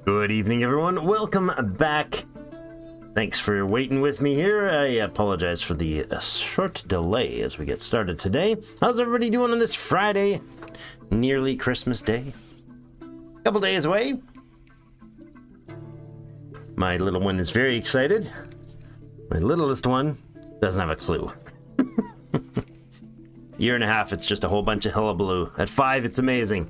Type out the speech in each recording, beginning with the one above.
Good evening, everyone. Welcome back. Thanks for waiting with me here. I apologize for the short delay as we get started today. How's everybody doing on this Friday? Nearly Christmas Day. Couple days away. My little one is very excited. My littlest one doesn't have a clue. Year and a half, it's just a whole bunch of hullabaloo. At 5, it's amazing.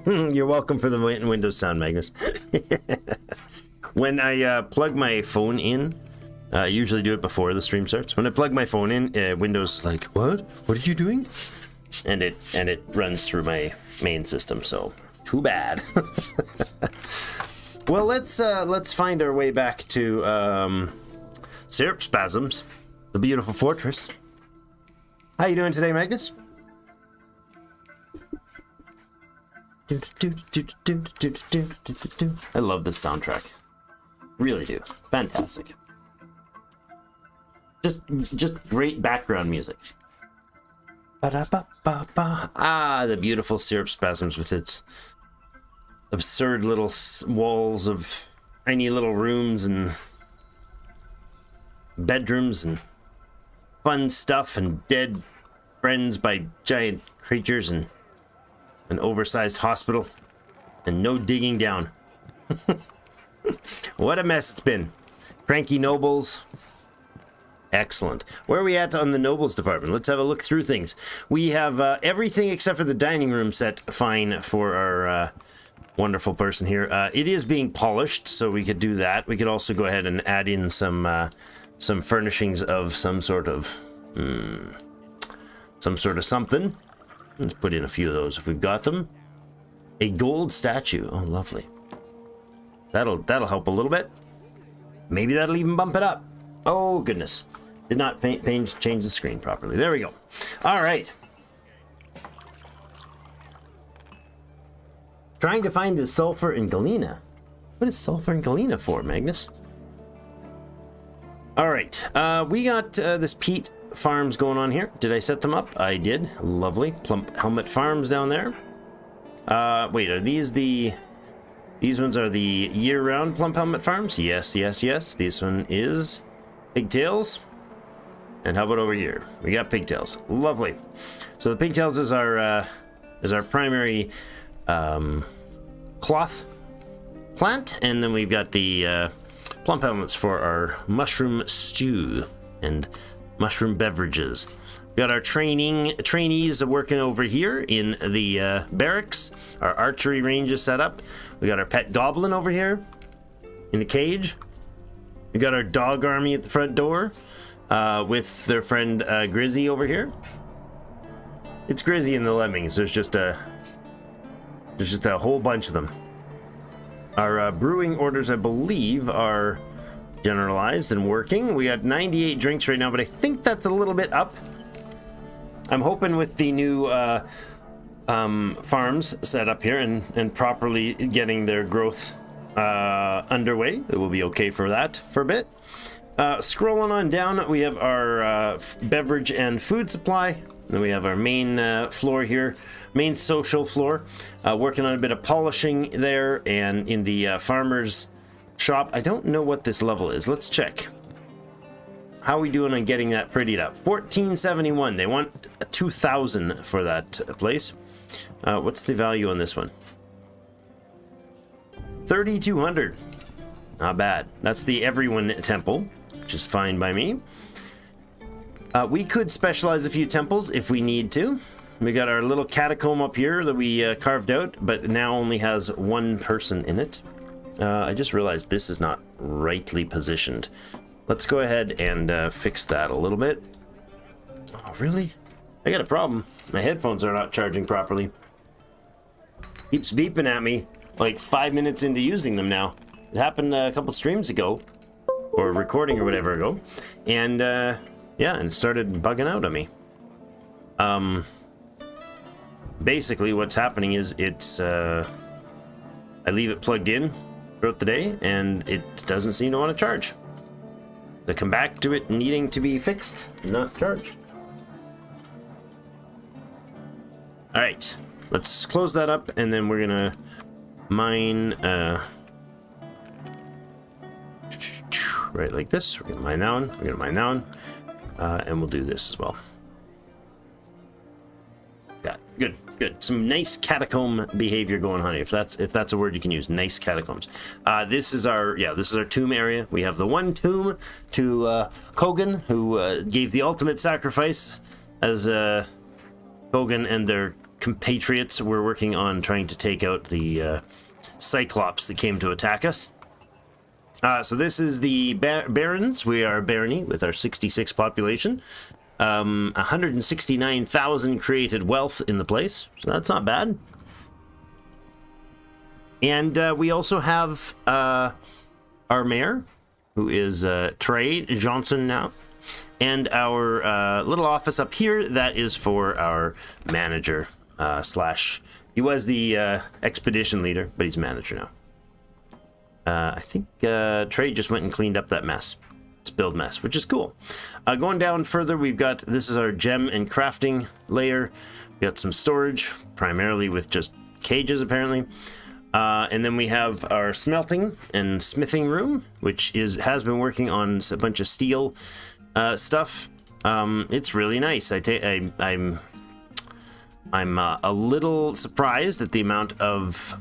You're welcome for the Windows sound, Magnus. When I plug my phone in, I usually do it before the stream starts. When I plug my phone in, Windows like, what? What are you doing? And it runs through my main system. So too bad. Well, let's find our way back to Syrupspasms, the beautiful fortress. How you doing today, Magnus? I love this soundtrack. Really do. Fantastic. Just great background music. Ah, the beautiful Syrupspasms with its absurd little walls of tiny little rooms and bedrooms and fun stuff and dead friends by giant creatures and an oversized hospital, and no digging down. What a mess it's been. Cranky nobles. Excellent. Where are we at on the nobles department? Let's have a look through things. We have everything except for the dining room set fine for our wonderful person here. It is being polished, so we could do that. We could also go ahead and add in some furnishings of some sort of something. Let's put in a few of those if we've got them. A gold statue. Oh, lovely. That'll help a little bit. Maybe that'll even bump it up. Oh, goodness. Did not change the screen properly. There we go. All right. Trying to find the sulfur and galena. What is sulfur and galena for, Magnus? All right. We got this peat farms going on here. Did I set them up? I did. Lovely. Plump Helmet Farms down there. Wait, are these ones are the year-round Plump Helmet Farms? Yes. This one is Pigtails. And how about over here? We got Pigtails. Lovely. So the Pigtails is our primary cloth plant, and then we've got the Plump Helmets for our mushroom stew and mushroom beverages. We got our trainees working over here in the barracks. Our archery range is set up. We got our pet goblin over here in the cage. We got our dog army at the front door with their friend Grizzy over here. It's Grizzy and the lemmings. There's just a whole bunch of them. Our brewing orders, I believe, are generalized and working. We got 98 drinks right now, but I think that's a little bit up. I'm hoping with the new farms set up here and properly getting their growth underway, it will be okay for that for a bit. Scrolling on down, we have our beverage and food supply. Then we have our main floor here, main social floor, working on a bit of polishing there, and in the farmers shop. I don't know what this level is. Let's check. How are we doing on getting that prettied up? 1471. They want 2,000 for that place. What's the value on this one? 3,200. Not bad. That's the everyone temple, which is fine by me. We could specialize a few temples if we need to. We got our little catacomb up here that we carved out, but now only has one person in it. I just realized this is not rightly positioned. Let's go ahead and fix that a little bit. Oh, really? I got a problem. My headphones are not charging properly. Keeps beeping at me like 5 minutes into using them now. It happened a couple streams ago, or recording or whatever ago, and yeah, and it started bugging out on me. Basically what's happening is it's I leave it plugged in throughout the day and it doesn't seem to want to charge. To come back to it needing to be fixed, not charged. All right, let's close that up, and then we're gonna mine right like this. We're gonna mine that one. We're gonna mine that one, and we'll do this as well. Yeah, good, good. Some nice catacomb behavior going on here, if that's a word you can use. Nice catacombs. This is our tomb area. We have the one tomb to Kogan, who gave the ultimate sacrifice, as Kogan and their compatriots were working on trying to take out the Cyclops that came to attack us. So this is the Barons. We are a barony with our 66 population. 169,000 created wealth in the place, so that's not bad. And we also have our mayor, who is Trey Johnson now, and our little office up here that is for our manager slash. He was the expedition leader, but he's manager now. I think Trey just went and cleaned up that mess. Spilled mess, which is cool. Going down further, we've got, this is our gem and crafting layer. We got some storage, primarily with just cages apparently. And then we have our smelting and smithing room, which has been working on a bunch of steel stuff. It's really nice. I'm a little surprised at the amount of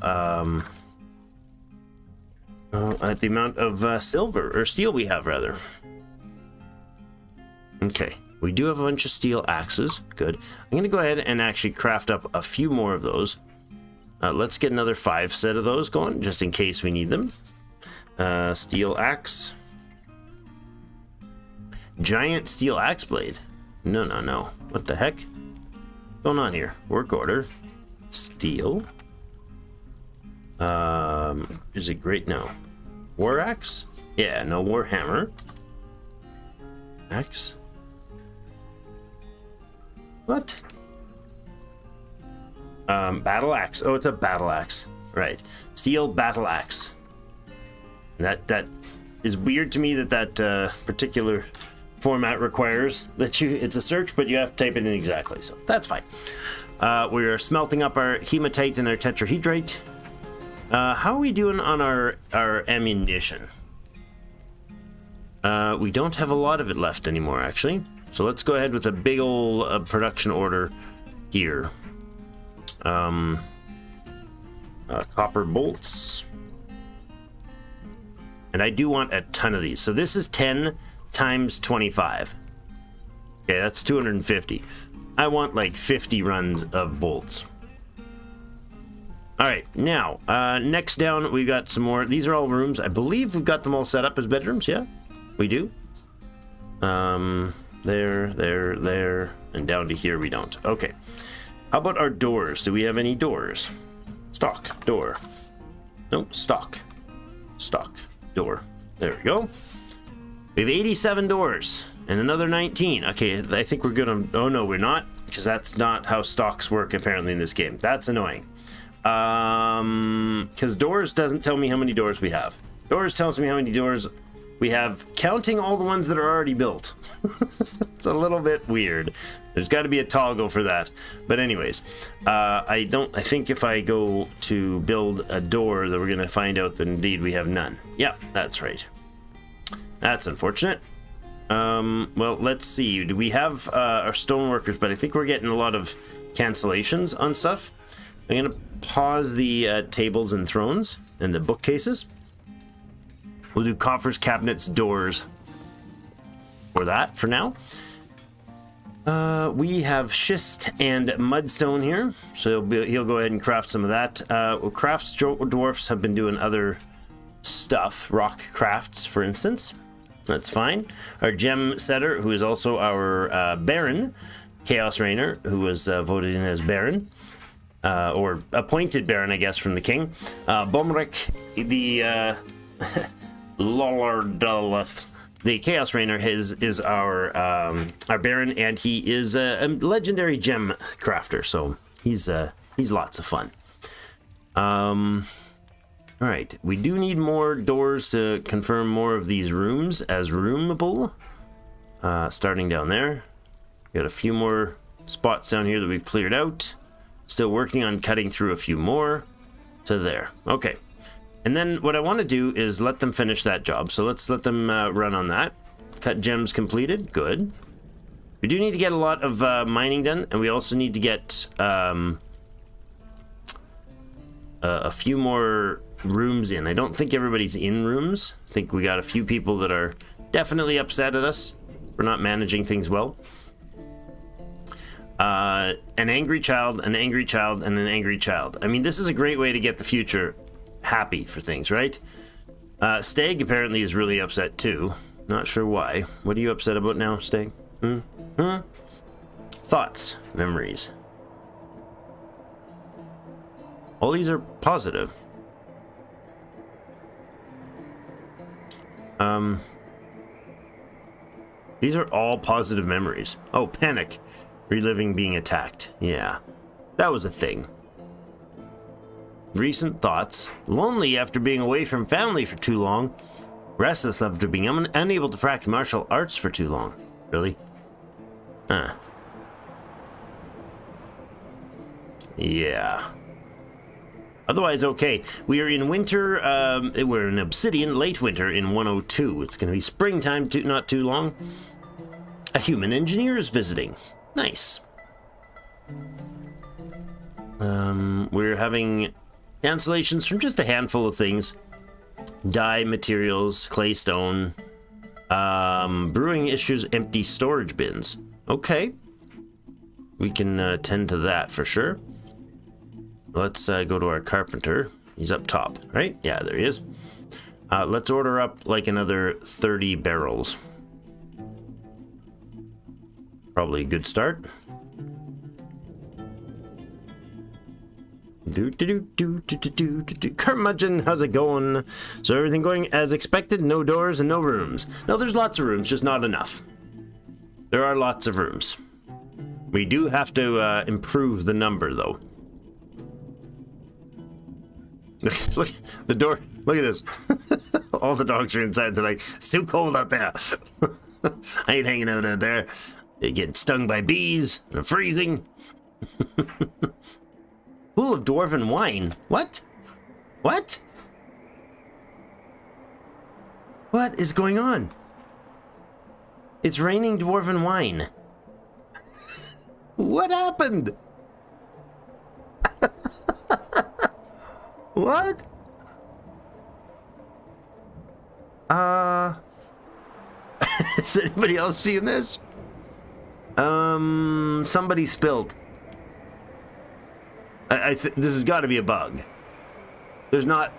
silver or steel we have, rather. Okay, we do have a bunch of steel axes. Good. I'm gonna go ahead and actually craft up a few more of those. Let's get another 5 set of those going, just in case we need them. Steel axe. Giant steel axe blade. No. What the heck? What's going on here? Work order. Steel. Is it great? No. War axe? Yeah, no. War hammer. Axe. What? Battle axe. Oh, it's a battle axe. Right. Steel battle axe. That is weird to me that particular format requires that it's a search, but you have to type it in exactly. So that's fine. We are smelting up our hematite and our tetrahedrite. How are we doing on our ammunition? We don't have a lot of it left anymore, actually. So let's go ahead with a big old production order here. Copper bolts. And I do want a ton of these. So this is 10 times 25. Okay, that's 250. I want like 50 runs of bolts. All right, now, next down, we got some more. These are all rooms. I believe we've got them all set up as bedrooms. Yeah, we do. There, and down to here we don't. Okay. How about our doors? Do we have any doors? Stock, door. Nope, stock, door. There we go. We have 87 doors and another 19. Okay, I think we're good on... Oh, no, we're not, because that's not how stocks work, apparently, in this game. That's annoying. Because doors doesn't tell me how many doors we have. Doors tells me how many doors we have, counting all the ones that are already built. It's a little bit weird. There's got to be a toggle for that. But anyways, I think if I go to build a door, that we're going to find out that indeed we have none. Yep, that's right. That's unfortunate. Well, let's see. Do we have our stoneworkers? But I think we're getting a lot of cancellations on stuff. I'm going to pause the tables and thrones and the bookcases. We'll do coffers, cabinets, doors for that for now. We have schist and mudstone here, so he'll go ahead and craft some of that. Crafts dwarfs have been doing other stuff, rock crafts, for instance. That's fine. Our gem setter, who is also our Baron, Chaos Rainer, who was voted in as Baron. Or appointed Baron, I guess, from the king. Bomric, the Lollardolith, the Chaos Rainer, is our Baron, and he is a legendary gem crafter, so he's lots of fun. All right, we do need more doors to confirm more of these rooms as roomable. Starting down there, got a few more spots down here that we've cleared out. Still working on cutting through a few more to there. Okay. And then what I want to do is let them finish that job. So let's let them run on that. Cut gems completed. Good. We do need to get a lot of mining done, and we also need to get a few more rooms in. I don't think everybody's in rooms. I think we got a few people that are definitely upset at us for not managing things well. An angry child, an angry child, and an angry child. I mean, this is a great way to get the future happy for things, right? Stag apparently is really upset too. Not sure why. What are you upset about now, Stag? Thoughts, memories. All these are positive. These are all positive memories. Oh, panic. Reliving being attacked. Yeah, that was a thing. Recent thoughts. Lonely after being away from family for too long. Restless after being unable to practice martial arts for too long. Really? Huh. Yeah. Otherwise, okay. We are in winter, we're in Obsidian, late winter in 102. It's going to be springtime, not too long. A human engineer is visiting. Nice. We're having cancellations from just a handful of things. Dye materials, clay stone, brewing issues, empty storage bins. Okay. We can tend to that for sure. Let's go to our carpenter. He's up top, right? Yeah, there he is. Let's order up like another 30 barrels. Probably a good start. Curmudgeon, how's it going? So everything going as expected? No doors and no rooms. No, there's lots of rooms, just not enough. There are lots of rooms. We do have to improve the number, though. Look, the door. Look at this. All the dogs are inside. They're like, it's too cold out there. I ain't hanging out there. They get stung by bees. They're freezing. Pool of dwarven wine. What? What? What is going on? It's raining dwarven wine. What happened? What? Is anybody else seeing this? Somebody spilled. This has got to be a bug. There's not.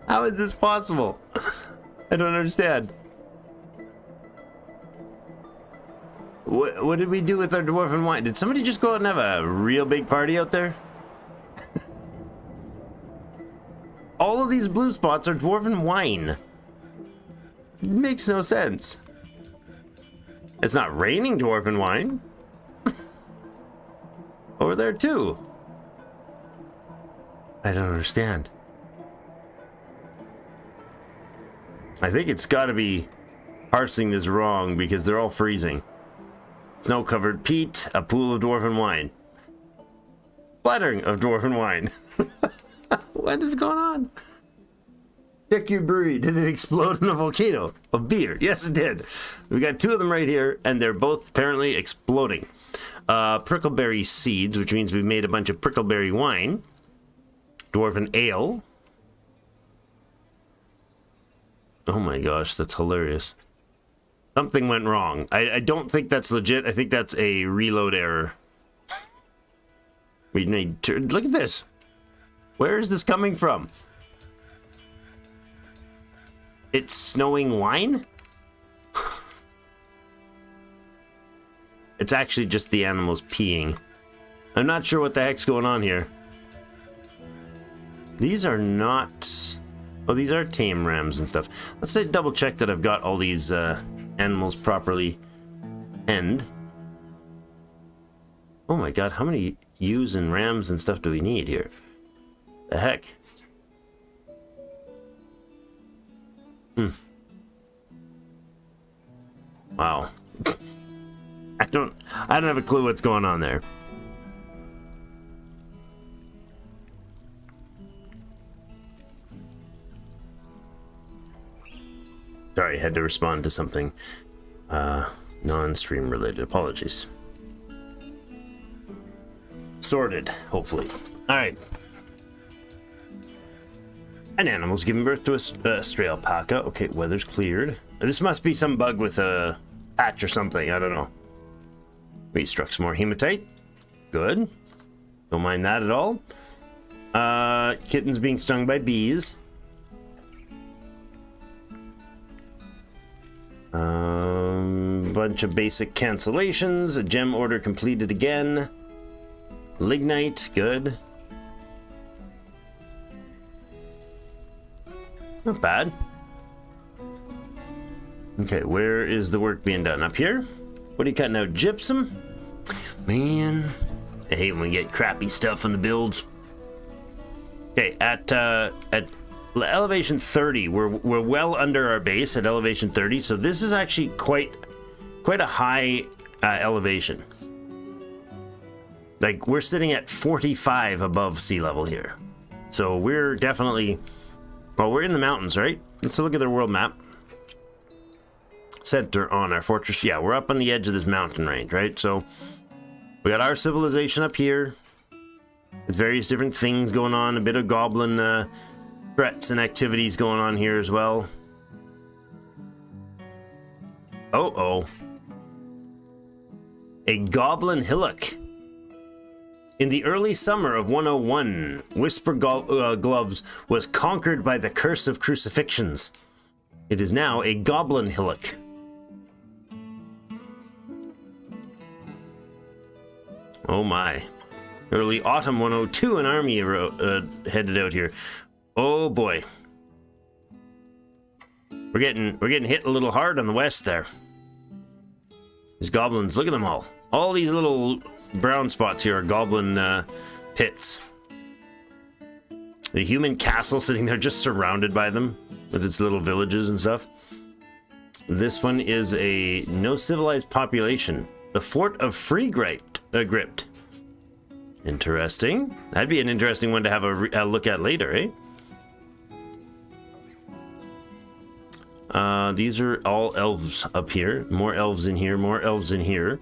How is this possible? I don't understand. What did we do with our dwarven wine? Did somebody just go out and have a real big party out there? All of these blue spots are dwarven wine. It makes no sense. It's not raining dwarven wine. Over there too. I don't understand. I think it's got to be parsing this wrong because they're all freezing. Snow-covered peat, a pool of dwarven wine. Splattering of dwarven wine. What is going on? Check your brewery. Did it explode in a volcano of beer? Yes, it did. We got two of them right here, and they're both apparently exploding. Prickleberry seeds, which means we made a bunch of prickleberry wine. Dwarven ale. Oh my gosh, that's hilarious. Something went wrong. I don't think that's legit. I think that's a reload error. We need to look at this. Where is this coming from? It's snowing wine? It's actually just the animals peeing. I'm not sure what the heck's going on here. These are not... Oh, these are tame rams and stuff. Let's say double check that I've got all these animals properly penned. Oh my god, how many ewes and rams and stuff do we need here? The heck? Wow. I don't have a clue what's going on there. Sorry, I had to respond to something non-stream related. Apologies. Sorted, hopefully. All right. An animal's giving birth to a stray alpaca. Okay, weather's cleared. This must be some bug with a patch or something. I don't know. We struck some more hematite. Good. Don't mind that at all. Kitten's being stung by bees. Bunch of basic cancellations. A gem order completed again. Lignite, good. Not bad. Okay, where is the work being done? Up here? What are you cutting out? Gypsum? Man, I hate when we get crappy stuff on the builds. Okay, at elevation 30, we're well under our base at elevation 30, so this is actually quite a high elevation. Like, we're sitting at 45 above sea level here. So we're definitely... Well, we're in the mountains, right? Let's look at their world map. Center on our fortress. Yeah, we're up on the edge of this mountain range, right? So we got our civilization up here with various different things going on. A bit of goblin threats and activities going on here as well. Oh. A goblin hillock. In the early summer of 101, Whisper Gloves was conquered by the curse of crucifixions. It is now a goblin hillock. Oh my. Early autumn 102, an army headed out here. Oh boy. We're getting hit a little hard on the west there. These goblins, look at them all. All these little brown spots here are goblin pits. The human castle sitting there just surrounded by them with its little villages and stuff. This one is a no civilized population. The fort of Gripped. Interesting. That'd be an interesting one to have a look at later, eh? These are all elves up here. More elves in here. More elves in here.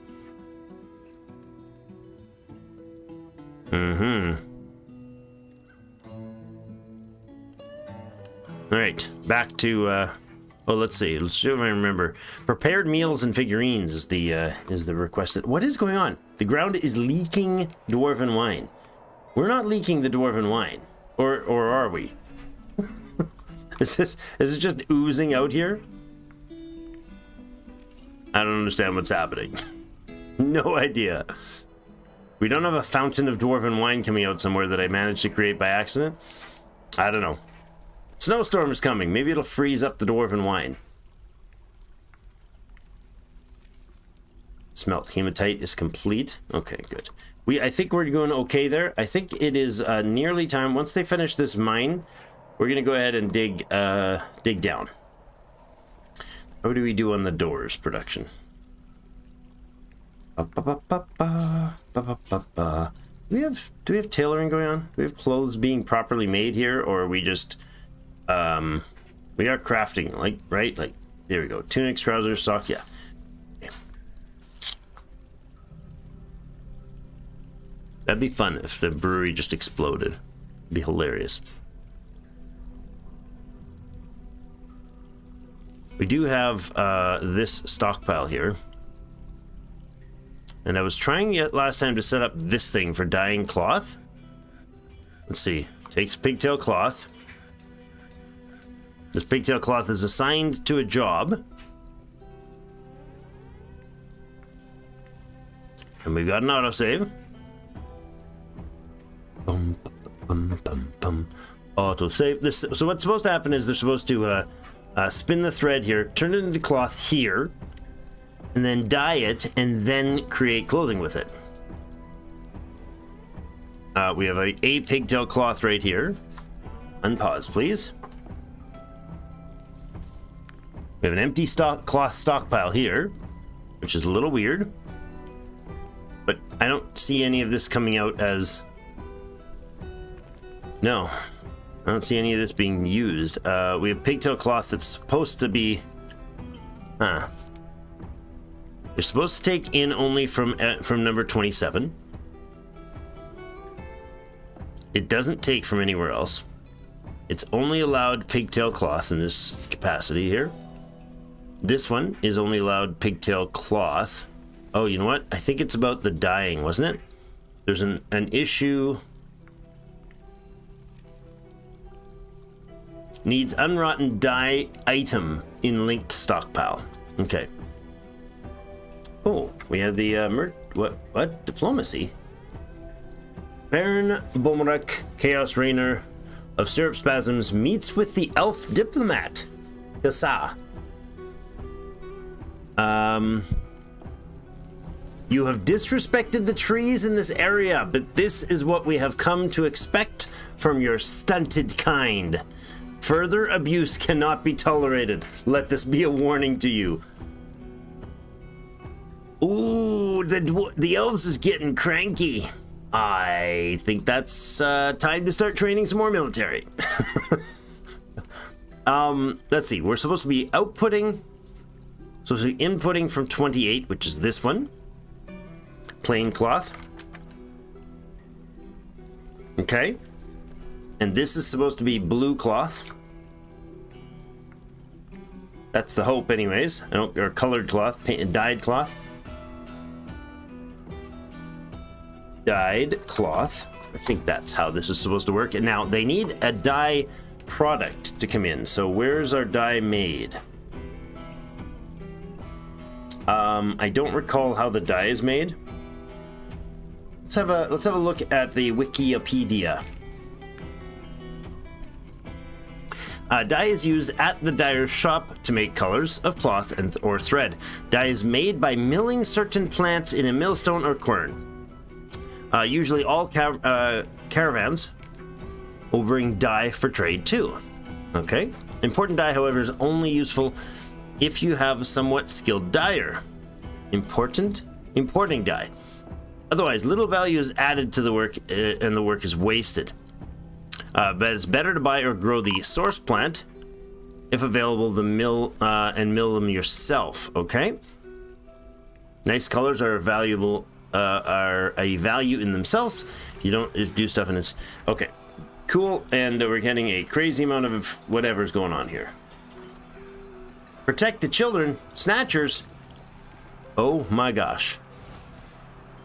All right, back to oh, let's see. Let's see if I remember. Prepared meals and figurines is the requested. What is going on? The ground is leaking dwarven wine. We're not leaking the dwarven wine, or are we? Is it just oozing out here? I don't understand what's happening. No idea. We don't have a fountain of dwarven wine coming out somewhere that I managed to create by accident. I don't know. Snowstorm is coming. Maybe it'll freeze up the dwarven wine. Smelt hematite is complete. Okay, good. I think we're going okay there. I think it is nearly time. Once they finish this mine, we're gonna go ahead and dig down. How do we do on the doors production? Do we have tailoring going on? Do we have clothes being properly made here, or are we just we got crafting, like, right? Like, there we go. Tunics, trousers, socks, yeah. Okay. That'd be fun if the brewery just exploded. It'd be hilarious. We do have this stockpile here. And I was trying yet last time to set up this thing for dyeing cloth. Let's see. Takes pigtail cloth. This pigtail cloth is assigned to a job. And we've got an autosave. Autosave. This. So what's supposed to happen is they're supposed to spin the thread here, turn it into cloth here, and then dye it, and then create clothing with it. We have a pigtail cloth right here. Unpause, please. We have an empty cloth stockpile here, which is a little weird. But I don't see any of this coming out as... No. I don't see any of this being used. We have pigtail cloth that's supposed to be... Huh. You're supposed to take in only from number 27. It doesn't take from anywhere else. It's only allowed pigtail cloth in this capacity here. This one is only allowed pigtail cloth. Oh, you know what? I think it's about the dyeing, wasn't it? There's an issue. Needs unrotten dye item in linked stockpile. Okay. Oh, we have the what? Diplomacy. Baron Bomarek, Chaos Rainer of Syrupspasms, meets with the elf diplomat, Kassa. You have disrespected the trees in this area, but this is what we have come to expect from your stunted kind. Further abuse cannot be tolerated. Let this be a warning to you. Ooh, the elves is getting cranky. I think that's time to start training some more military. Let's see. We're supposed to be inputting from 28, which is this one. Plain cloth. Okay. And this is supposed to be blue cloth. That's the hope anyways. Or colored cloth, dyed cloth. Dyed cloth. I think that's how this is supposed to work. And now they need a dye product to come in. So where's our dye made? I don't recall how the dye is made. Let's have a look at the Wikipedia. Dye is used at the dyer's shop to make colors of cloth or thread. Dye is made by milling certain plants in a millstone or quern. Usually all caravans will bring dye for trade too. Okay. Important dye, however, is only useful if you have a somewhat skilled dyer. Importing dye. Otherwise, little value is added to the work and the work is wasted. But it's better to buy or grow the source plant, if available, the mill and mill them yourself. Okay. Nice colors are valuable. Are a value in themselves. You don't do stuff in it. Okay, cool. And we're getting a crazy amount of whatever's going on here. Protect the children, snatchers. Oh my gosh,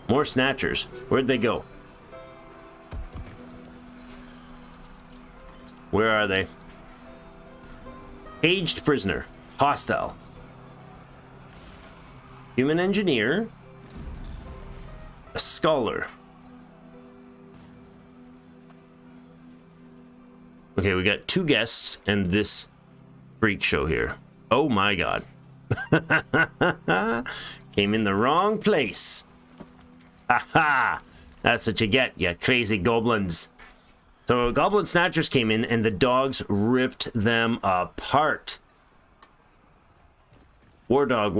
more snatchers. Where'd they go? Where are they? Caged prisoner, hostile. Human engineer. A scholar. Okay, we got 2 guests and this freak show here. Oh my god. Came in the wrong place. Haha. That's what you get, you crazy goblins. So goblin snatchers came in and the dogs ripped them apart. War dog,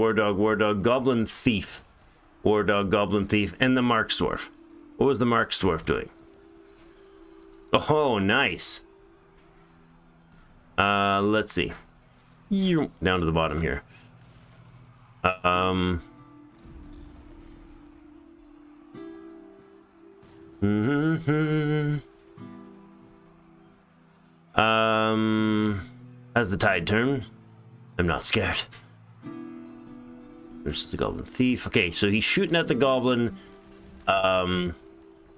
goblin thief. War dog, goblin thief, and the Marks dwarf. What was the Marks dwarf doing? Oh, nice. Let's see. Down to the bottom here. As the tide turns, I'm not scared. There's the goblin thief. Okay, so he's shooting at the goblin.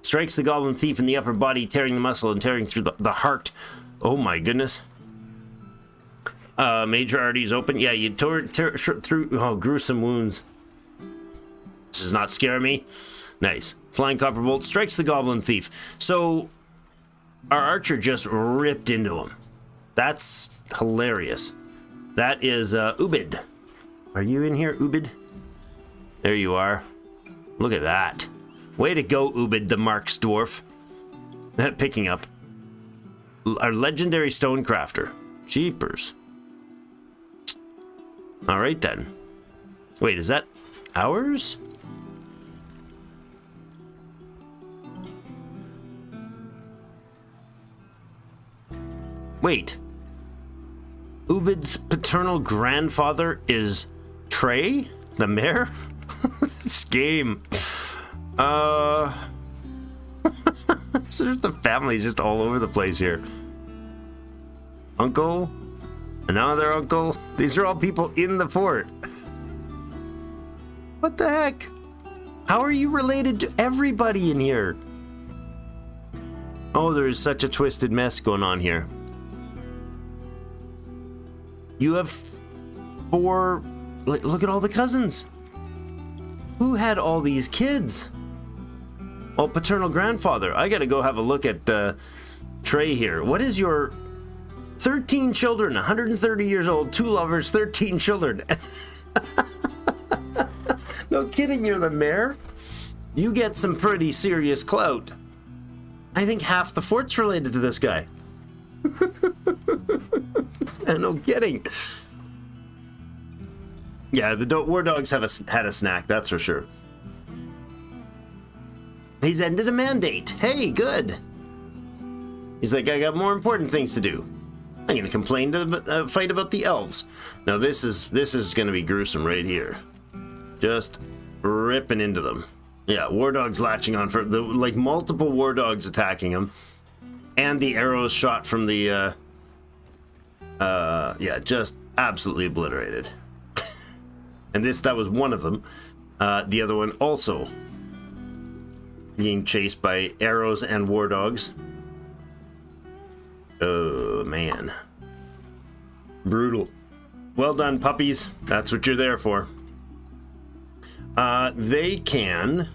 Strikes the goblin thief in the upper body, tearing the muscle and tearing through the heart. Oh my goodness. Major arteries open. Yeah, you tore through. Oh, gruesome wounds. This does not scare me. Nice. Flying copper bolt strikes the goblin thief. So our archer just ripped into him. That's hilarious. That is Ubid. Are you in here, Ubid? There you are. Look at that. Way to go, Ubid, the Marks dwarf. Picking up. Our legendary stonecrafter. Jeepers. All right then. Wait, is that ours? Wait. Ubid's paternal grandfather is Trey, the mayor? This game. So there's the family just all over the place here. Uncle, another uncle. These are all people in the fort. What the heck? How are you related to everybody in here? Oh, there's such a twisted mess going on here. You have 4... Look at all the cousins. Who had all these kids? Oh, paternal grandfather. I gotta go have a look at Trey here. What is your... 13 children, 130 years old, 2 lovers, 13 children. No kidding, you're the mayor. You get some pretty serious clout. I think half the fort's related to this guy. No kidding. Yeah, the war dogs have had a snack, that's for sure. He's ended a mandate. Hey, good. He's like, I got more important things to do. I'm gonna complain to fight about the elves. Now this is gonna be gruesome right here. Just ripping into them. Yeah, war dogs latching on for the like multiple war dogs attacking him, and the arrows shot from the yeah, just absolutely obliterated. And that was one of them. The other one also being chased by arrows and war dogs. Oh, man. Brutal. Well done, puppies. That's what you're there for. They can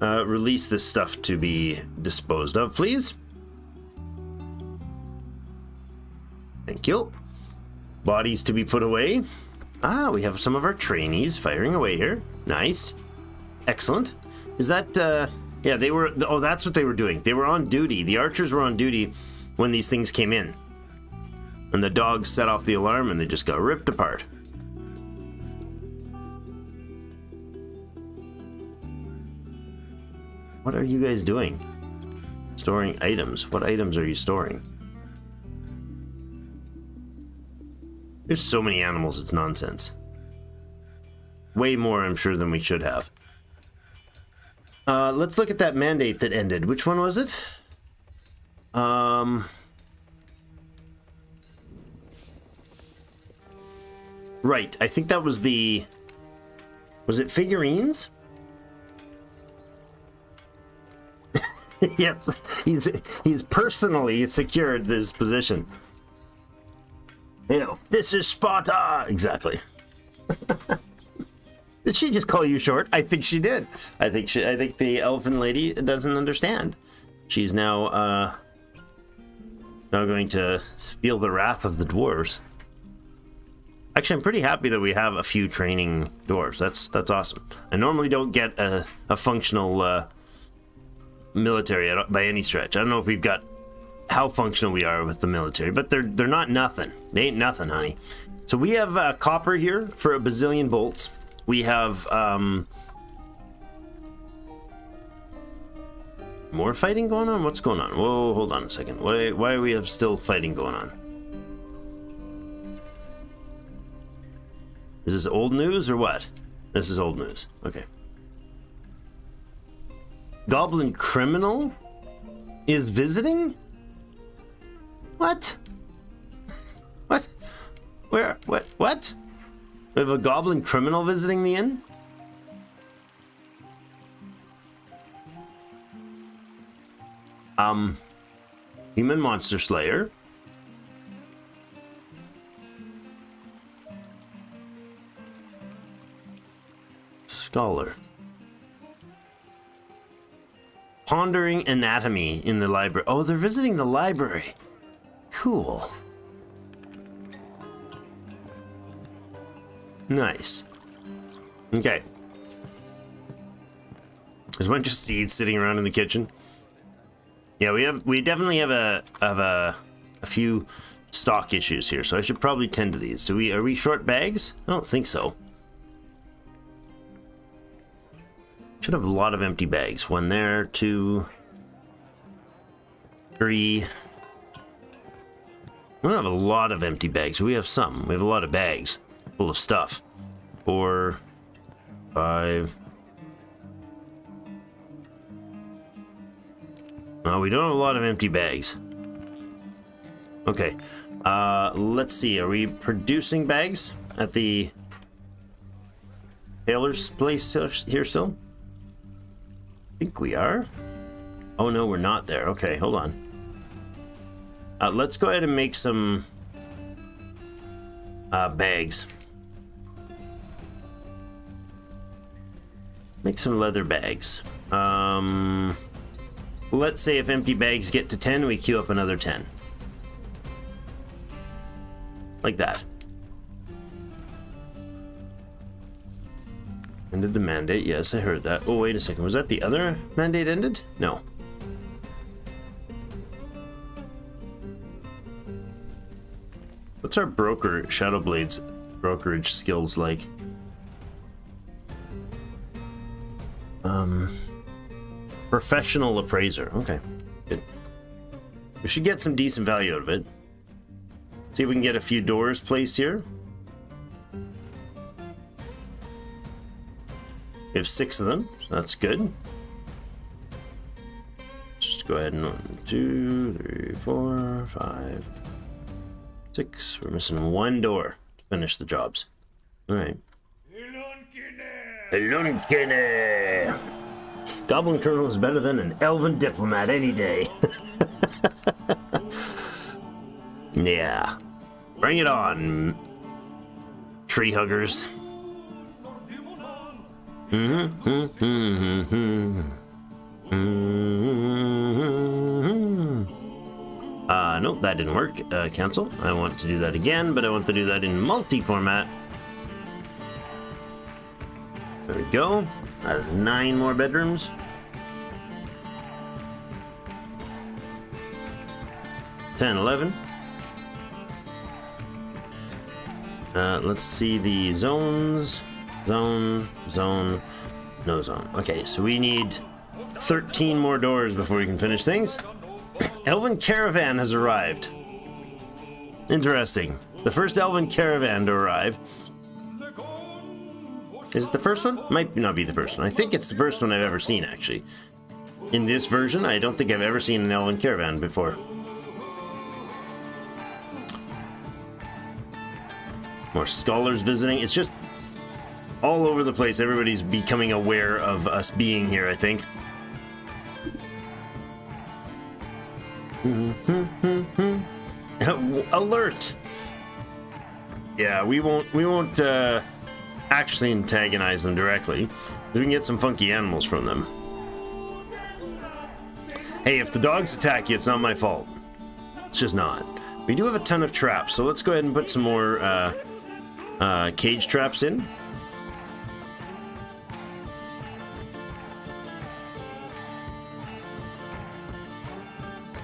release this stuff to be disposed of, please. Thank you. Bodies to be put away. Ah, we have some of our trainees firing away here. Nice. Excellent. Is that, yeah, they were, oh, that's what they were doing. They were on duty. The archers were on duty when these things came in. And the dogs set off the alarm and they just got ripped apart. What are you guys doing? Storing items. What items are you storing? There's so many animals, it's nonsense. Way more, I'm sure, than we should have. Let's look at that mandate that ended. Which one was it? Right, I think that was the... Was it figurines? Yes, he's personally secured this position. You know, this is Sparta! Exactly. Did she just call you short? I think she did. I think the elfin lady doesn't understand. She's now going to feel the wrath of the dwarves. Actually, I'm pretty happy that we have a few training dwarves. That's awesome. I normally don't get a functional military by any stretch. I don't know if we've got how functional we are with the military, but they're not nothing. They ain't nothing, honey. So we have copper here for a bazillion bolts. We have more fighting going on? What's going on? Whoa, hold on a second. Why do we have still fighting going on? Is this old news or what? This is old news. Okay. Goblin criminal is visiting? What? What? Where? What? We have a goblin criminal visiting the inn? Human monster slayer. Scholar. Pondering anatomy in the library. Oh, they're visiting the library. Cool. Nice. Okay. There's a bunch of seeds sitting around in the kitchen. Yeah, we definitely have a few stock issues here, so I should probably tend to these. Are we short bags? I don't think so. Should have a lot of empty bags. 1 there, 2, 3. We don't have a lot of empty bags. We have some. We have a lot of bags full of stuff. 4, 5. No, we don't have a lot of empty bags. Okay. Let's see. Are we producing bags at the tailor's place here still? I think we are. Oh no, we're not there. Okay, hold on. Let's go ahead and make some bags. Make some leather bags. Let's say if empty bags get to 10, we queue up another 10. Like that. Ended the mandate. Yes, I heard that. Oh, wait a second. Was that the other mandate ended? No. What's our broker, Shadowblade's brokerage skills like? Professional appraiser. Okay, good. We should get some decent value out of it. See if we can get a few doors placed here. We have 6 of them, so that's good. Just go ahead and 1, 2, 3, 4, 5, 6. We're missing 1 door to finish the jobs. All right. Elunkine. Goblin Colonel is better than an elven diplomat any day. Yeah. Bring it on, tree huggers. Nope, that didn't work. Cancel. I want to do that again, but I want to do that in multi-format. There we go. That is 9 more bedrooms. Ten, 11. Let's see the zones. Zone, no zone. Okay, so we need 13 more doors before we can finish things. Elven caravan has arrived. Interesting. The first elven caravan to arrive. Is it the first one? Might not be the first one. I think it's the first one I've ever seen, actually. In this version, I don't think I've ever seen an elven caravan before. More scholars visiting. It's just all over the place. Everybody's becoming aware of us being here, I think. Alert! Yeah, we won't actually antagonize them directly. We can get some funky animals from them. Hey, if the dogs attack you, it's not my fault. It's just not. We do have a ton of traps, so let's go ahead and put some more cage traps in.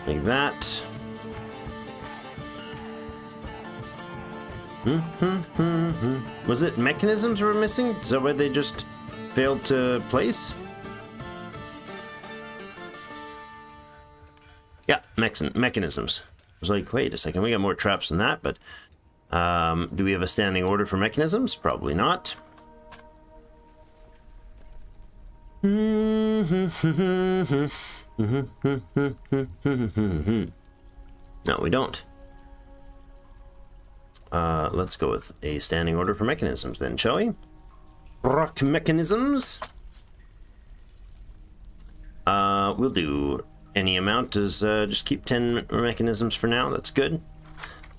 Like that. Was it mechanisms were missing? Is that why they just failed to place? Yeah, mechanisms. I was like, wait a second, we got more traps than that, but do we have a standing order for mechanisms? Probably not. No, we don't. Let's go with a standing order for mechanisms then, shall we? Rock mechanisms. We'll do any amount as just keep 10 mechanisms for now. That's good.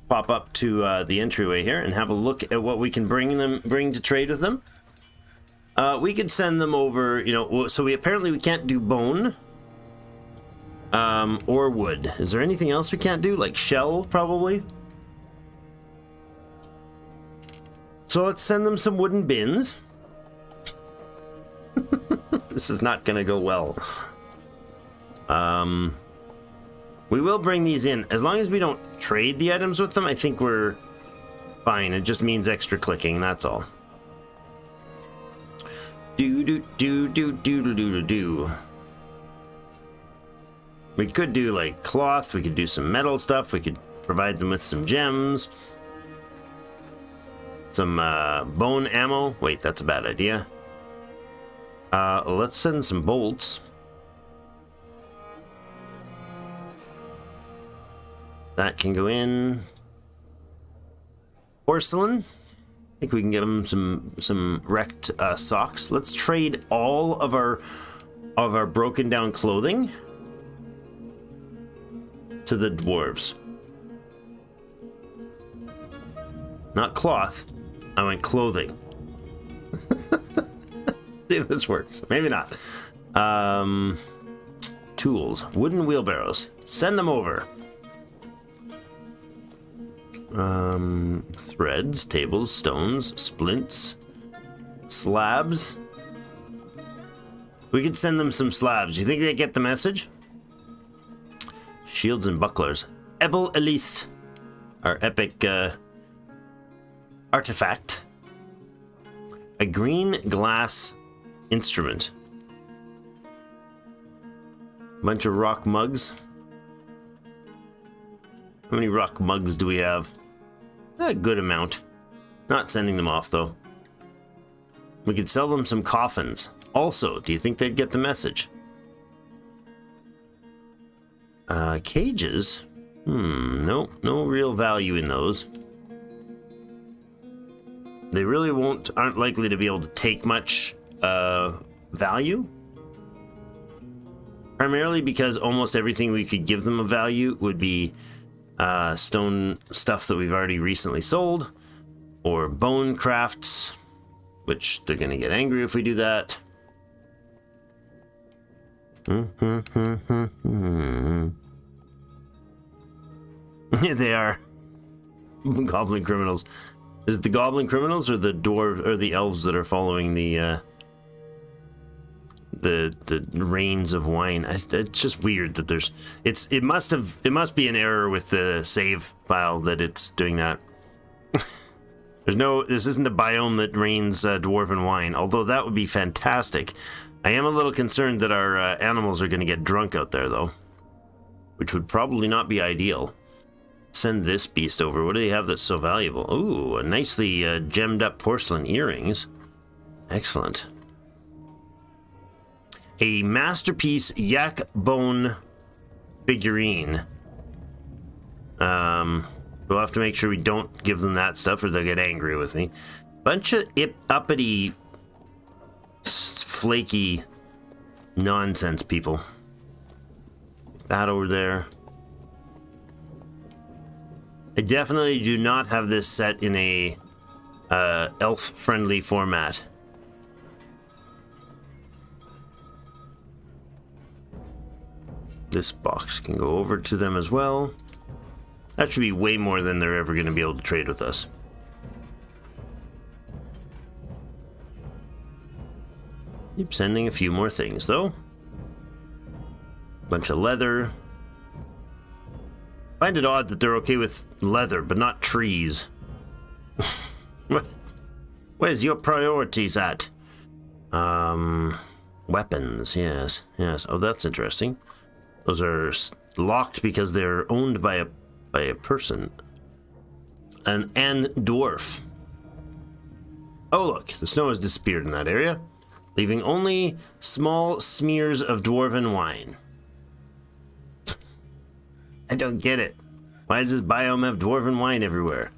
Pop up to the entryway here and have a look at what we can bring to trade with them. We could send them over, you know, so we can't do bone or wood. Is there anything else we can't do? Like shell, probably? So let's send them some wooden bins. This is not gonna go well. We will bring these in. As long as we don't trade the items with them, I think we're fine. It just means extra clicking, that's all. Do. We could do like cloth, we could do some metal stuff, we could provide them with some gems. Some bone ammo. Wait, that's a bad idea. Let's send some bolts. That can go in. Porcelain. I think we can give them some wrecked socks. Let's trade all of our broken down clothing to the dwarves. Not cloth. I went clothing. See if this works. Maybe not. Tools. Wooden wheelbarrows. Send them over. Threads, tables, stones, splints, slabs. We could send them some slabs. You think they get the message? Shields and bucklers. Ebel Elise. Our epic artifact. A green glass instrument. Bunch of rock mugs. How many rock mugs do we have? A good amount. Not sending them off, though. We could sell them some coffins. Also, do you think they'd get the message? Cages? No real value in those. They really aren't likely to be able to take much value. Primarily because almost everything we could give them a value would be stone stuff that we've already recently sold, or bone crafts, which they're going to get angry if we do that. They are goblin criminals. Is it the goblin criminals or the dwarves or the elves that are following the reins of wine? It's just weird that there's it must be an error with the save file that it's doing that. This isn't a biome that rains dwarven wine, although that would be fantastic. I am a little concerned that our animals are going to get drunk out there, though, which would probably not be ideal. Send this beast over. What do they have that's so valuable? Ooh, a nicely gemmed up porcelain earrings. Excellent. A masterpiece yak bone figurine. We'll have to make sure we don't give them that stuff or they'll get angry with me. Bunch of uppity, flaky nonsense people. That over there. I definitely do not have this set in a elf-friendly format. This box can go over to them as well. That should be way more than they're ever going to be able to trade with us. Keep sending a few more things, though. Bunch of leather. I find it odd that they're okay with leather, but not trees. Where's your priorities at? Weapons, yes. Oh, that's interesting. Those are locked because they're owned by a person. An dwarf. Oh, look, the snow has disappeared in that area, leaving only small smears of dwarven wine. I don't get it. Why does this biome have dwarven wine everywhere?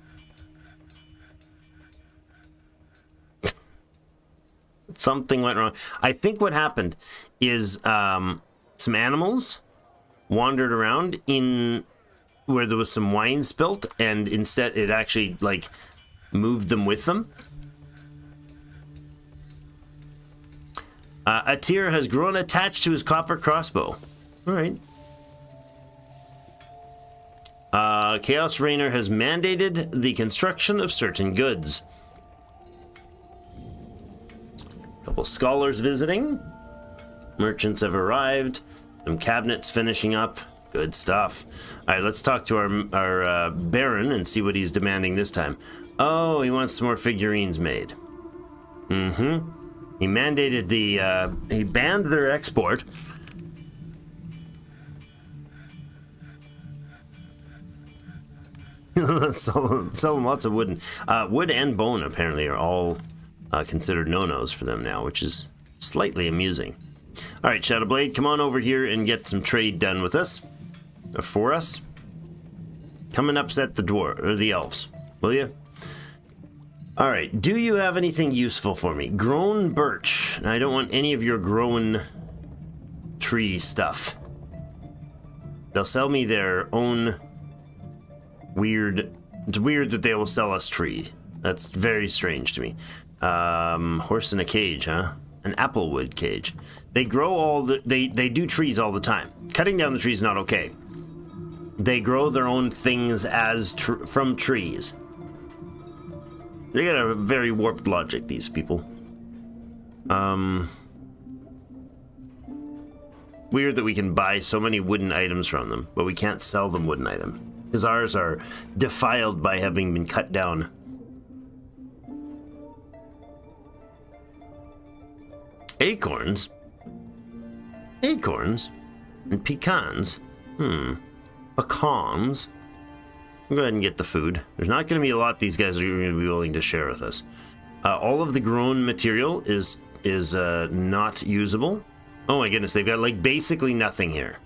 Something went wrong. I think what happened is some animals wandered around in where there was some wine spilt, and instead it actually like moved them with them. A tear has grown attached to his copper crossbow. All right. Chaos Rainer has mandated the construction of certain goods. Couple scholars visiting. Merchants have arrived. Some cabinets finishing up. Good stuff. All right, let's talk to our Baron and see what he's demanding this time. Oh, he wants some more figurines made. Mm-hmm. He mandated the, he banned their export. sell them lots of wood. Wood and bone, apparently, are all considered no-nos for them now, which is slightly amusing. All right, Shadowblade, come on over here and get some trade done with us. Or for us. Come and upset the dwarf or the elves, will you? All right, do you have anything useful for me? Grown birch. I don't want any of your grown tree stuff. They'll sell me their own weird... It's weird that they will sell us tree. That's very strange to me. Horse in a cage, huh? An applewood cage. They grow all the... They do trees all the time. Cutting down the trees is not okay. They grow their own things as from trees. They got a very warped logic, these people. Weird that we can buy so many wooden items from them, but we can't sell them wooden items. Because ours are defiled by having been cut down. Acorns? Acorns? And pecans? Pecans? I'll go ahead and get the food. There's not going to be a lot these guys are going to be willing to share with us. All of the grown material is not usable. Oh my goodness, they've got like basically nothing here.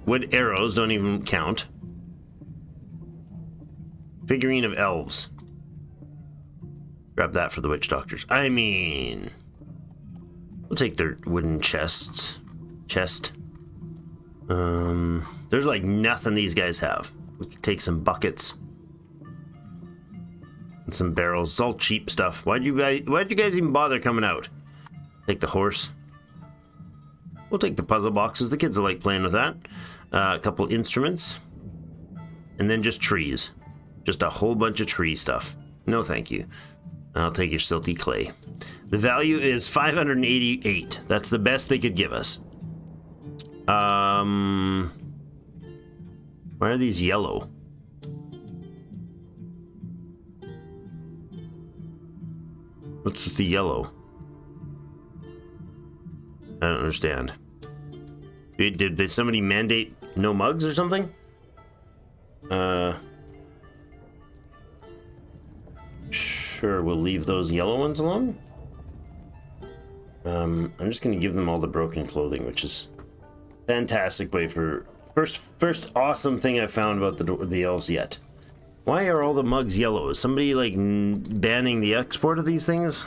Wood arrows don't even count. Figurine of elves. Grab that for the witch doctors. I mean, we'll take their wooden chests. There's like nothing these guys have. We could take some buckets and some barrels. It's all cheap stuff. Why'd you guys even bother coming out? Take the horse. We'll take the puzzle boxes. The kids will like playing with that. A couple instruments. And then just trees. Just a whole bunch of tree stuff. No thank you. I'll take your silty clay. The value is 588. That's the best they could give us. Why are these yellow? What's with the yellow? I don't understand. Did somebody mandate no mugs or something? Sure, we'll leave those yellow ones alone. I'm just gonna give them all the broken clothing, which is a fantastic way for first awesome thing I found about the elves yet. Why are all the mugs yellow? Is somebody like banning the export of these things?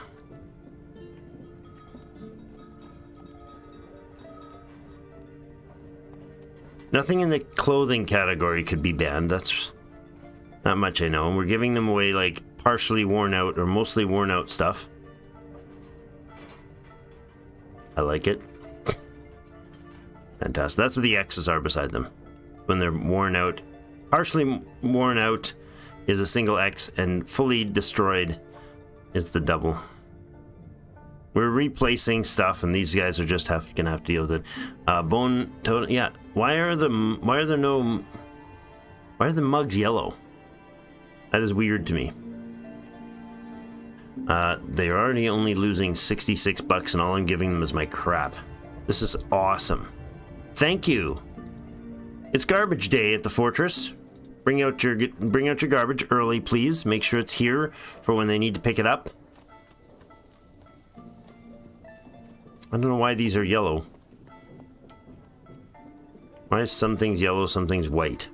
Nothing in the clothing category could be banned. That's not much I know. And we're giving them away like partially worn out or mostly worn out stuff. I like it. Fantastic. That's what the X's are beside them. When they're worn out. Partially worn out is a single X and fully destroyed is the double. We're replacing stuff and these guys are just gonna have to deal with it. Bone totem, yeah. Why are the mugs yellow? That is weird to me. They're already only losing 66 bucks and all I'm giving them is my crap. This is awesome. Thank you. It's garbage day at the fortress. Bring out your garbage early, please. Make sure it's here for when they need to pick it up. I don't know why these are yellow. Why is some things yellow, some things white?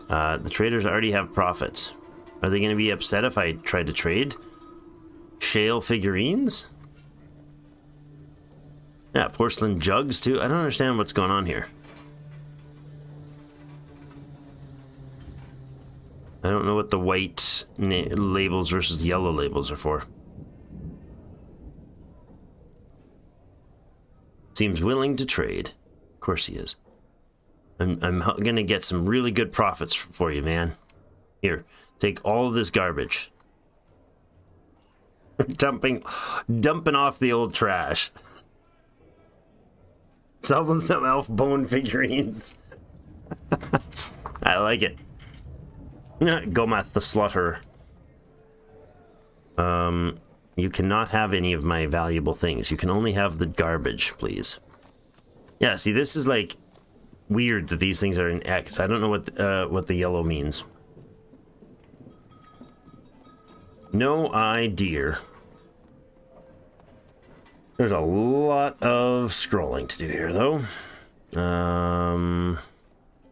The traders already have profits. Are they going to be upset if I try to trade? Shale figurines? Yeah, porcelain jugs too. I don't understand what's going on here. I don't know what the white labels versus yellow labels are for. Seems willing to trade. Of course he is. I'm gonna get some really good profits for you, man. Here, take all of this garbage. Dumping off the old trash. Sell them some elf bone figurines. I like it. Gomath the Slaughter. You cannot have any of my valuable things. You can only have the garbage, please. Yeah, see, this is like weird that these things are in X. I don't know what the yellow means. No idea. There's a lot of scrolling to do here, though.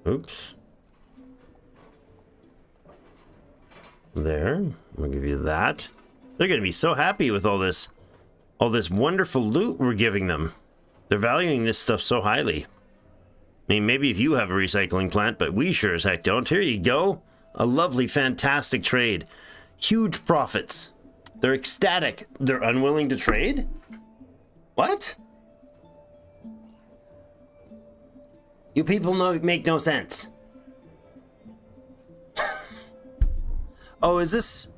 Oops. There. I'll give you that. They're going to be so happy with all this wonderful loot we're giving them. They're valuing this stuff so highly. I mean, maybe if you have a recycling plant, but we sure as heck don't. Here you go. A lovely, fantastic trade. Huge profits. They're ecstatic. They're unwilling to trade? What? You people make no sense. Oh, is this...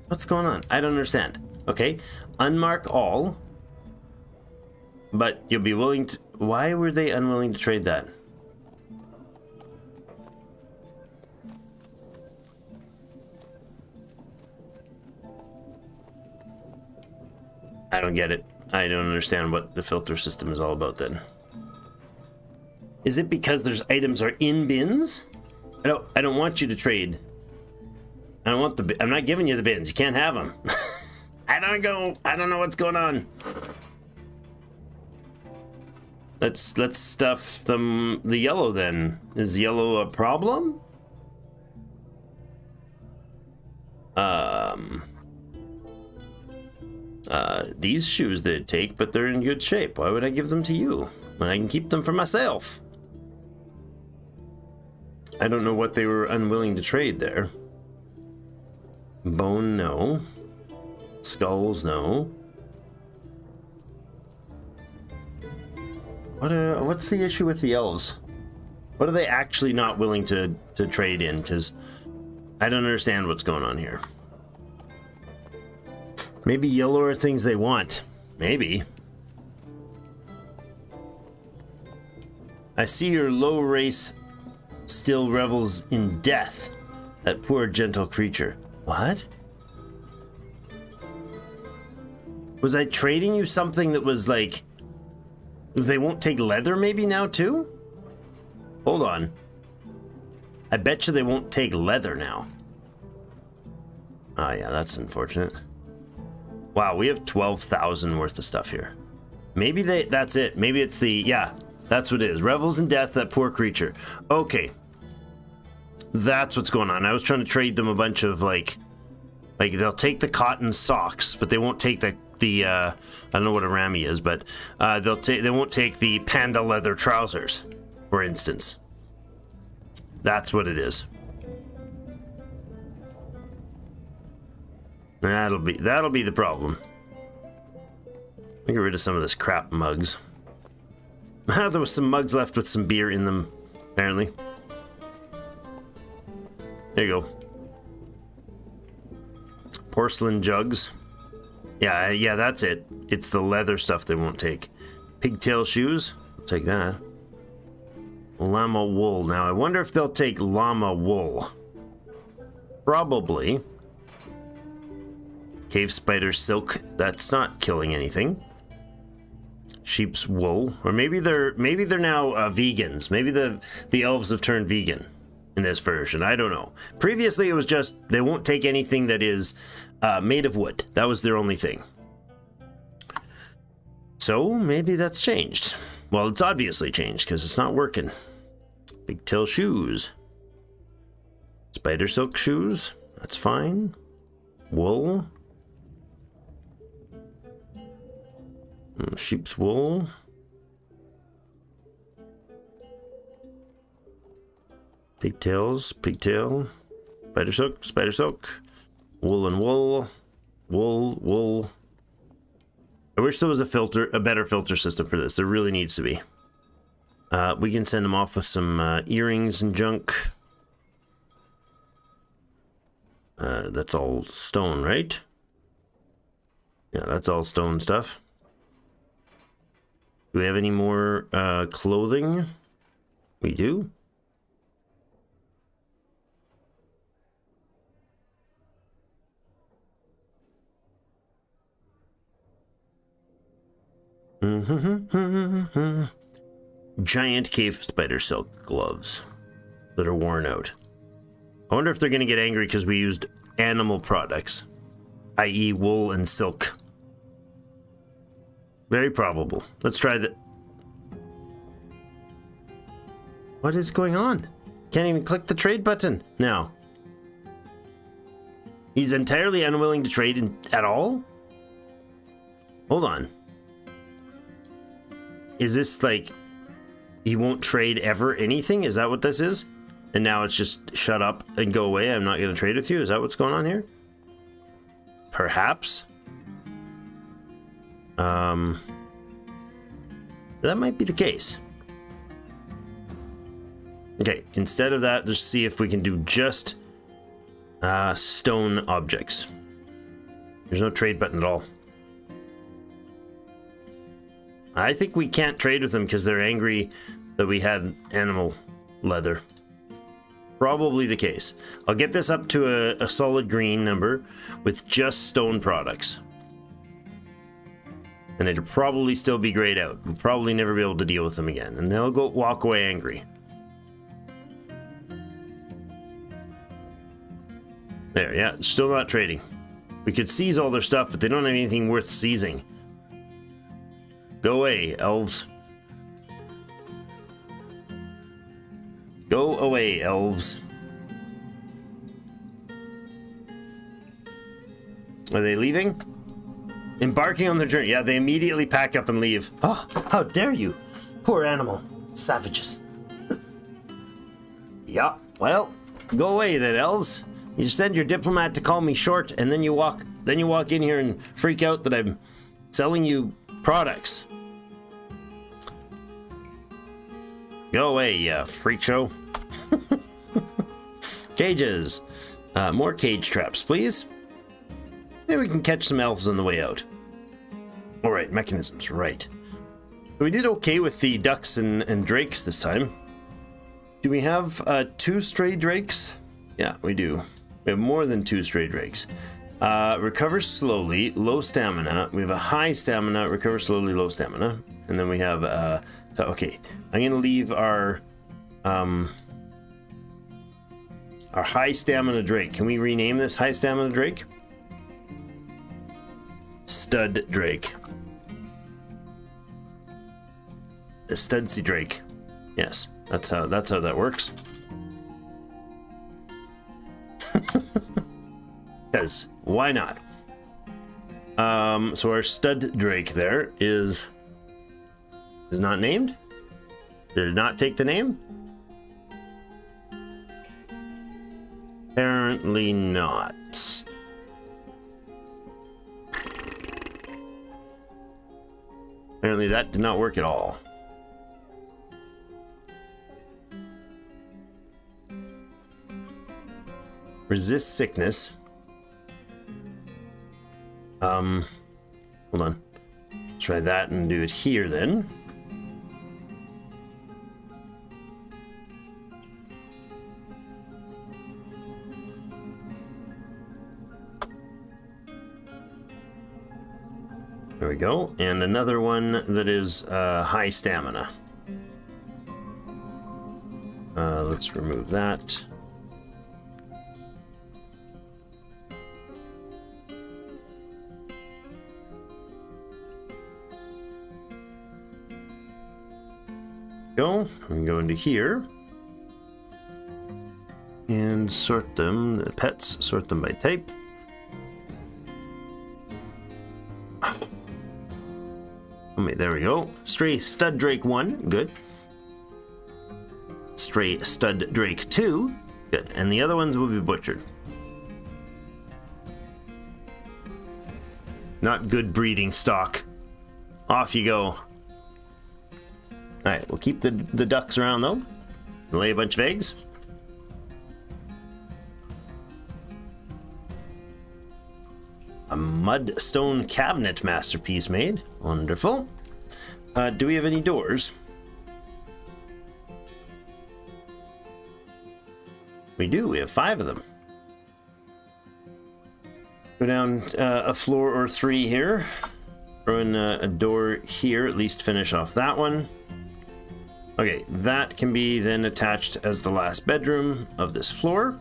What's going on? I don't understand. Okay, unmark all. But you'll be willing to... Why were they unwilling to trade that? I don't get it. I don't understand what the filter system is all about then. Is it because there's items are in bins? I don't want you to trade. I don't want I'm not giving you the bins. You can't have them. I don't know what's going on. Let's stuff the yellow then. Is yellow a problem? These shoes they take, but they're in good shape. Why would I give them to you when I can keep them for myself? I don't know what they were unwilling to trade there. Bone, no. Skulls, no. What's the issue with the elves? What are they actually not willing to trade in? Because I don't understand what's going on here. Maybe yellow are things they want. Maybe. I see your low race still revels in death. That poor gentle creature. What? Was I trading you something that was like... They won't take leather maybe now too? Hold on. I bet you they won't take leather now. Oh yeah, that's unfortunate. Wow, we have 12,000 worth of stuff here. Maybe that's it. Maybe it's the... Yeah, that's what it is. Revels in death, that poor creature. Okay. That's what's going on. I was trying to trade them a bunch of like they'll take the cotton socks, but they won't take the I don't know what a ramie is, but they won't take the panda leather trousers, for instance. That's what it is. That'll be the problem. Let me get rid of some of this crap mugs. There was some mugs left with some beer in them, apparently. There you go. Porcelain jugs. Yeah, that's it. It's the leather stuff they won't take. Pigtail shoes. I'll take that. Llama wool. Now, I wonder if they'll take llama wool. Probably. Cave spider silk. That's not killing anything. Sheep's wool. Or maybe they're now vegans. Maybe the elves have turned vegan in this version. I don't know. Previously, it was just they won't take anything that is made of wood. That was their only thing. So maybe that's changed. Well, it's obviously changed because it's not working. Pigtail shoes. Spider silk shoes. That's fine. Wool. Sheep's wool. Pigtail. Spider silk. Wool and wool. Wool. I wish there was a better filter system for this. There really needs to be. We can send them off with some earrings and junk. That's all stone, right? Yeah, that's all stone stuff. Do we have any more clothing? We do. Giant cave spider silk gloves that are worn out. I wonder if they're going to get angry because we used animal products, i.e. wool and silk. Very probable. Let's try that. What is going on? Can't even click the trade button now. He's entirely unwilling to trade at all? Hold on. Is this like he won't trade ever anything? Is that what this is? And now it's just shut up and go away. I'm not going to trade with you. Is that what's going on here? Perhaps. That might be the case. Okay, instead of that, let's see if we can do just stone objects. There's no trade button at all. I think we can't trade with them because they're angry that we had animal leather. Probably the case. I'll get this up to a solid green number with just stone products. And it'll probably still be grayed out. We'll probably never be able to deal with them again. And they'll go walk away angry. There, yeah, still not trading. We could seize all their stuff, but they don't have anything worth seizing. Go away, elves. Go away, elves. Are they leaving? Embarking on their journey. Yeah, they immediately pack up and leave. Oh, how dare you! Poor animal. Savages. Yeah, well, go away then, elves. You send your diplomat to call me short, and then you walk in here and freak out that I'm selling you products. Go away, you freak show. Cages. More cage traps, please. Maybe we can catch some elves on the way out. Alright, mechanisms, right. So we did okay with the ducks and drakes this time. Do we have 2 stray drakes? Yeah, we do. We have more than 2 stray drakes. Recover slowly, low stamina. We have a high stamina, recover slowly, low stamina. And then we have, okay, I'm going to leave our high stamina drake. Can we rename this high stamina drake? Stud drake. A studsy drake. Yes, that's how that works. Because why not? So our stud drake there is not named. Did not take the name? Apparently not. Apparently that did not work at all. Resist sickness. Hold on. Let's try that and do it here then. There we go. And another one that is high stamina. Let's remove that. Go. We can go into here and sort them. The pets, sort them by type. Okay, there we go. Stray stud drake 1, good. Stray stud drake 2, good. And the other ones will be butchered. Not good breeding stock. Off you go. Alright, we'll keep the ducks around though. Lay a bunch of eggs. A mudstone cabinet masterpiece made. Wonderful. Do we have any doors? We do. We have 5 of them. Go down a floor or 3 here. Throw in a door here. At least finish off that one. Okay, that can be then attached as the last bedroom of this floor.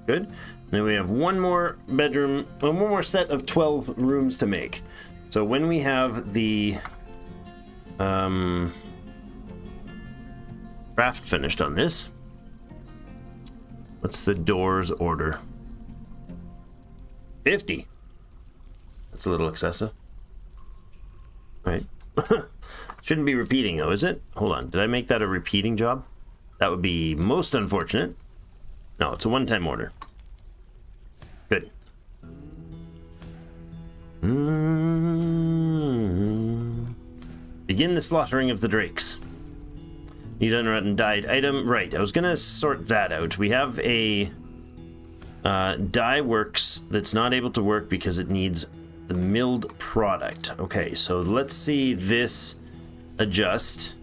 Good. Then we have one more bedroom, one more set of 12 rooms to make. So when we have the craft finished on this, what's the doors order? 50. That's a little excessive. All right. Shouldn't be repeating though, is it? Hold on. Did I make that a repeating job? That would be most unfortunate. No, it's a one-time order. Good. Begin the slaughtering of the drakes. Need unrotten dyed item. Right, I was gonna sort that out. We have a dye works that's not able to work because it needs the milled product. Okay, so let's see this adjust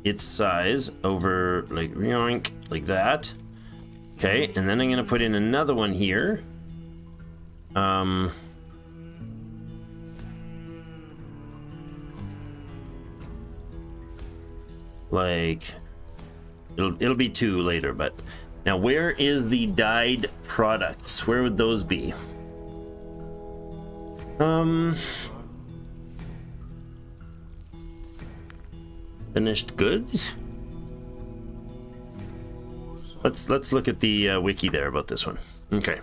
its size over like yoink, like that. Okay, and then I'm gonna put in another one here. Like it'll be 2 later, but now where is the dyed products? Where would those be? Finished goods. Let's look at the wiki there about this one. Okay.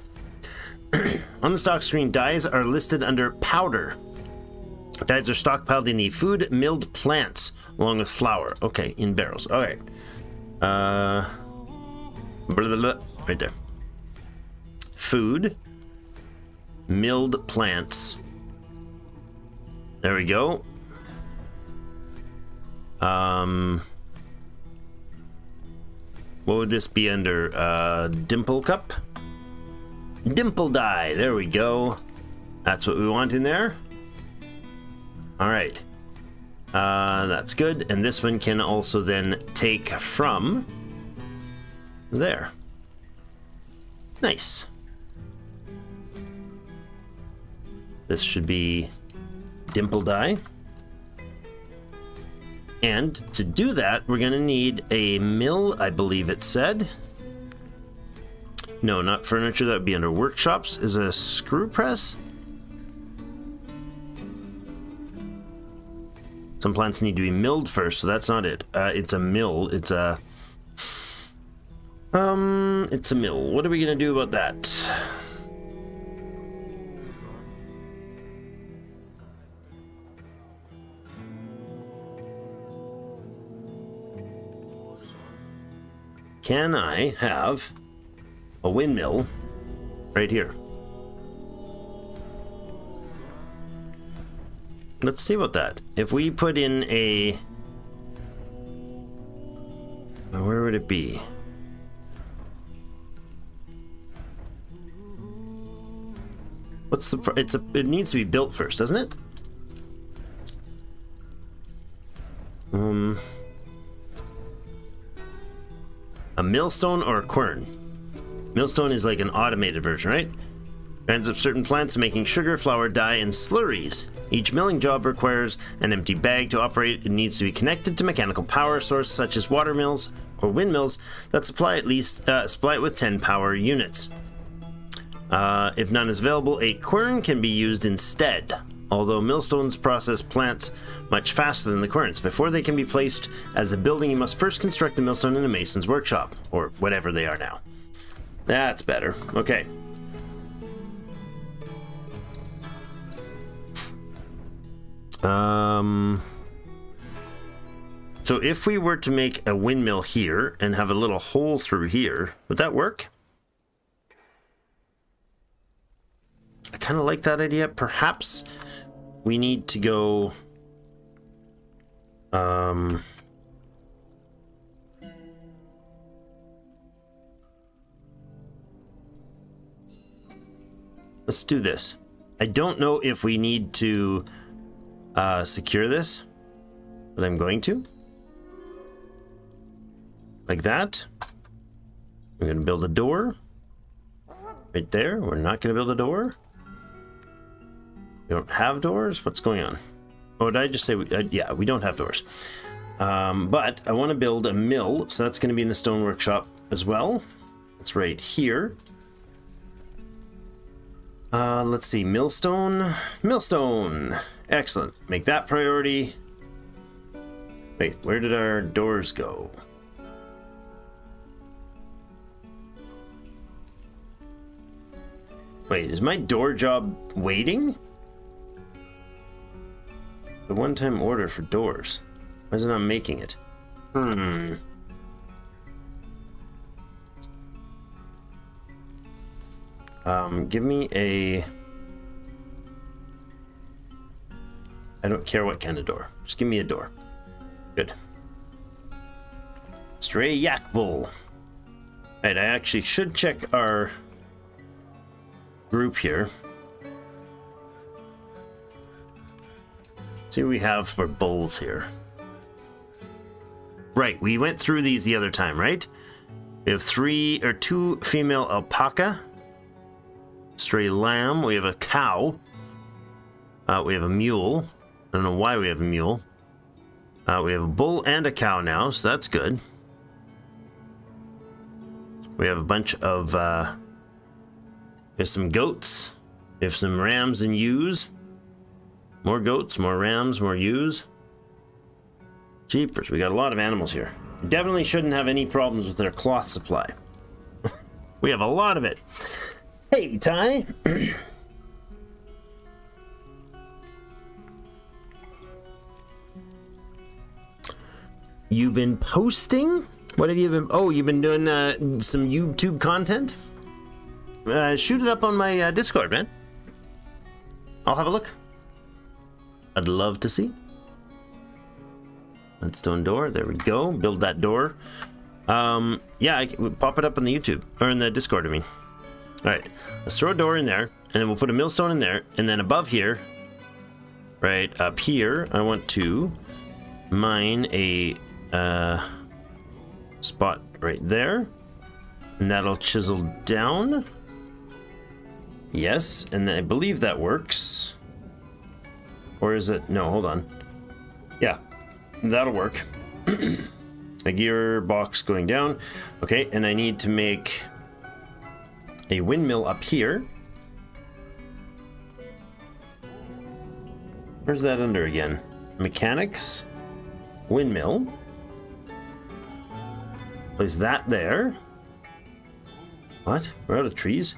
On the stock screen, dyes are listed under powder. Dyes are stockpiled in the food milled plants along with flour. Okay, in barrels. All right. Blah, blah, blah, right there. Food milled plants. There we go. What would this be under? Dimple cup? Dimple dye. There we go. That's what we want in there. All right. That's good. And this one can also then take from there. Nice. This should be dimple dye. And to do that, we're going to need a mill, I believe it said. No, not furniture. That would be under workshops. Is a screw press? Some plants need to be milled first, so that's not it. It's a mill. It's a mill. What are we going to do about that? Can I have a windmill right here? Let's see about that. If we put in a... Where would it be? What's the... It needs to be built first, doesn't it? A millstone or a quern? Millstone is like an automated version, right? Grinds up certain plants, making sugar, flour, dye, and slurries. Each milling job requires an empty bag to operate. It needs to be connected to mechanical power source such as water mills or windmills that supply it with 10 power units. If none is available, a quern can be used instead. Although millstones process plants much faster than the querns. Before they can be placed as a building, you must first construct a millstone in a mason's workshop, or whatever they are now. That's better. Okay. So if we were to make a windmill here and have a little hole through here, would that work? I kind of like that idea. Perhaps we need to go... Let's do this. I don't know if we need to secure this. but I'm going to. Like that. We're going to build a door. Right there. We're not going to build a door. We don't have doors? What's going on? Oh, did I just say... yeah, we don't have doors. But I want to build a mill, so that's going to be in the stone workshop as well. It's right here. Let's see. Millstone. Millstone. Excellent. Make that priority. Wait, where did our doors go? Wait, is my door job waiting? The one-time order for doors. Why is it not making it? Give me a... I don't care what kind of door. Just give me a door. Good. Stray yak bull. Right, I actually should check our group here. See what we have for bulls here. Right, we went through these the other time, right? We have 2 female alpaca, stray lamb, we have a cow, we have a mule. I don't know why we have a mule. We have a bull and a cow now, so that's good. We have a bunch of, we have some goats, we have some rams and ewes. More goats, more rams, more ewes. Jeepers, we got a lot of animals here. Definitely shouldn't have any problems with their cloth supply. We have a lot of it. Hey, Ty. You've been posting? What have you been... Oh, you've been doing some YouTube content? Shoot it up on my Discord, man. I'll have a look. I'd love to see. That stone door. There we go. Build that door. Yeah, I can pop it up on the YouTube. Or in the Discord, I mean. Alright. Let's throw a door in there. And then we'll put a millstone in there. And then above here, right up here, I want to mine a spot right there. And that'll chisel down. Yes. And I believe that works. Or is it? No, hold on. Yeah. That'll work. A gear box going down. Okay, and I need to make a windmill up here. Where's that under again? Mechanics. Windmill. Place that there. What? We're out of trees?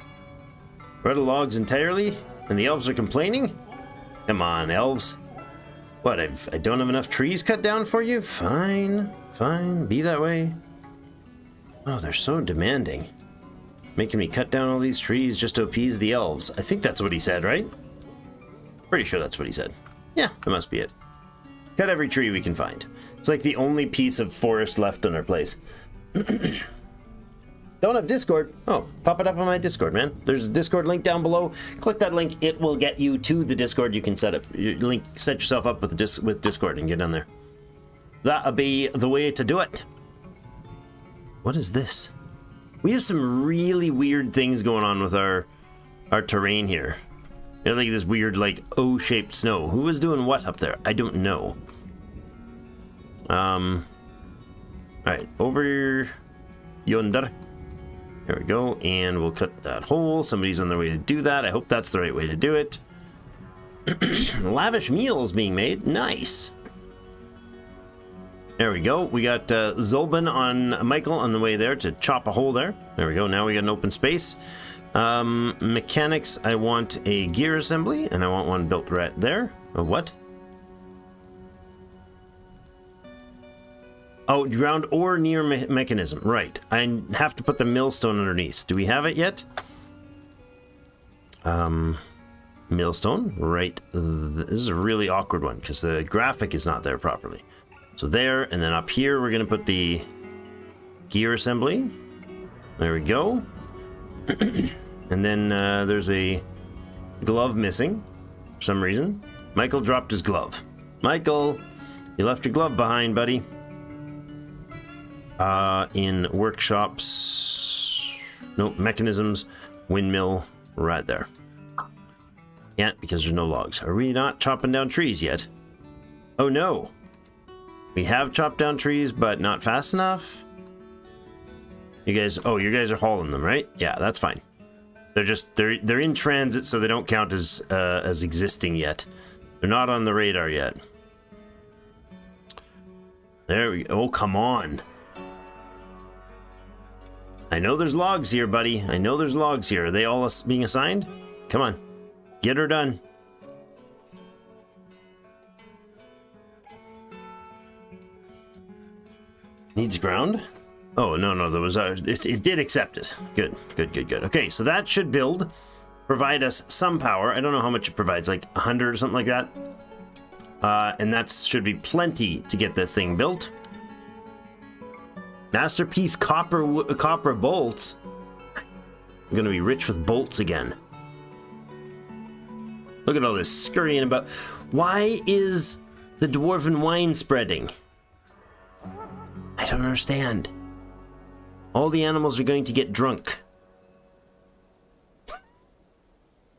We're out of logs entirely? And the elves are complaining? Come on, elves. What, I don't have enough trees cut down for you? Fine, fine, be that way. Oh, they're so demanding. Making me cut down all these trees just to appease the elves. I think that's what he said, right? Pretty sure that's what he said. Yeah, that must be it. Cut every tree we can find. It's like the only piece of forest left on our place. Don't have Discord? Oh, pop it up on my Discord, man. There's a Discord link down below. Click that link. It will get you to the Discord. You can set yourself up with Discord and get on there. That'll be the way to do it. What is this? We have some really weird things going on with our terrain here. You know, like this weird, like, O-shaped snow. Who is doing what up there? I don't know. Alright, over yonder. There we go, and we'll cut that hole. Somebody's on their way to do that. I hope that's the right way to do it. Lavish meals being made. Nice. There we go. We got Zolban on Michael on the way there to chop a hole there. There we go. Now we got an open space. Mechanics, I want a gear assembly, and I want one built right there. Oh, what? Oh, ground or near mechanism. Right. I have to put the millstone underneath. Do we have it yet? Millstone. Right. This is a really awkward one because the graphic is not there properly. So there, and then up here we're going to put the gear assembly. There we go. And then there's a glove missing for some reason. Michael dropped his glove. Michael, You left your glove behind, buddy. In workshops. Nope, mechanisms, windmill, right there. Can't because there's no logs. Are we not chopping down trees yet? Oh no. We have chopped down trees, but not fast enough. You guys, oh, you guys are hauling them, right? Yeah, that's fine. They're in transit, so they don't count as existing yet. They're not on the radar yet. There we go. Oh, come on. I know there's logs here, buddy. I know there's logs here. Are they all being assigned? Come on. Get her done. Needs ground? Oh, no, there was it did accept it. Good. Okay, so that should provide us some power. I don't know how much it provides, like 100 or something like that. And that should be plenty to get the thing built. Masterpiece copper bolts. I'm gonna be rich with bolts again. Look at all this scurrying about. Why is the dwarven wine spreading? I don't understand. All the animals are going to get drunk.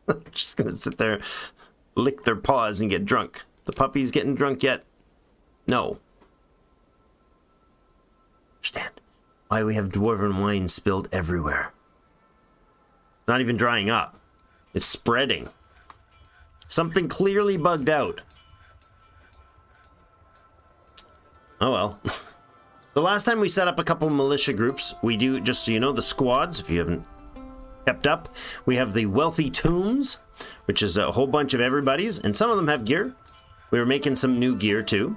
I'm just gonna sit there, lick their paws and get drunk. The puppy's getting drunk yet? No. Understand why we have dwarven wine spilled everywhere. Not even drying up. It's spreading. Something clearly bugged out. Oh well. The last time we set up a couple militia groups, we do, just so you know, the squads, if you haven't kept up, we have the Wealthy Tombs, which is a whole bunch of everybody's, and some of them have gear. We were making some new gear too.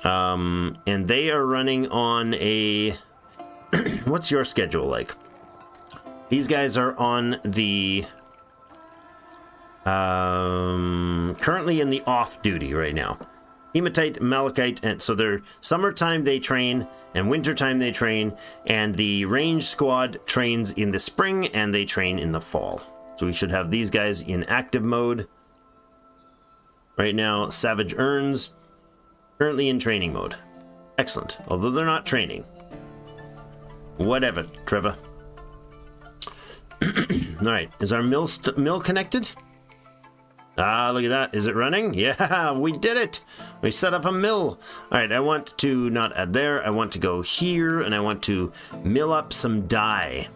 And they are running on a... What's your schedule like? These guys are on the... currently in the off duty right now. Hematite, Malachite, and so they're summertime they train, and wintertime they train, and the range squad trains in the spring, and they train in the fall. So we should have these guys in active mode. Right now, Savage Urns, currently in training mode. Excellent, although they're not training. Whatever, Trevor. Alright, is our mill connected? Ah, look at that. Is it running? Yeah, we did it. We set up a mill. All right, I want to not add there. I want to go here, and I want to mill up some dye.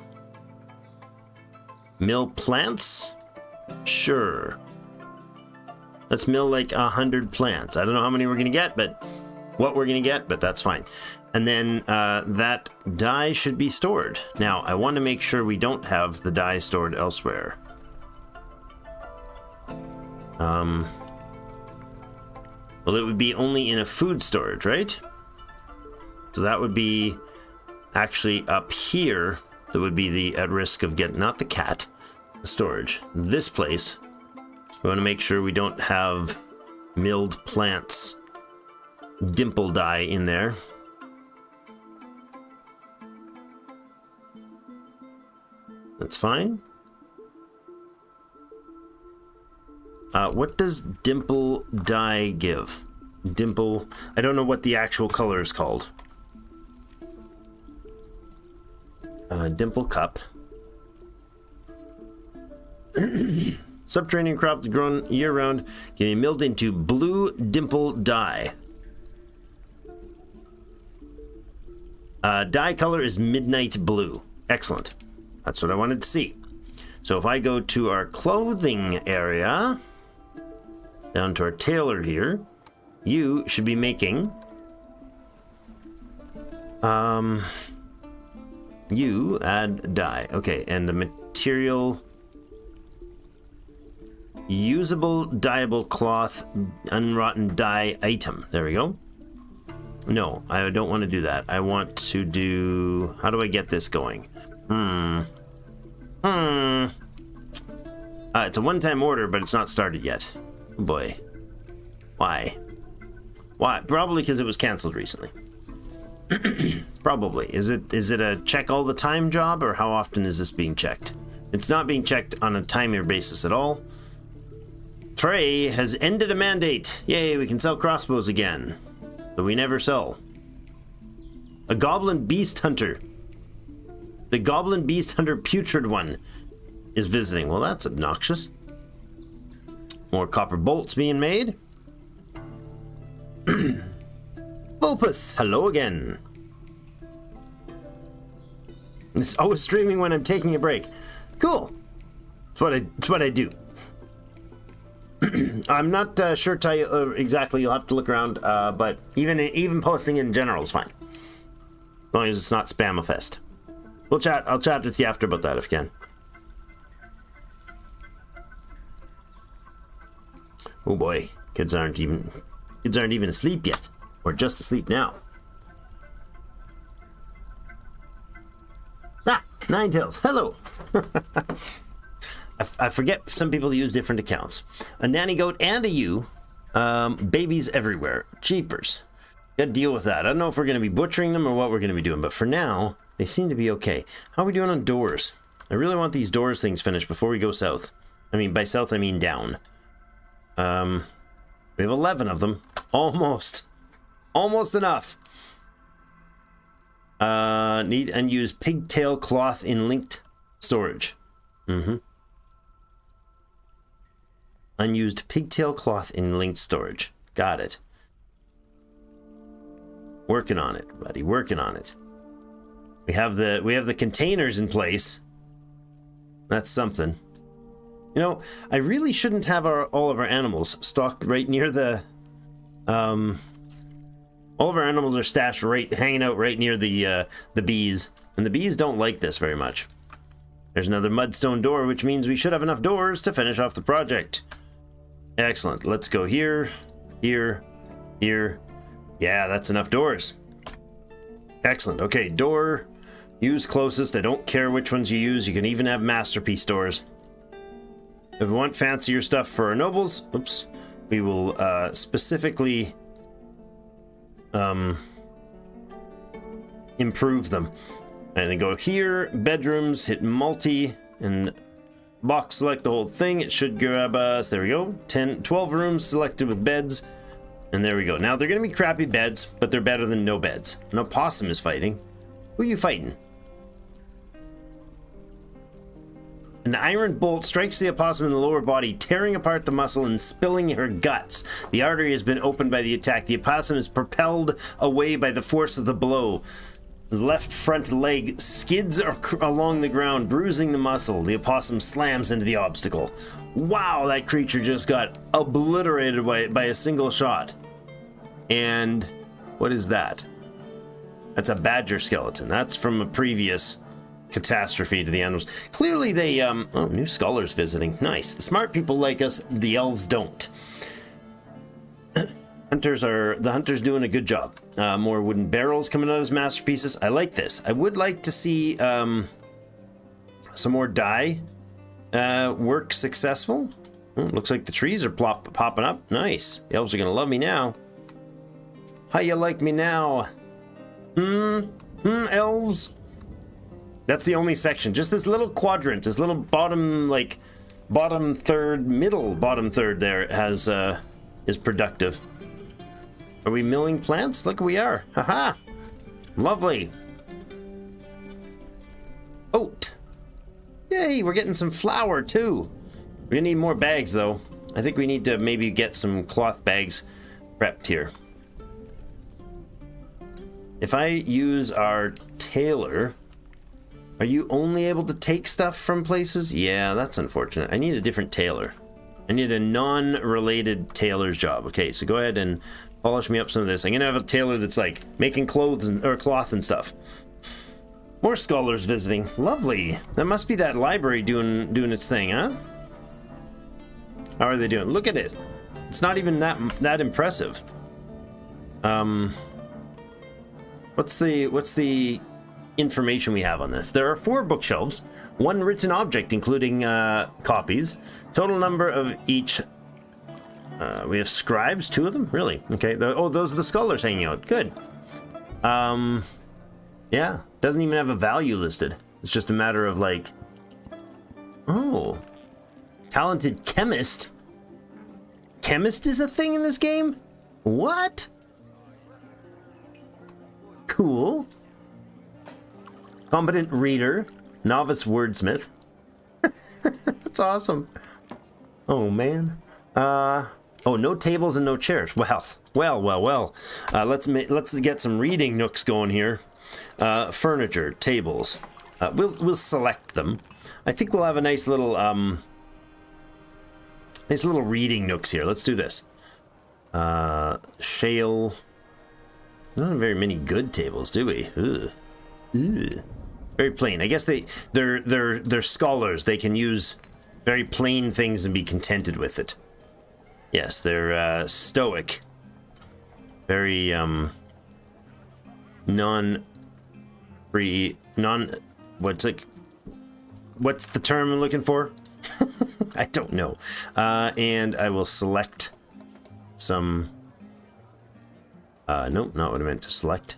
Mill plants? Sure. Let's mill like 100 plants. I don't know how many we're going to get, but what we're going to get, but that's fine. And then that dye should be stored. Now, I want to make sure we don't have the dye stored elsewhere. Well, it would be only in a food storage, right? So that would be actually up here. That would be the at risk of getting, not the cat, the storage. This place, we want to make sure we don't have milled plants, dimple dye in there. That's fine. What does dimple dye give? Dimple, I don't know what the actual color is called. Dimple cup. Subterranean crop grown year-round can be milled into blue dimple dye. Dye color is midnight blue. Excellent. That's what I wanted to see. So if I go to our clothing area, down to our tailor here, you should be making you add dye. Okay, and the material, usable dyeable cloth, unrotten dye item. There we go. No, I don't want to do that. I want to do, how do I get this going? It's a one-time order, but it's not started yet. Oh boy. Why? Probably because it was canceled recently. Probably. Is it a check all the time job, or how often is this being checked? It's not being checked on a timer basis at all. Frey has ended a mandate. Yay, we can sell crossbows again. But we never sell. A goblin beast hunter. The goblin beast hunter putrid one is visiting. Well, that's obnoxious. More copper bolts being made. Bulpus, hello again. It's always streaming when I'm taking a break. Cool. It's what I do. I'm not sure tell you exactly. You'll have to look around. But even posting in general is fine, as long as it's not spamifest. We'll chat. I'll chat with you after about that if you can. Oh boy, kids aren't even asleep yet, or just asleep now. Ah, Ninetails, hello. I forget some people use different accounts. A nanny goat and a ewe. Babies everywhere. Jeepers. Gotta deal with that. I don't know if we're gonna be butchering them or what we're gonna be doing, but for now, they seem to be okay. How are we doing on doors? I really want these doors things finished before we go south. I mean, by south, I mean down. We have 11 of them. Almost enough. Need unused pigtail cloth in linked storage. Unused pigtail cloth in linked storage. Got it. Working on it, buddy. Working on it. We have the containers in place. That's something. You know, I really shouldn't have all of our animals stocked right near the all of our animals are stashed hanging out right near the bees, and the bees don't like this very much. There's another mudstone door, which means we should have enough doors to finish off the project. Excellent. Let's go here, here, here. Yeah, that's enough doors. Excellent. Okay, door. Use closest. I don't care which ones you use. You can even have masterpiece doors. If we want fancier stuff for our nobles, oops, we will specifically improve them. And then go here, bedrooms, hit multi, and box select the whole thing. It should grab us, there we go, 12 rooms selected with beds. And there we go. Now, they're going to be crappy beds, but they're better than no beds. An opossum is fighting. Who are you fighting? An iron bolt strikes the opossum in the lower body, tearing apart the muscle and spilling her guts. The artery has been opened by the attack. The opossum is propelled away by the force of the blow. The left front leg skids along the ground, bruising the muscle. The opossum slams into the obstacle. Wow, that creature just got obliterated by a single shot. And what is that? That's a badger skeleton. That's from a previous catastrophe to the animals. Clearly they, oh, new scholars visiting. Nice. The smart people like us, the elves don't. The hunters doing a good job. More wooden barrels coming out as masterpieces. I like this. I would like to see some more dye work successful. Looks like the trees are popping up. Nice. The elves are gonna love me now. How you like me now? Elves? That's the only section. Just this little quadrant, this little bottom third, middle bottom third there has is productive. Are we milling plants? Look, we are. Haha. Lovely. Oat. Yay, we're getting some flour too. We're gonna need more bags though. I think we need to maybe get some cloth bags prepped here. If I use our tailor, are you only able to take stuff from places? Yeah, that's unfortunate. I need a different tailor. I need a non-related tailor's job. Okay, so go ahead and polish me up some of this. I'm gonna have a tailor that's like making clothes or cloth and stuff. More scholars visiting. Lovely. That must be that library doing its thing, huh? How are they doing? Look at it. It's not even that impressive. What's the information we have on this? There are 4 bookshelves, 1 written object, including copies. Total number of each. We have scribes, 2 of them. Really? Okay. Oh, those are the scholars hanging out. Good. Yeah. Doesn't even have a value listed. It's just a matter of like. Oh. Talented chemist. Chemist is a thing in this game? What? Cool. Competent reader. Novice wordsmith. That's awesome. Oh, man. Oh, no tables and no chairs. Well. Let's get some reading nooks going here. Furniture, tables. We'll select them. I think we'll have a nice little reading nooks here. Let's do this. Shale. Not very many good tables, do we? Ugh. Very plain. I guess they're scholars. They can use very plain things and be contented with it. Yes, they're stoic. Very what's the term I'm looking for? I don't know. And I will select some nope, not what I meant to select.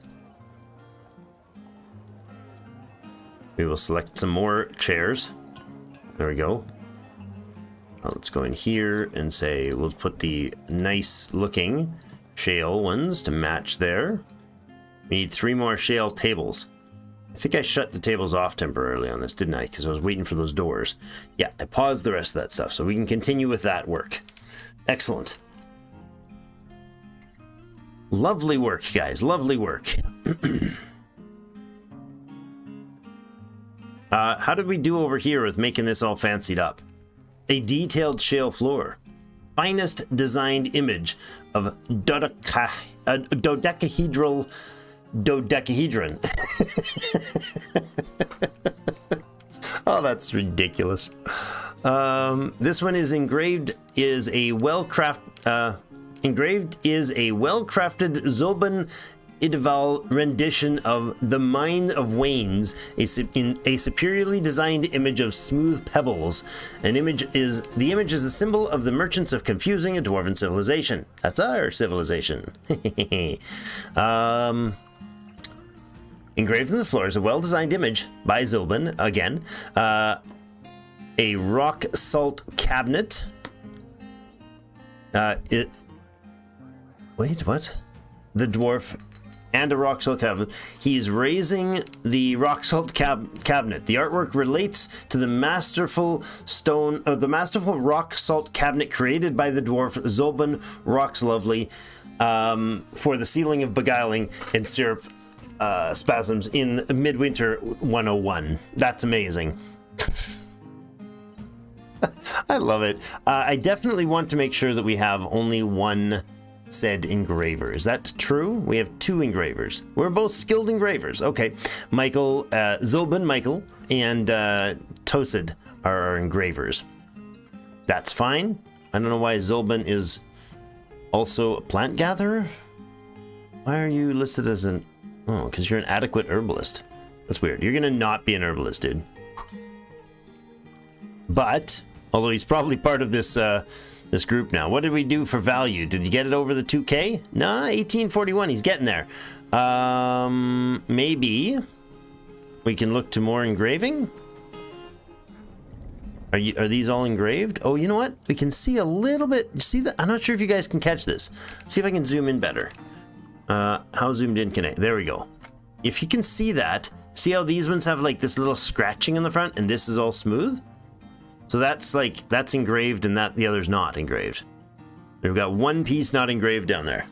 We will select some more chairs. There we go. Let's go in here and say we'll put the nice looking shale ones to match there. We need 3 more shale tables. I think I shut the tables off temporarily on this, didn't I? Because I was waiting for those doors. Yeah, I paused the rest of that stuff, so we can continue with that work. Excellent. Lovely work, guys. Lovely work. How did we do over here with making this all fancied up? A detailed shale floor. Finest designed image of dodecahedron. Oh, that's ridiculous. This one is engraved is a well-crafted Zobin Idval rendition of The Mine of Wanes, a superiorly designed image of smooth pebbles. The image is a symbol of the merchants of confusing a dwarven civilization. That's our civilization. Engraved in the floor is a well-designed image by Zobin, again. A rock salt cabinet. Wait, what? The dwarf and a rock salt cabinet. He's raising the rock salt cabinet. The artwork relates to the masterful rock salt cabinet created by the dwarf Zobin Rockslovely for the sealing of beguiling and Syrupspasms in Midwinter 101. That's amazing. I love it. I definitely want to make sure that we have only one said engraver. Is that true? We have 2 engravers. We're both skilled engravers. Okay. Michael, Zobin, Michael, and Tosid are our engravers. That's fine. I don't know why Zobin is also a plant gatherer. Why are you listed as an... Oh, because you're an adequate herbalist. That's weird. You're going to not be an herbalist, dude. But, although he's probably part of this this group now. What did we do for value? Did you get it over the 2K? Nah, 1841. He's getting there. Maybe we can look to more engraving. Are these all engraved? Oh, you know what? We can see a little bit. See that? I'm not sure if you guys can catch this. See if I can zoom in better. How zoomed in can I? There we go. If you can see that, see how these ones have like this little scratching in the front, and this is all smooth. So that's engraved, and the other's not engraved. We've got one piece not engraved down there.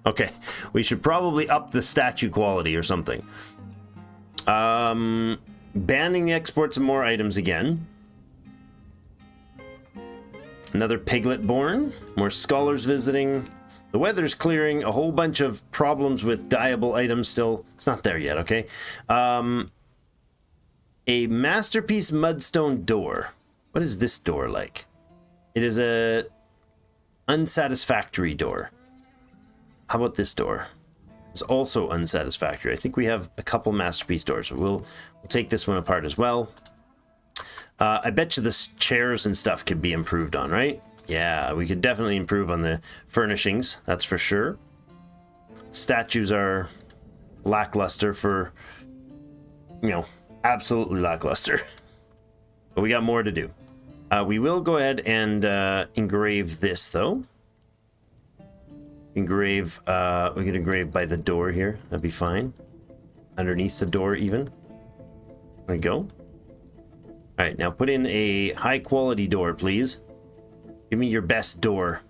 Okay, we should probably up the statue quality or something. Banning the exports of more items again. Another piglet born. More scholars visiting. The weather's clearing. A whole bunch of problems with dyeable items still. It's not there yet, okay? A masterpiece mudstone door. What is this door like? It is a unsatisfactory door. How about this door? It's also unsatisfactory. I think we have a couple masterpiece doors. We'll take this one apart as well. I bet you the chairs and stuff could be improved on, right? Yeah, we could definitely improve on the furnishings. That's for sure. Statues are lackluster for, absolutely lackluster. But we got more to do. We will go ahead and engrave this, though. Engrave, we can engrave by the door here. That'd be fine. Underneath the door even. There we go. Alright, now put in a high quality door, please. Give me your best door.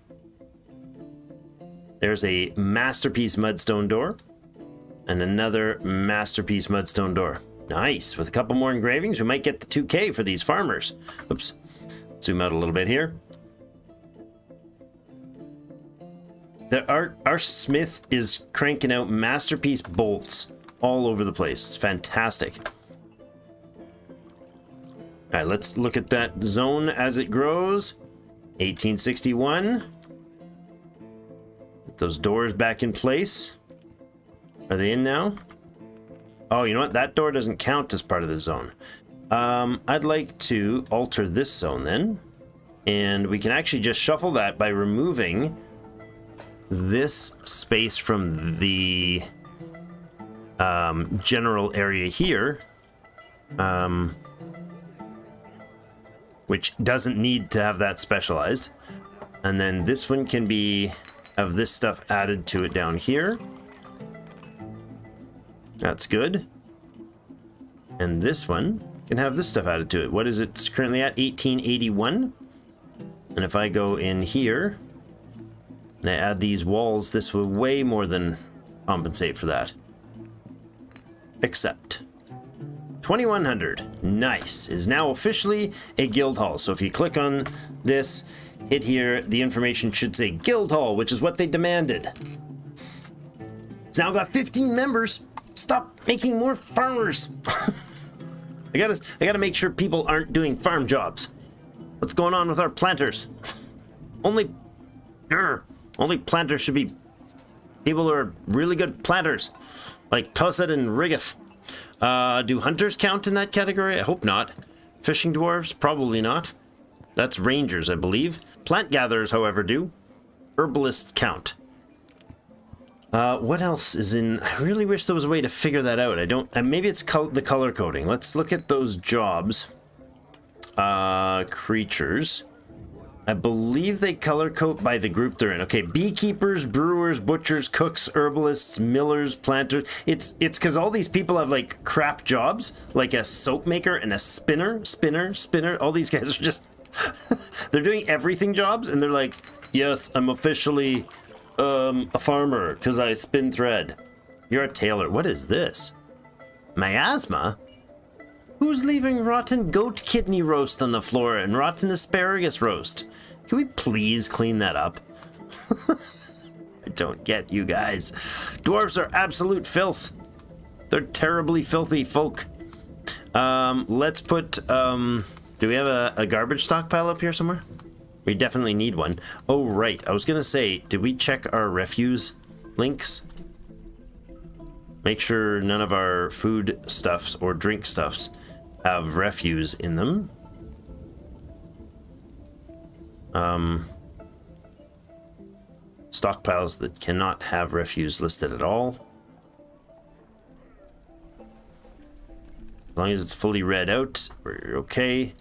There's a masterpiece mudstone door. And another masterpiece mudstone door. Nice. With a couple more engravings, we might get the 2K for these farmers. Oops. Zoom out a little bit here. Our smith is cranking out masterpiece bolts all over the place. It's fantastic. All right, let's look at that zone as it grows. 1861. Get those doors back in place. Are they in now? Oh, you know what? That door doesn't count as part of the zone. I'd like to alter this zone then. And we can actually just shuffle that by removing this space from the general area here. Which doesn't need to have that specialized. And then this one can be have this stuff added to it down here. That's good. And this one can have this stuff added to it. What is it currently at? 1881. And if I go in here and I add these walls, this will way more than compensate for that. Except 2100. Nice. Is now officially a guild hall. So if you click on this, hit here, the information should say guild hall, which is what they demanded. It's now got 15 members. Stop making more farmers. I gotta make sure people aren't doing farm jobs. What's going on with our planters? Only planters should be people who are really good planters, like Tusset and Riggith. Do hunters count in that category? I hope not. Fishing dwarves? Probably not. That's rangers, I believe. Plant gatherers, however, do. Herbalists count. What else is in? I really wish there was a way to figure that out. I don't. Maybe it's the color coding. Let's look at those jobs. Creatures. I believe they color code by the group they're in. Okay, beekeepers, brewers, butchers, cooks, herbalists, millers, planters. It's because all these people have like crap jobs, like a soap maker and a spinner. All these guys are just they're doing everything jobs, and they're like, yes, I'm officially a farmer because I spin thread. You're a tailor. What is this? Miasma? Who's leaving rotten goat kidney roast on the floor and rotten asparagus roast? Can we please clean that up? I don't get you guys. Dwarves are absolute filth. They're terribly filthy folk. Let's put, do we have a garbage stockpile up here somewhere? We definitely need one. Oh, right. I was going to say, did we check our refuse links? Make sure none of our food stuffs or drink stuffs have refuse in them. Stockpiles that cannot have refuse listed at all. As long as it's fully read out, we're okay.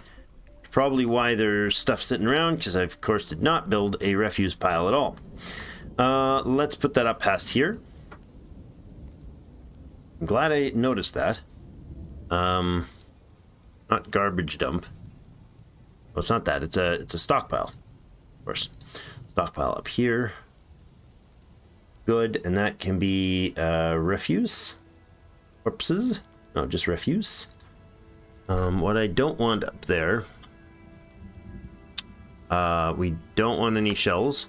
Probably why there's stuff sitting around, because I, of course, did not build a refuse pile at all. Let's put that up past here. I'm glad I noticed that. Not garbage dump. Well, it's not that. It's a stockpile, of course. Stockpile up here. Good, and that can be refuse. Corpses. No, just refuse. What I don't want up there. We don't want any shells,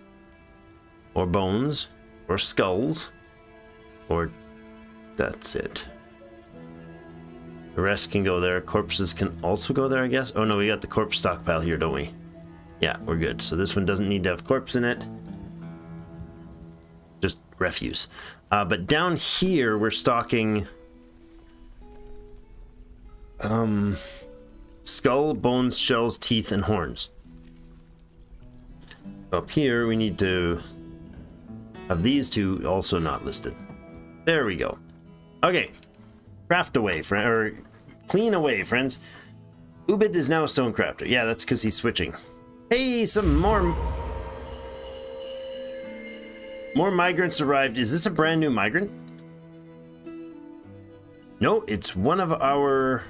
or bones, or skulls, or that's it. The rest can go there. Corpses can also go there, I guess. Oh no, we got the corpse stockpile here, don't we? Yeah, we're good. So this one doesn't need to have corpse in it. Just refuse. But down here, we're stocking skull, bones, shells, teeth, and horns. Up here, we need to have these two also not listed. There we go. Okay. Craft away, or clean away, friends. Ubid is now a stonecrafter. Yeah, that's because he's switching. Hey, some more. More migrants arrived. Is this a brand new migrant? No, it's one of our...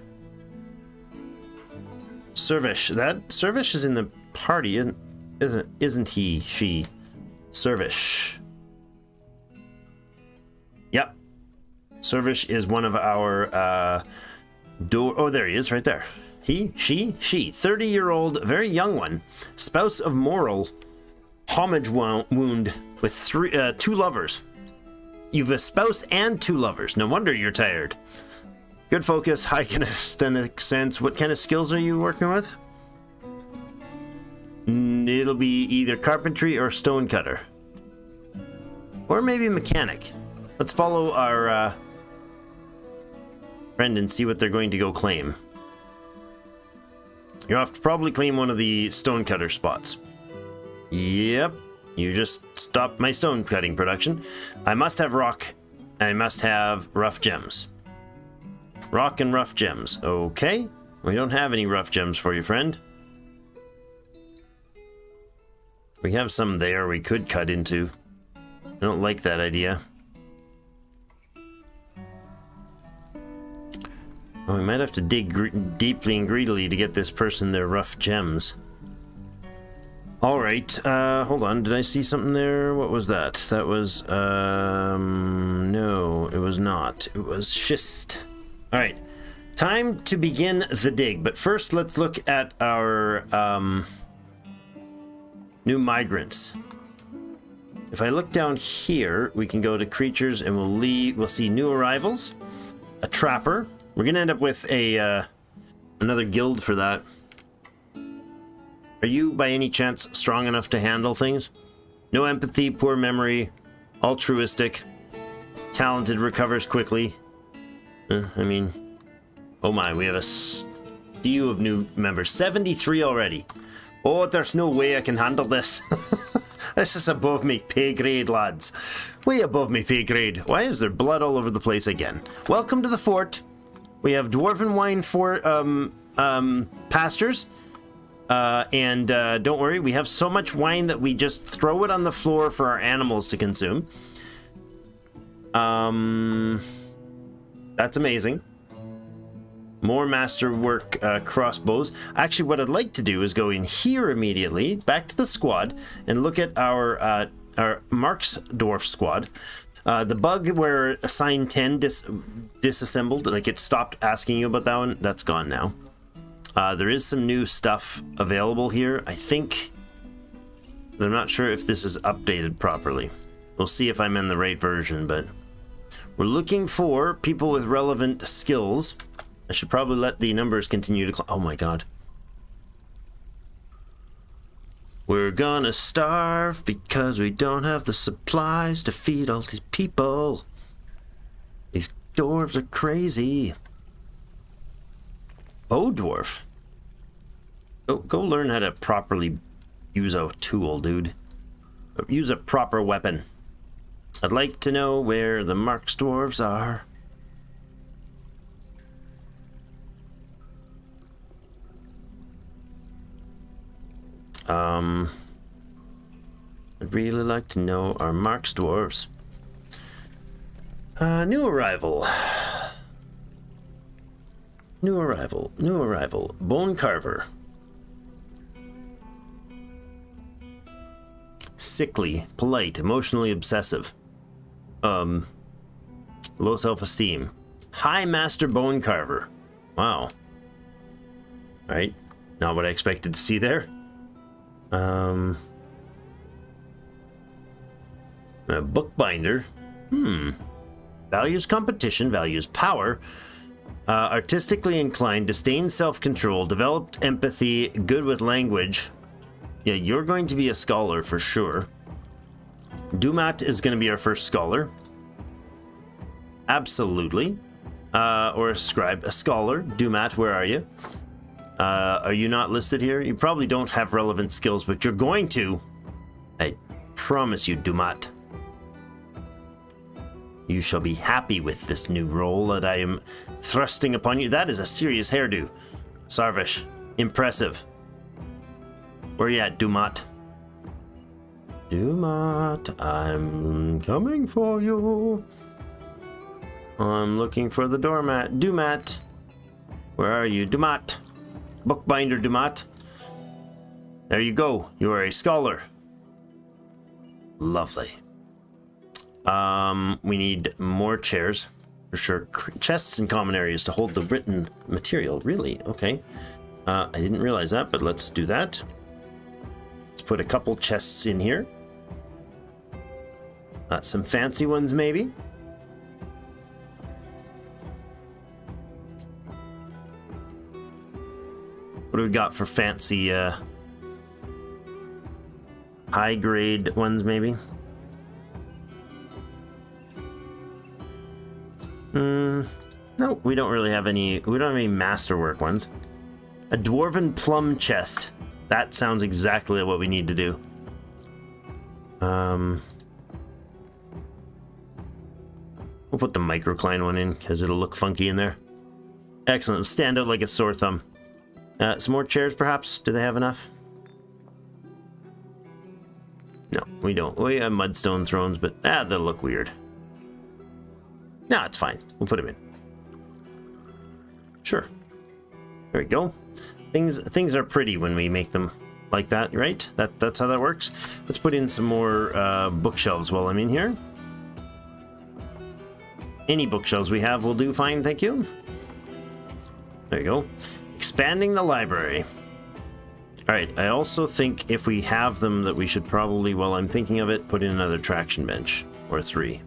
Servish. That Servish is in the party, isn't he? She. Servish. Yep. Servish is one of our oh, there he is, right there. He, she, 30-year-old, very young one, spouse of Moral, homage wound with 2 lovers. You've a spouse and 2 lovers. No wonder you're tired. Good focus, high kinesthetic sense. What kind of skills are you working with? It'll be either carpentry or stonecutter. Or maybe mechanic. Let's follow our friend and see what they're going to go claim. You'll have to probably claim one of the stonecutter spots. Yep, you just stopped my stone cutting production. I must have rock. I must have rough gems. Rock and rough gems. Okay. We don't have any rough gems for you, friend. We have some there we could cut into. I don't like that idea. Oh, we might have to dig deeply and greedily to get this person their rough gems. Alright, hold on. Did I see something there? What was that? That was, no, it was not. It was schist. Alright, time to begin the dig, but first let's look at our new migrants. If I look down here, we can go to creatures and we'll see new arrivals, a trapper. We're gonna end up with a another guild for that. Are you by any chance strong enough to handle things? No empathy, poor memory, altruistic, talented, recovers quickly. I mean, oh my, we have a stew of new members. 73 already. Oh, there's no way I can handle this. This is above me pay grade, lads. Way above me pay grade. Why is there blood all over the place again? Welcome to the fort. We have dwarven wine for pastures. And don't worry, we have so much wine that we just throw it on the floor for our animals to consume. That's amazing. More masterwork crossbows. Actually, what I'd like to do is go in here immediately, back to the squad, and look at our Mark's Dwarf squad. The bug where assigned 10 disassembled, like it stopped asking you about that one, that's gone now. There is some new stuff available here. I think, I'm not sure if this is updated properly. We'll see if I'm in the right version, but we're looking for people with relevant skills. I should probably let the numbers continue to climb. Oh my god. We're gonna starve because we don't have the supplies to feed all these people. These dwarves are crazy. Oh, dwarf. Go learn how to properly use a tool, dude. Use a proper weapon. I'd like to know where the Mark's dwarves are. I'd really like to know our Mark's dwarves. New arrival. New arrival. Bone carver. Sickly, polite, emotionally obsessive. Low self-esteem. High master bone carver. Wow. Right. Not what I expected to see there. A bookbinder. Values competition, values power. Artistically inclined, disdains self-control, developed empathy, good with language. Yeah, you're going to be a scholar for sure. Dumat is going to be our first scholar. Absolutely. Or a scribe, a scholar. Dumat, where are you? Are you not listed here? You probably don't have relevant skills, but you're going to. I promise you, Dumat. You shall be happy with this new role that I am thrusting upon you. That is a serious hairdo. Sarvish. Impressive. Where you at, Dumat? Dumat, I'm coming for you. I'm looking for the doormat. Dumat, where are you? Dumat, bookbinder Dumat. There you go. You are a scholar. Lovely. We need more chairs for sure. Chests and common areas to hold the written material. Really? Okay. I didn't realize that, but let's do that. Let's put a couple chests in here. Some fancy ones, maybe. What do we got for fancy, high-grade ones, maybe? No, we don't really have any. We don't have any masterwork ones. A dwarven plum chest. That sounds exactly what we need to do. We'll put the microcline one in because it'll look funky in there. Excellent. It'll stand out like a sore thumb. Some more chairs, perhaps? Do they have enough? No, we don't. We have mudstone thrones, but they'll look weird. No, it's fine. We'll put them in. Sure. There we go. Things are pretty when we make them like that, right? That's how that works. Let's put in some more bookshelves while I'm in here. Any bookshelves we have will do fine, thank you. There you go. Expanding the library. Alright, I also think if we have them that we should probably, while I'm thinking of it, put in another traction bench. Or 3.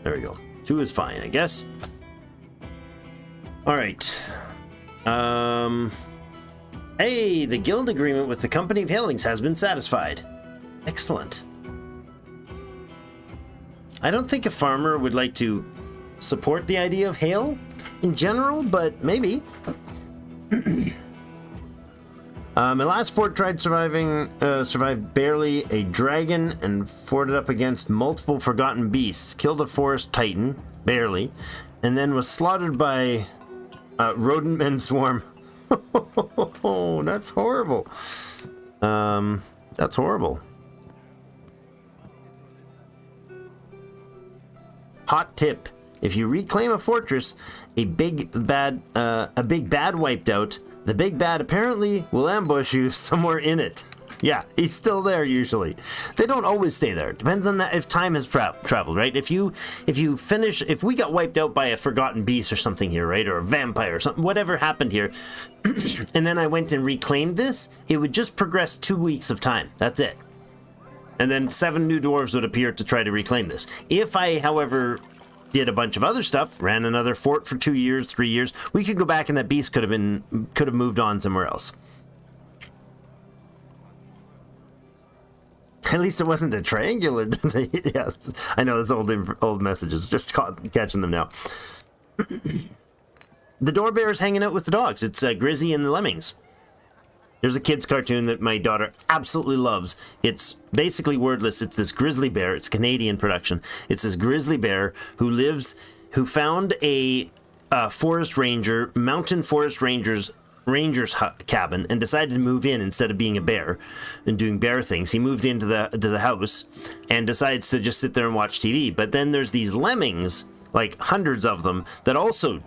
There we go. 2 is fine, I guess. Alright. Hey, the guild agreement with the Company of Hailings has been satisfied. Excellent. I don't think a farmer would like to support the idea of hail in general, but maybe. My last fort tried survived barely a dragon and forted up against multiple forgotten beasts, killed a forest titan, barely, and then was slaughtered by rodent men swarm. Oh, that's horrible. That's horrible. Hot tip: if you reclaim a fortress, a big bad wiped out, the big bad apparently will ambush you somewhere in it. Yeah, he's still there usually. They don't always stay there. Depends on that, if time has traveled, right? If we got wiped out by a forgotten beast or something here, right? Or a vampire or something, whatever happened here, and then I went and reclaimed this, it would just progress 2 weeks of time. That's it. And then 7 new dwarves would appear to try to reclaim this. If I, however, did a bunch of other stuff, ran another fort for 2 years, 3 years, we could go back and that beast could have moved on somewhere else. At least it wasn't a triangular. Yes, I know those old messages. Just catching them now. The door bear's hanging out with the dogs. It's Grizzy and the Lemmings. There's a kid's cartoon that my daughter absolutely loves. It's basically wordless. It's this grizzly bear. It's Canadian production. It's this grizzly bear who found a mountain forest ranger's cabin and decided to move in instead of being a bear and doing bear things. He moved into the house and decides to just sit there and watch TV. But then there's these lemmings, like hundreds of them, that also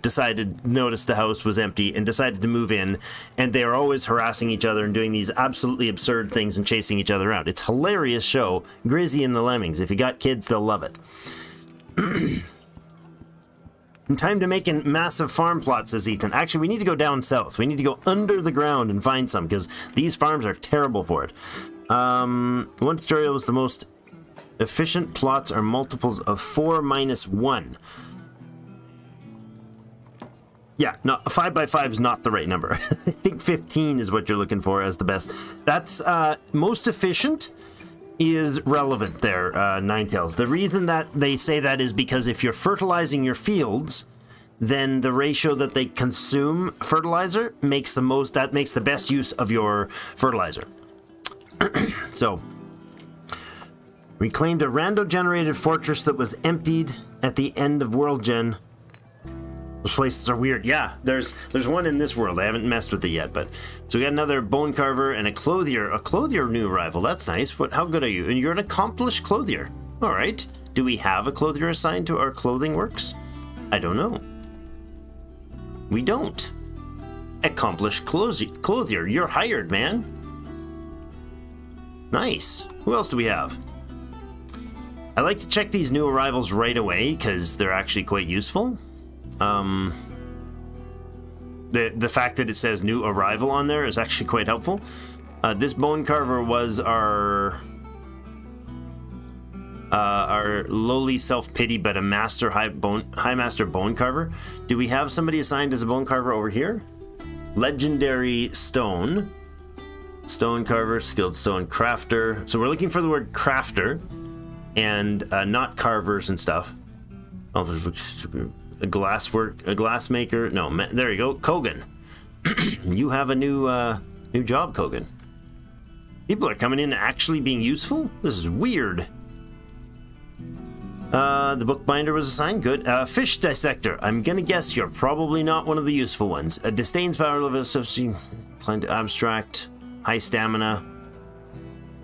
noticed the house was empty and decided to move in, and they are always harassing each other and doing these absolutely absurd things and chasing each other around. It's a hilarious show, Grizzy and the Lemmings. If you got kids, they'll love it. Time to make a massive farm plot, says Ethan. Actually, we need to go down south. We need to go under the ground and find some, because these farms are terrible for it. One tutorial was the most efficient plots are multiples of 4 minus 1. Yeah, no, 5 by 5 is not the right number. I think 15 is what you're looking for as the best. That's most efficient is relevant there, Ninetails. The reason that they say that is because if you're fertilizing your fields, then the ratio that they consume fertilizer makes the best use of your fertilizer. So, reclaimed a rando-generated fortress that was emptied at the end of World Gen. Those places are weird. Yeah, there's one in this world. I haven't messed with it yet, but so we got another bone carver and a clothier. A clothier new arrival. That's nice. How good are you? And you're an accomplished clothier. All right. Do we have a clothier assigned to our clothing works? I don't know. We don't. Accomplished clothier. You're hired, man. Nice. Who else do we have? I like to check these new arrivals right away because they're actually quite useful. The fact that it says new arrival on there is actually quite helpful. This bone carver was our lowly self-pity but a master high master bone carver. Do we have somebody assigned as a bone carver over here? Legendary stone carver, skilled stone crafter. So we're looking for the word crafter and not carvers and stuff. Oh, a glassmaker. No, there you go, Kogan. You have a new job, Kogan. People are coming in actually being useful. This is weird. The bookbinder was assigned. Good. Fish dissector. I'm gonna guess you're probably not one of the useful ones. Disdains power level associated. Abstract. High stamina.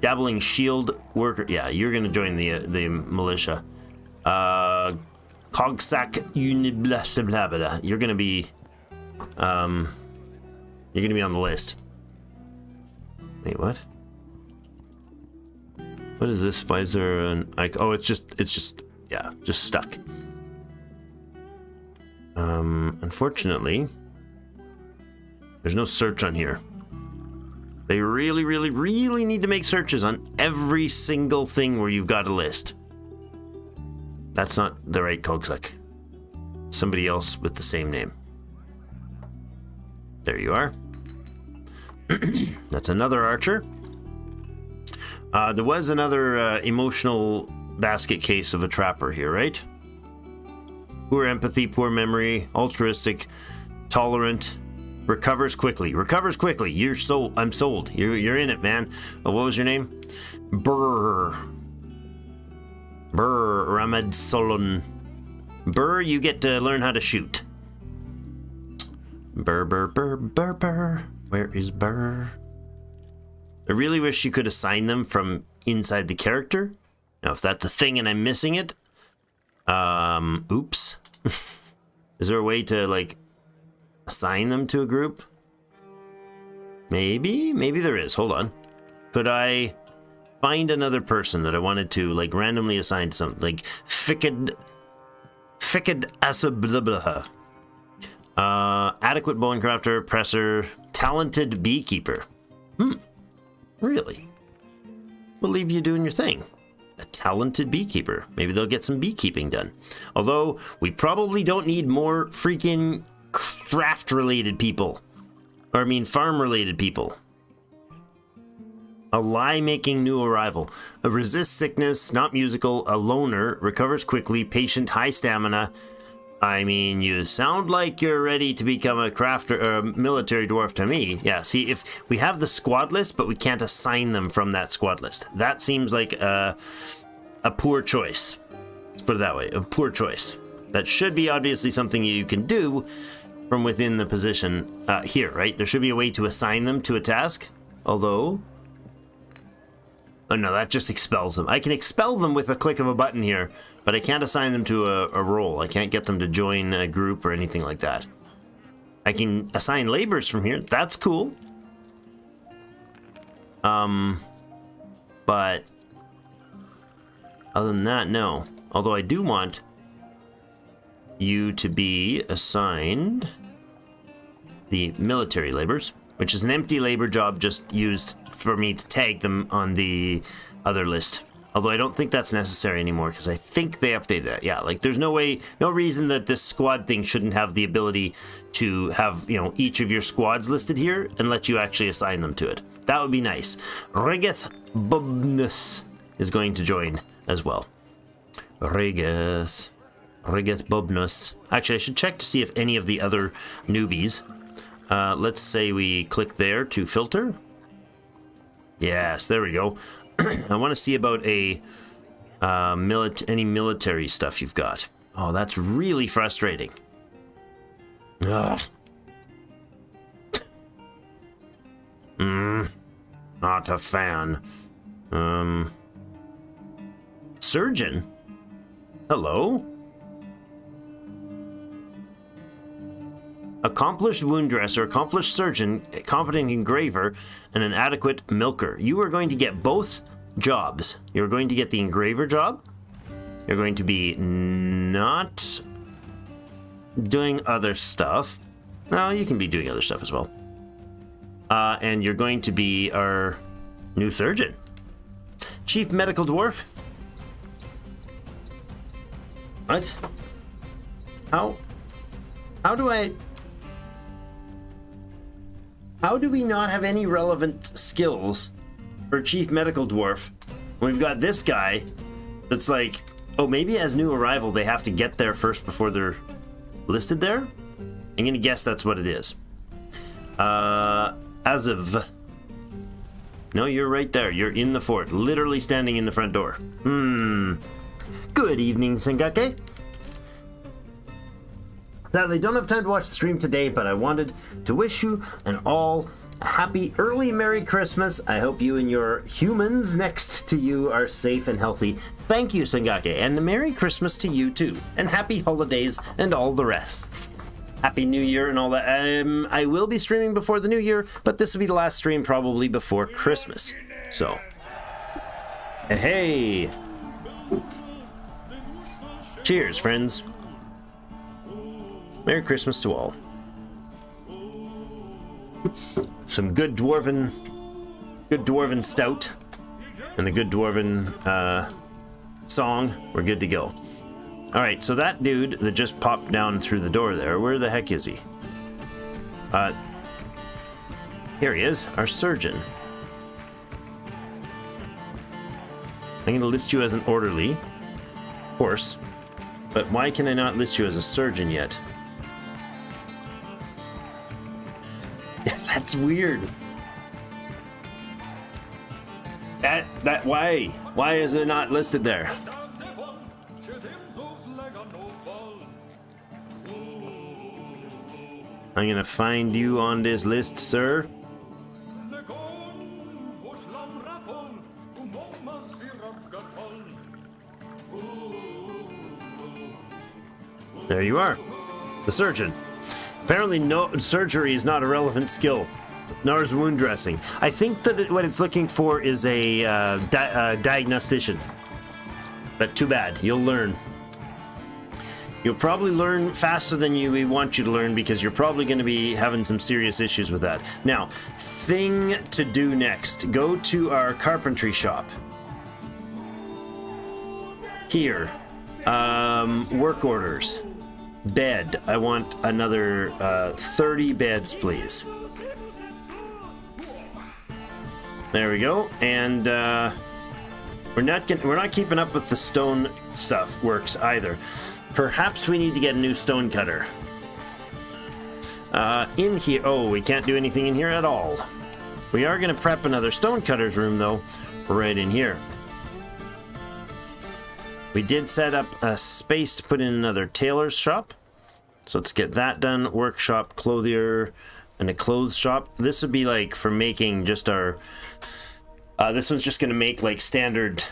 Dabbling shield worker. Yeah, you're gonna join the militia. Cogsack uniblabla. You're gonna be on the list. Wait, what? What is this? Why is there an like? Oh, it's just yeah, just stuck. Unfortunately, there's no search on here. They really, really, really need to make searches on every single thing where you've got a list. That's not the right Cogsack. Somebody else with the same name. There you are. That's another archer. There was another emotional basket case of a trapper here, right? Poor empathy, poor memory, altruistic, tolerant, recovers quickly. I'm sold. You're in it, man. Oh, what was your name? Burr Ramad Solon. Burr, you get to learn how to shoot. Burr. Where is Burr? I really wish you could assign them from inside the character. Now, if that's a thing and I'm missing it, oops. Is there a way to, like, assign them to a group? Maybe there is. Hold on. Could I find another person that I wanted to, like, randomly assign to something? Like, Fikid Asablaha. Adequate bone crafter, presser, talented beekeeper. Really? We'll leave you doing your thing. A talented beekeeper. Maybe they'll get some beekeeping done. Although, we probably don't need more freaking craft-related people. Or, I mean, farm-related people. A lie-making new arrival. A resists sickness, not musical, a loner, recovers quickly, patient, high stamina. I mean, you sound like you're ready to become a crafter, or a military dwarf to me. Yeah, see, if we have the squad list, but we can't assign them from that squad list. That seems like a poor choice. Let's put it that way, a poor choice. That should be obviously something you can do from within the position here, right? There should be a way to assign them to a task, although... Oh no, that just expels them. I can expel them with a click of a button here, but I can't assign them to a role. I can't get them to join a group or anything like that. I can assign labors from here. That's cool. But other than that, no. Although I do want you to be assigned the military labors, which is an empty labor job just used for me to tag them on the other list. Although I don't think that's necessary anymore because I think they updated that. Yeah, like there's no reason that this squad thing shouldn't have the ability to have, you know, each of your squads listed here and let you actually assign them to it. That would be nice. Regeth Bubnus is going to join as well. Regeth Bubnus. Actually, I should check to see if any of the other newbies. Let's say we click there to filter. Yes, there we go. I want to see about any military stuff you've got. Oh, that's really frustrating. Ugh. Not a fan. Surgeon? Hello? Accomplished wound dresser, accomplished surgeon, competent engraver, and an adequate milker. You are going to get both jobs. You're going to get the engraver job. You're going to be not doing other stuff. No, you can be doing other stuff as well. And you're going to be our new surgeon. Chief medical dwarf? What? How do we not have any relevant skills for chief medical dwarf when we've got this guy that's like, oh, maybe as new arrival they have to get there first before they're listed there? I'm gonna guess that's what it is. As of... No, you're right there. You're in the fort, literally standing in the front door. Good evening, Sengake. Sadly, don't have time to watch the stream today, but I wanted to wish you and all a happy early Merry Christmas. I hope you and your humans next to you are safe and healthy. Thank you, Sengake, and a Merry Christmas to you too, and happy holidays and all the rests. Happy New Year and all that. I will be streaming before the New Year, but this will be the last stream probably before Christmas. So, hey. Cheers, friends. Merry Christmas to all. Some good dwarven stout and a good dwarven song. We're good to go. All right, so that dude that just popped down through the door there, where the heck is he? Here he is, our surgeon. I'm going to list you as an orderly, of course, but why can I not list you as a surgeon yet? That's weird. Why is it not listed there? I'm gonna find you on this list, sir. There you are, the surgeon. Apparently, no surgery is not a relevant skill, nor is wound dressing. I think that what it's looking for is a diagnostician. But too bad, you'll learn. You'll probably learn faster than we want you to learn because you're probably going to be having some serious issues with that. Now, thing to do next. Go to our carpentry shop. Here. Work orders. Bed. I want another 30 beds, please. There we go. And we're not keeping up with the stone stuff works either. Perhaps we need to get a new stone cutter. In here... Oh, we can't do anything in here at all. We are going to prep another stone cutter's room, though, right in here. We did set up a space to put in another tailor's shop. So let's get that done. Workshop, clothier, and a clothes shop. This would be like for making just our... this one's just going to make like standard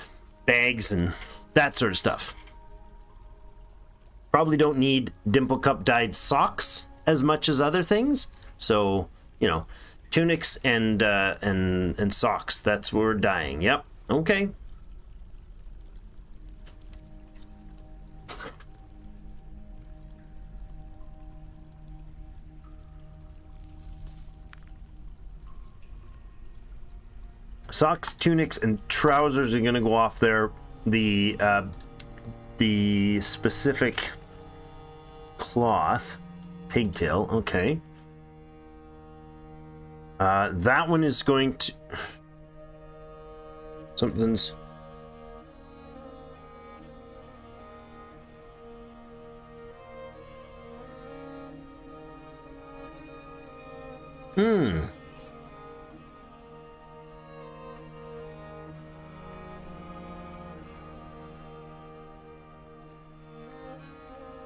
bags and that sort of stuff. Probably don't need dimple cup dyed socks as much as other things. So, you know, tunics and socks. That's what we're dyeing. Yep. Okay. Socks, tunics, and trousers are going to go off there. The specific cloth, pigtail, okay. That one is going to... Something's...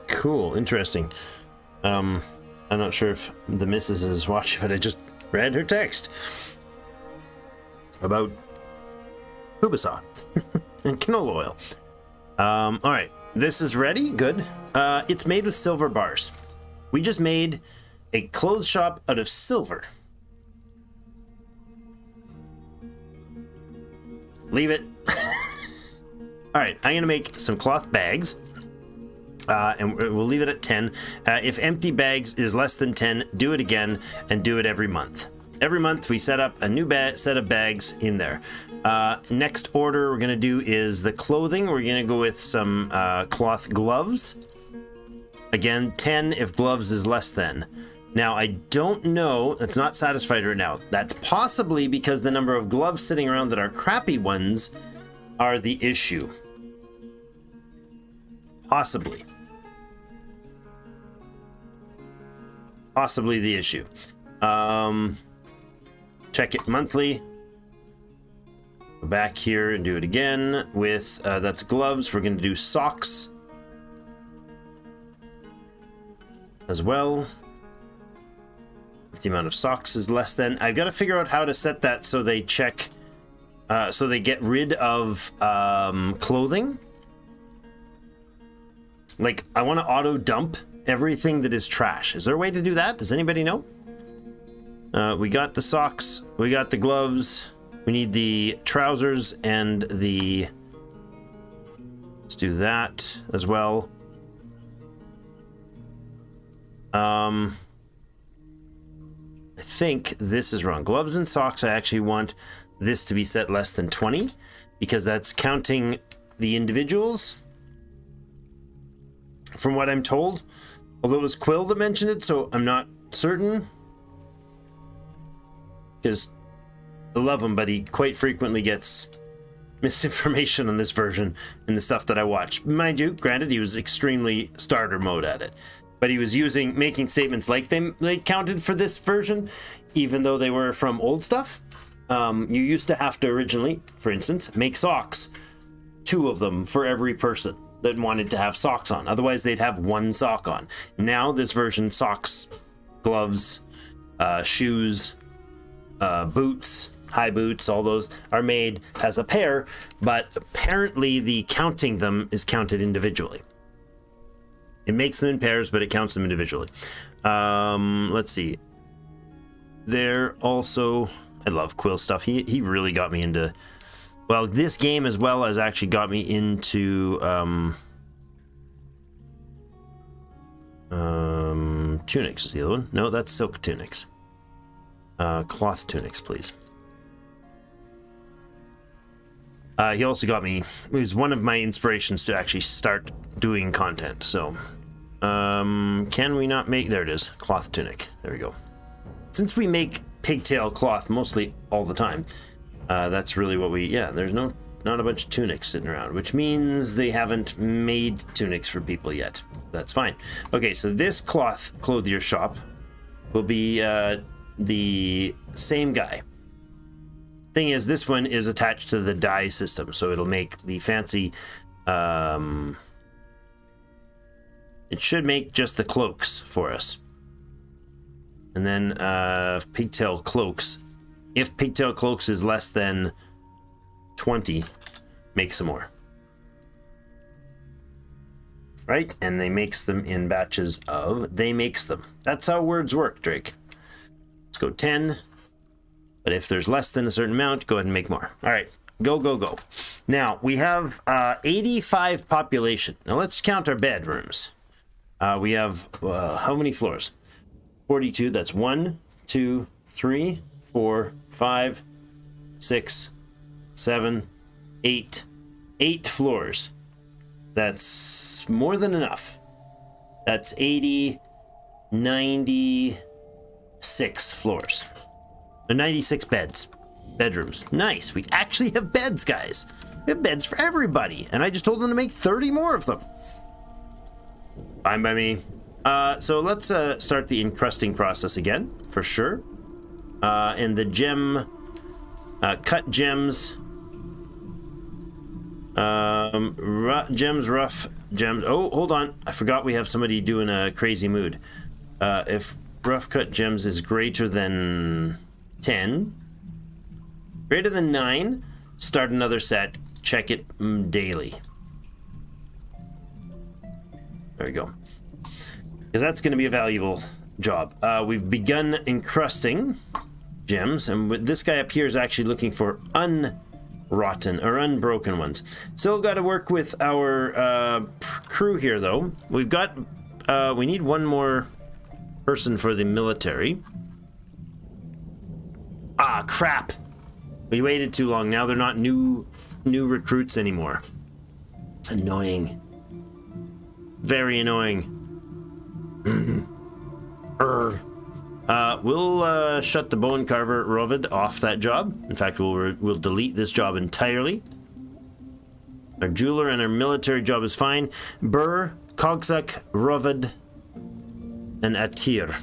Cool, interesting. I'm not sure if the missus is watching, but I just read her text about Kubasa and canola oil. All right, this is ready. Good. It's made with silver bars. We just made a clothes shop out of silver. Leave it. All right, I'm gonna make some cloth bags, and we'll leave it at 10. If empty bags is less than 10, do it again, and do it every month. Every month we set up a new set of bags in there. Next order we're gonna do is the clothing. We're gonna go with some cloth gloves. Again, 10 if gloves is less than. Now, I don't know, it's not satisfied right now. That's possibly because the number of gloves sitting around that are crappy ones are the issue. Possibly. Possibly the issue. Check it monthly. Go back here and do it again with, that's gloves. We're going to do socks as well. If the amount of socks is less than, I've got to figure out how to set that so they check, so they get rid of clothing. Like, I want to auto dump everything that is trash. Is there a way to do that? Does anybody know? We got the socks, we got the gloves, we need the trousers and the, let's do that as well. I think this is wrong. Gloves and socks, I actually want this to be set less than 20 because that's counting the individuals from what I'm told. Although it was Quill that mentioned it, so I'm not certain. Because I love him, but he quite frequently gets misinformation on this version in the stuff that I watch. Mind you, granted, he was extremely starter mode at it. But he was making statements like they counted for this version, even though they were from old stuff. You used to have to originally, for instance, make socks, 2 of them for every person that wanted to have socks on. Otherwise, they'd have 1 sock on. Now, this version, socks, gloves, shoes, boots, high boots, all those are made as a pair, but apparently the counting them is counted individually. It makes them in pairs, but it counts them individually. Let's see. There also, I love Quill stuff. He really got me into, well, this game as well as actually got me into tunics is the other one. No, that's silk tunics. Cloth tunics, please. He also got me, he was one of my inspirations to actually start doing content. So, can we not make, there it is, cloth tunic. There we go. Since we make pigtail cloth mostly all the time, that's really what we, yeah, there's not a bunch of tunics sitting around, which means they haven't made tunics for people yet. That's fine. Okay, so this clothier shop will be the same guy. Thing is, this one is attached to the dye system, so it'll make the fancy, it should make just the cloaks for us. And then pigtail cloaks, if pigtail cloaks is less than 20, make some more. Right? And they makes them in batches of, they makes them. That's how words work, Drake. Let's go 10. But if there's less than a certain amount, go ahead and make more. All right, go, go, go. Now, we have 85 population. Now, let's count our bedrooms. We have, how many floors? 42, that's 1, 2, 3, 4, 5, 6, 7, 8. 8 floors. That's more than enough. That's 80, 96 floors. 96 bedrooms. Nice. We actually have beds, guys. We have beds for everybody. And I just told them to make 30 more of them. Fine by me. So let's start the encrusting process again, for sure. And the gem, cut gems, gems, rough gems. Oh, hold on. I forgot we have somebody doing a crazy mood. If rough cut gems is greater than 10, greater than 9, start another set, check it daily. There we go. Because that's going to be a valuable job. We've begun encrusting gems, and this guy up here is actually looking for unrotten or unbroken ones. Still got to work with our crew here, though. We've got we need one more person for the military. Ah, crap! We waited too long. Now they're not new recruits anymore. It's annoying. Very annoying. We'll shut the bone carver Rovid off that job. In fact, we'll delete this job entirely. Our jeweler and our military job is fine. Burr, Cogsuk, Rovid, and Atir.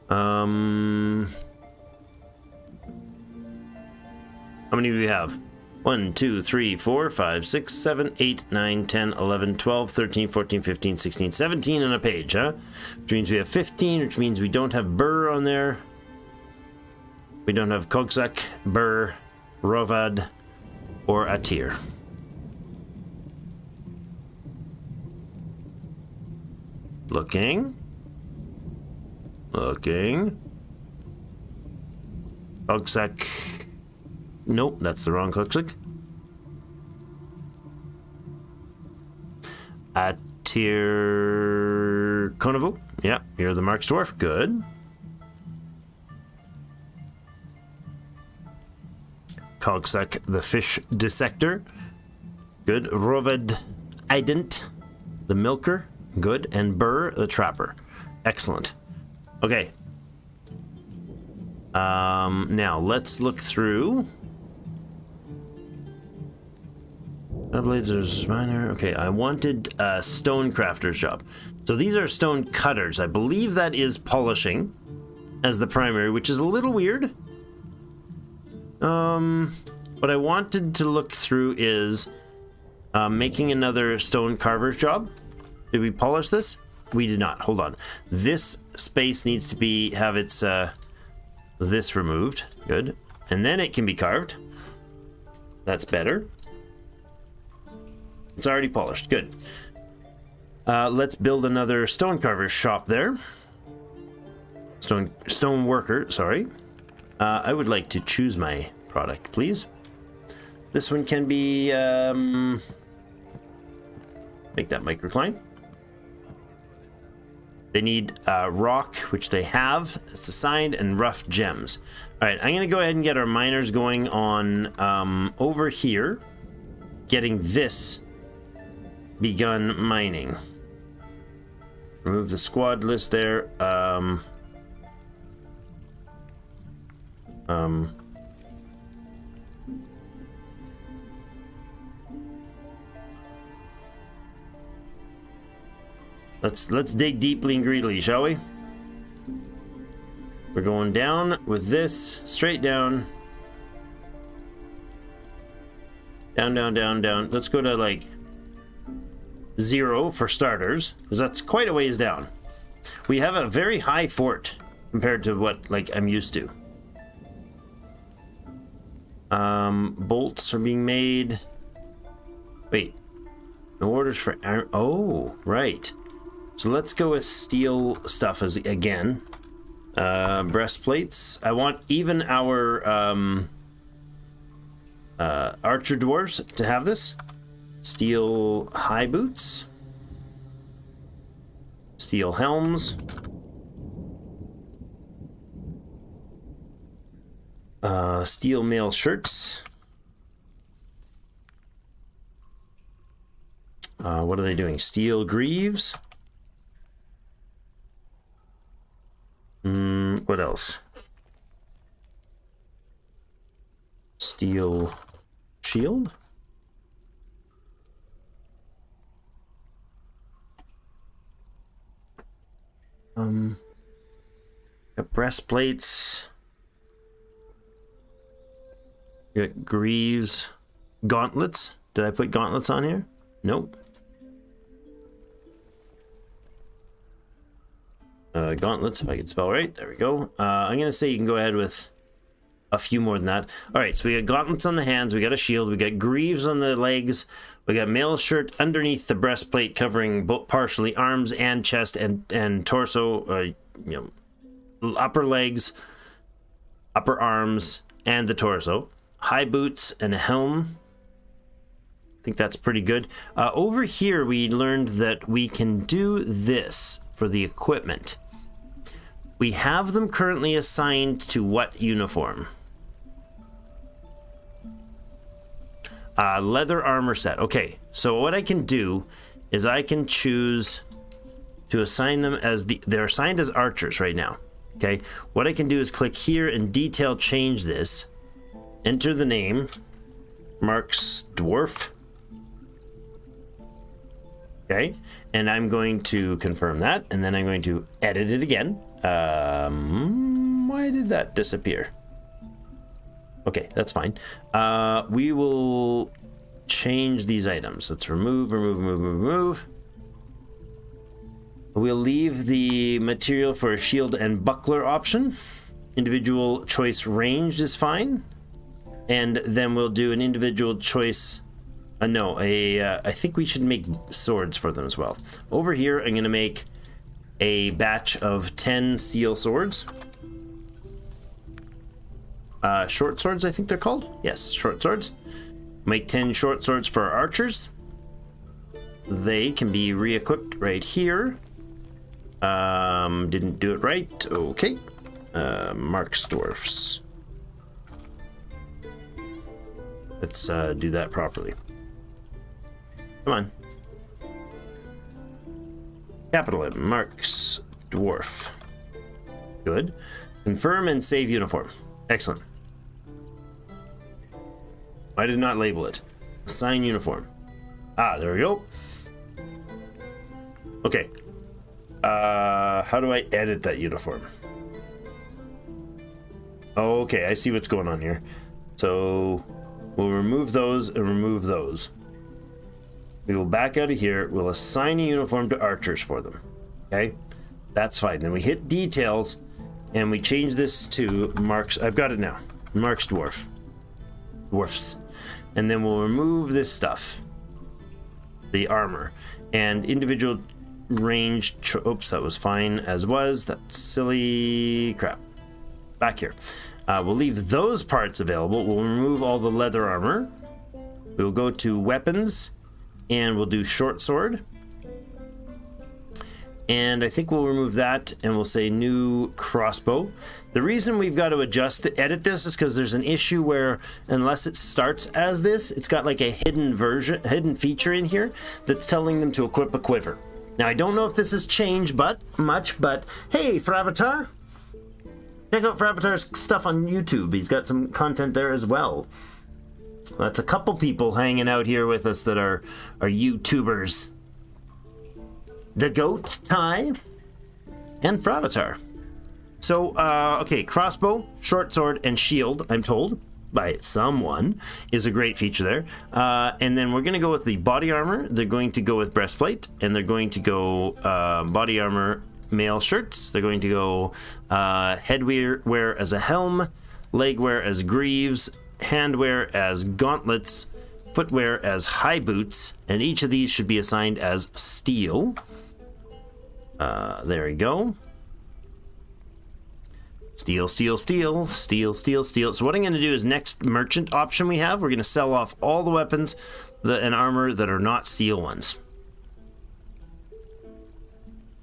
How many do we have? 1, 2, 3, 4, 5, 6, 7, 8, 9, 10, 11, 12, 13, 14, 15, 16, 17 on a page, huh? Which means we have 15, which means we don't have Burr on there. We don't have Kogzak, Burr, Rovad, or Atir. Looking. Kogzak. Nope, that's the wrong Kogzak. Atir Konovu. Yeah, you're the Marks Dwarf. Good. Kogzak, the Fish Dissector. Good. Rovad Ident, the Milker. Good. And Burr, the Trapper. Excellent. Okay. Now let's look through. Blades are minor. Okay, I wanted a stone crafter's job. So these are stone cutters. I believe that is polishing as the primary, which is a little weird. What I wanted to look through is making another stone carver's job. Did we polish this? We did not. Hold on. This space needs to have its this removed. Good. And then it can be carved. That's better. It's already polished. Good. Let's build another stone carver's shop there. Stone worker, sorry. I would like to choose my product, please. This one can be make that microcline. They need rock, which they have. It's assigned, and rough gems. All right, I'm going to go ahead and get our miners going on over here, getting this begun mining. Remove the squad list there. Let's dig deeply and greedily, shall we? We're going down with this, straight down. Down, down, down, down. Let's go to like 0 for starters, because that's quite a ways down. We have a very high fort compared to what I'm used to. Bolts are being made. Wait, no orders for iron. Oh, right. So let's go with steel stuff as again. Breastplates. I want even our archer dwarves to have this. Steel high boots. Steel helms. Steel mail shirts. What are they doing? Steel greaves. What else? Steel shield. Got breastplates. You got greaves. Gauntlets. Did I put gauntlets on here? Nope. gauntlets, if I can spell right. There we go. I'm going to say you can go ahead with a few more than that. All right, so we got gauntlets on the hands, we got a shield, we got greaves on the legs, we got mail shirt underneath the breastplate covering both partially arms and chest and torso, you know, upper legs, upper arms, and the torso. High boots and a helm. I think that's pretty good. Over here, we learned that we can do this for the equipment. We have them currently assigned to what uniform? Leather armor set. Okay, so what I can do is I can choose to assign them as they're assigned as archers right now. Okay, what I can do is click here and detail change this. Enter the name, Mark's Dwarf. Okay, and I'm going to confirm that, and then I'm going to edit it again. Why did that disappear? Okay, that's fine. We will change these items. Let's remove. We'll leave the material for a shield and buckler option. Individual choice ranged is fine. And then we'll do an individual choice. I think we should make swords for them as well. Over here, I'm going to make a batch of 10 steel swords. Short swords, I think they're called. Yes, short swords. Make 10 short swords for our archers. They can be re-equipped right here. Didn't do it right. Okay. Mark's Dwarfs. Let's do that properly. Come on. Capital M. Mark's Dwarf. Good. Confirm and save uniform. Excellent. I did not label it. Assign uniform. Ah, there we go. Okay. How do I edit that uniform? Oh, okay, I see what's going on here. So we'll remove those and remove those. We will back out of here. We'll assign a uniform to archers for them. Okay, that's fine. Then we hit details and we change this to Mark's. I've got it now. Mark's Dwarf. Dwarfs. And then we'll remove this stuff. The armor. And individual range. Oops, that was fine as was. That's silly crap. Back here. We'll leave those parts available. We'll remove all the leather armor. We'll go to weapons. And we'll do short sword. And I think we'll remove that and we'll say new crossbow. The reason we've got to edit this is because there's an issue where unless it starts as this, it's got like a hidden feature in here that's telling them to equip a quiver. Now I don't know if this has changed much, but hey, Fravatar, check out Fravatar's stuff on YouTube. He's got some content there as well. That's a couple people hanging out here with us that are YouTubers. The Goat, Ty, and Fravatar. So, okay, crossbow, short sword, and shield, I'm told, by someone, is a great feature there. And then we're going to go with the body armor. They're going to go with breastplate, and they're going to go body armor, mail shirts. They're going to go headwear as a helm, legwear as greaves, handwear as gauntlets, footwear as high boots, and each of these should be assigned as steel. There we go. Steel, steel, steel, steel, steel, steel. So what I'm going to do is next merchant option we have, we're going to sell off all the weapons and armor that are not steel ones.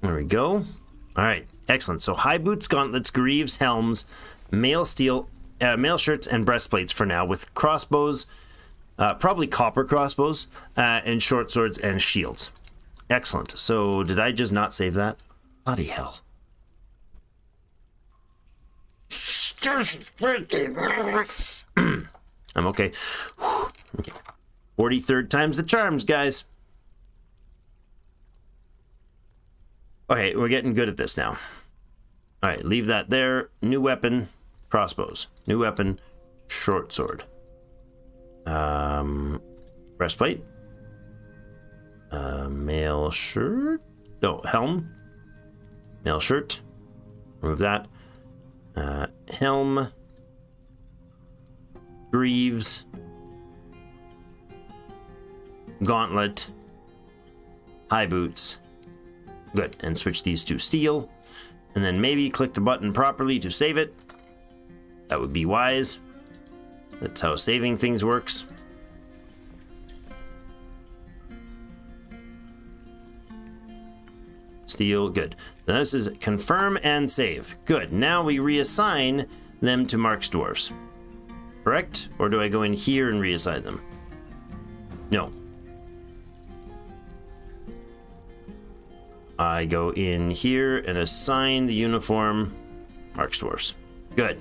There we go. All right, excellent. So high boots, gauntlets, greaves, helms, mail steel, mail shirts, and breastplates for now, with crossbows, probably copper crossbows, and short swords and shields. Excellent. So did I just not save that? Bloody hell. I'm okay. Okay. 43rd time's the charms, guys. Okay, we're getting good at this now. All right, leave that there. New weapon, crossbows. New weapon, short sword. Breastplate. Mail shirt. No, helm. Mail shirt. Remove that. Helm. Greaves. Gauntlet. High boots. Good. And switch these to steel. And then maybe click the button properly to save it. That would be wise. That's how saving things works. Steel, good. Now this is confirm and save. Good. Now we reassign them to Mark's dwarves. Correct? Or do I go in here and reassign them? No. I go in here and assign the uniform Mark's dwarves. Good.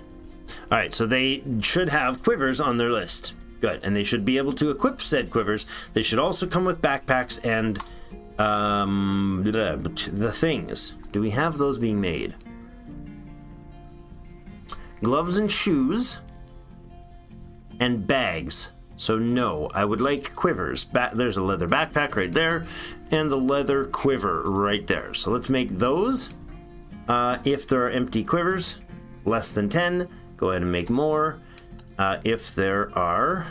All right, so they should have quivers on their list. Good, and they should be able to equip said quivers. They should also come with backpacks and the things. Do we have those being made? Gloves and shoes and bags. So no, I would like quivers. There's a leather backpack right there and the leather quiver right there. So let's make those. If there are empty quivers, less than 10, go ahead and make more. If there are,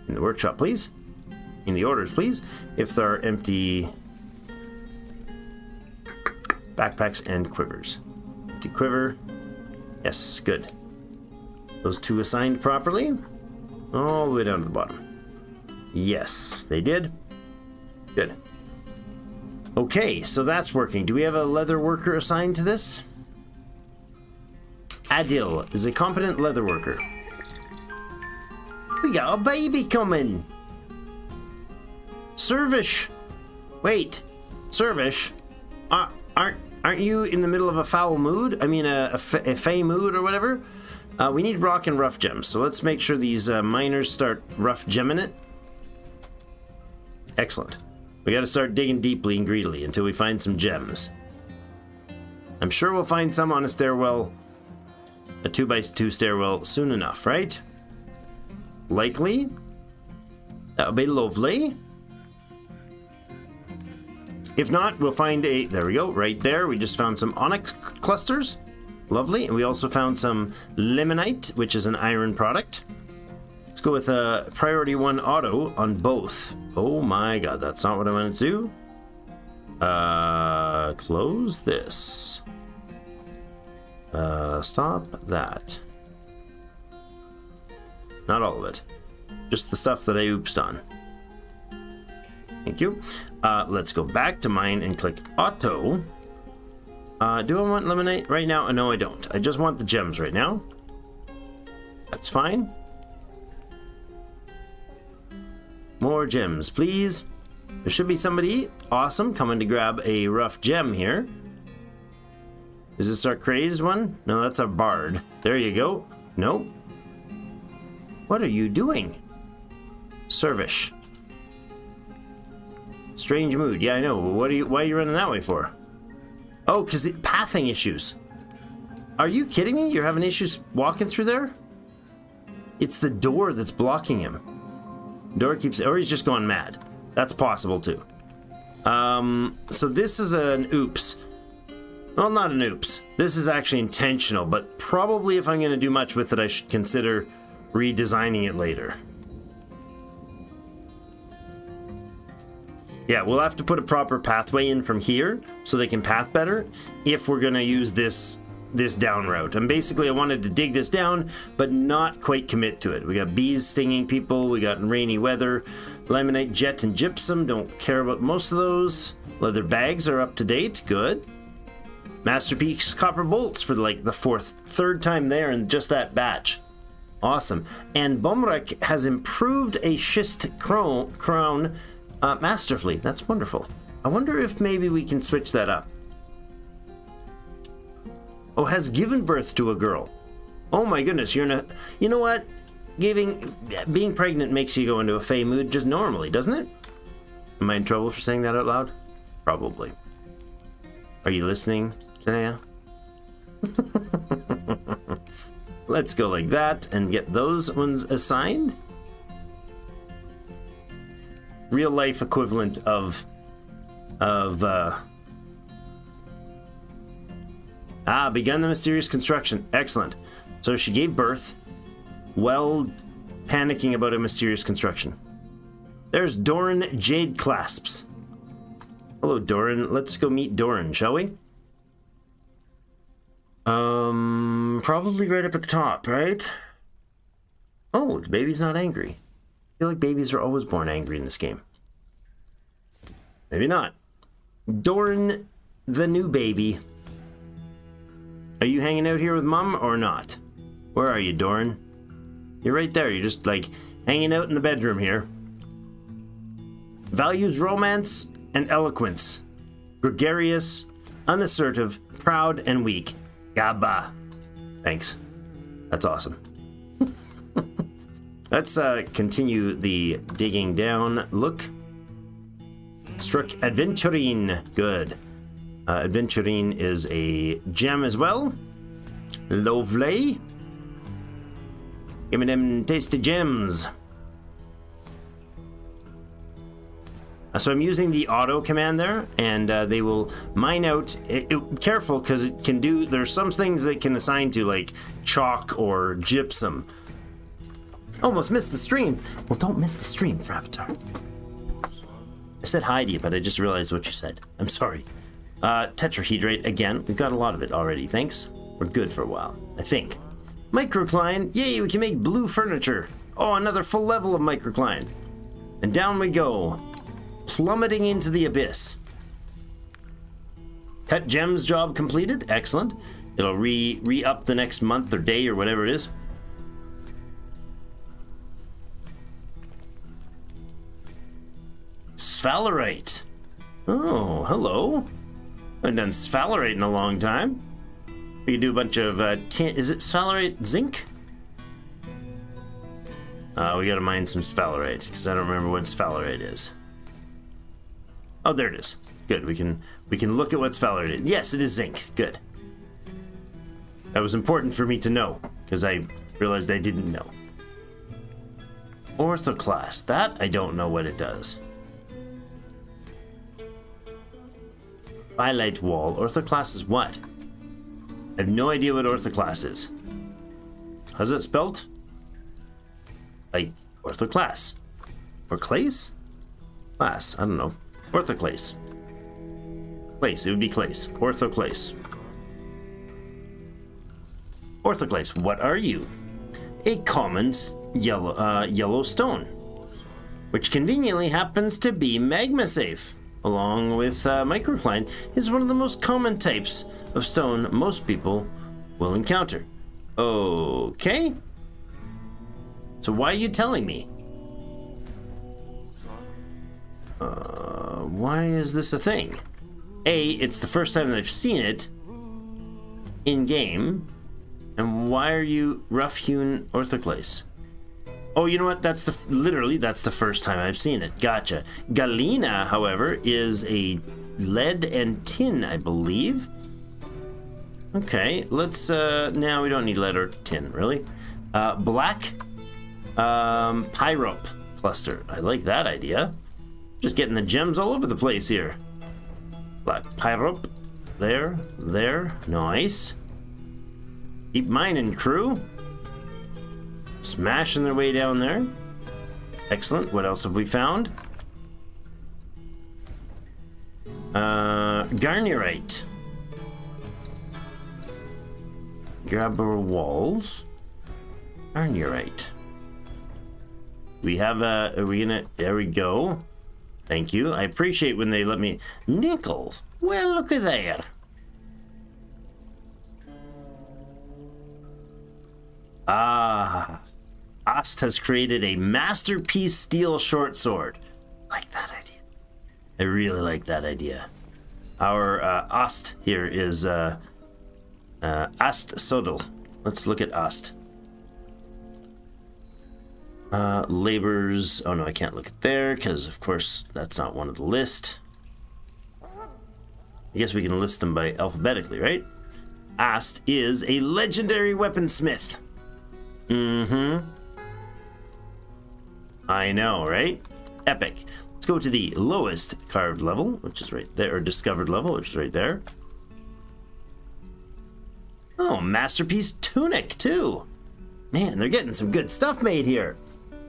in the workshop, please. In the orders, please. If there are empty backpacks and quivers. Empty quiver. Yes, good. Those two assigned properly. All the way down to the bottom. Yes, they did. Good. Okay, so that's working. Do we have a leather worker assigned to this? Adil is a competent leather worker. We got a baby coming. Servish. Wait, Servish. Aren't you in the middle of a foul mood? I mean, a fey mood or whatever? We need rock and rough gems, so let's make sure these miners start rough gemming it. Excellent. We got to start digging deeply and greedily until we find some gems. I'm sure we'll find some on a stairwell, a 2x2 stairwell soon enough, right? Likely. That would be lovely. If not, we'll find a... There we go, right there. We just found some onyx clusters. Lovely. And we also found some limonite, which is an iron product. Let's go with a priority 1 auto on both. Oh my god, that's not what I wanted to do. Close this. Stop that. Not all of it. Just the stuff that I oopsed on. Thank you. Let's go back to mine and click auto. Do I want limonite right now? No, I don't. I just want the gems right now. That's fine. More gems, please. There should be somebody awesome coming to grab a rough gem here. Is this our crazed one? No, that's a bard. There you go. Nope. What are you doing? Servish. Strange mood. Yeah, I know. Why are you running that way for? Oh, because the pathing issues. Are you kidding me? You're having issues walking through there? It's the door that's blocking him. Door keeps... Or he's just going mad. That's possible, too. So this is an oops. Well, not an oops. This is actually intentional, but probably if I'm going to do much with it, I should consider redesigning it later. Yeah, we'll have to put a proper pathway in from here so they can path better if we're going to use this down route. And basically I wanted to dig this down, but not quite commit to it. We got bees stinging people, we got rainy weather, limonite, jet, and gypsum. Don't care about most of those. Leather bags are up to date. Good. Masterpiece copper bolts for like the third time there in just that batch. Awesome. And Bomrek has improved a schist crown masterfully. That's wonderful. I wonder if maybe we can switch that up. Oh, has given birth to a girl. Oh my goodness, you're in a... You know what? Being pregnant makes you go into a fey mood just normally, doesn't it? Am I in trouble for saying that out loud? Probably. Are you listening, Janaea? Let's go like that and get those ones assigned. Real life equivalent of Ah, begun the mysterious construction. Excellent. So she gave birth while panicking about a mysterious construction. There's Doran Jade Clasps. Hello, Doran. Let's go meet Doran, shall we? Probably right up at the top, right? Oh, the baby's not angry. I feel like babies are always born angry in this game. Maybe not. Doran, the new baby. Are you hanging out here with Mum or not? Where are you, Doran? You're right there. You're just like hanging out in the bedroom here. Values romance and eloquence. Gregarious, unassertive, proud, and weak. Gabba. Thanks. That's awesome. Let's continue the digging down. Look. Struck Adventurine. Good. Adventurine is a gem as well. Lovely. Give me them tasty gems. So I'm using the auto command there, and they will mine out. Careful, because it can do. There's some things that can assign to like chalk or gypsum. Almost missed the stream. Well, don't miss the stream for Avatar. I said hi to you, but I just realized what you said. I'm sorry. Tetrahedrate again. We've got a lot of it already. Thanks. We're good for a while, I think. Microcline. Yay, we can make blue furniture. Oh, another full level of microcline. And down we go. Plummeting into the abyss. Cut gems job completed. Excellent. It'll re-up the next month or day or whatever it is. Sphalerite. Oh, hello. I haven't done sphalerite in a long time. We can do a bunch of tin. Is it sphalerite zinc? We gotta mine some sphalerite because I don't remember what sphalerite is. Oh, there it is. Good. We can look at what sphalerite is. Yes, it is zinc. Good. That was important for me to know because I realized I didn't know. Orthoclast. That I don't know what it does. Twilight wall. Orthoclast is what? I have no idea what orthoclast is. How's it spelled? Like orthoclast. Or clace? Class. I don't know. Orthoclase. Clace. It would be clace. Orthoclase. Orthoclase. What are you? A common yellow stone, which conveniently happens to be magma safe. Along with microcline, is one of the most common types of stone most people will encounter. Okay. So why are you telling me? Why is this a thing? A, it's the first time that I've seen it in game. And why are you rough-hewn orthoclase? Oh, you know what? That's literally that's the first time I've seen it. Gotcha. Galena, however, is a lead and tin, I believe. Okay, let's now we don't need lead or tin, really. Black pyrope cluster. I like that idea. Just getting the gems all over the place here. Black pyrope. There. Nice. Keep mining, crew. Smashing their way down there. Excellent. What else have we found? Garnierite. Grabber walls. Garnierite. We have are we gonna, there we go. Thank you. I appreciate when they let me. Nickel. Well, look at there. Ah. Ost has created a masterpiece steel short sword. Like that idea. I really like that idea. Our Ost here is Ost Sodal. Let's look at Ost. Labors. Oh no, I can't look at there because, of course, that's not one of the list. I guess we can list them by alphabetically, right? Ost is a legendary weaponsmith. Mm-hmm. I know, right? Epic. Let's go to the lowest carved level, which is right there, or discovered level, which is right there. Oh, masterpiece tunic too. Man, they're getting some good stuff made here.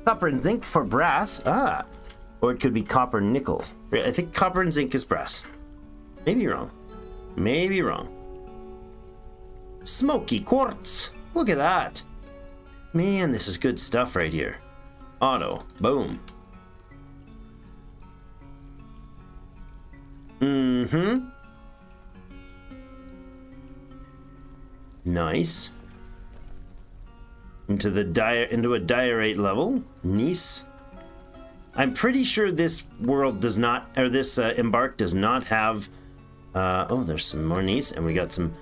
Copper and zinc for brass. Ah, or it could be copper and nickel. I think copper and zinc is brass. Maybe wrong. Maybe wrong. Smoky quartz. Look at that. Man, this is good stuff right here. Auto. Boom. Mm-hmm. Nice. Into a diorite level. Nice. I'm pretty sure this world does not, or this embark does not have. Oh, there's some more nice, and we got some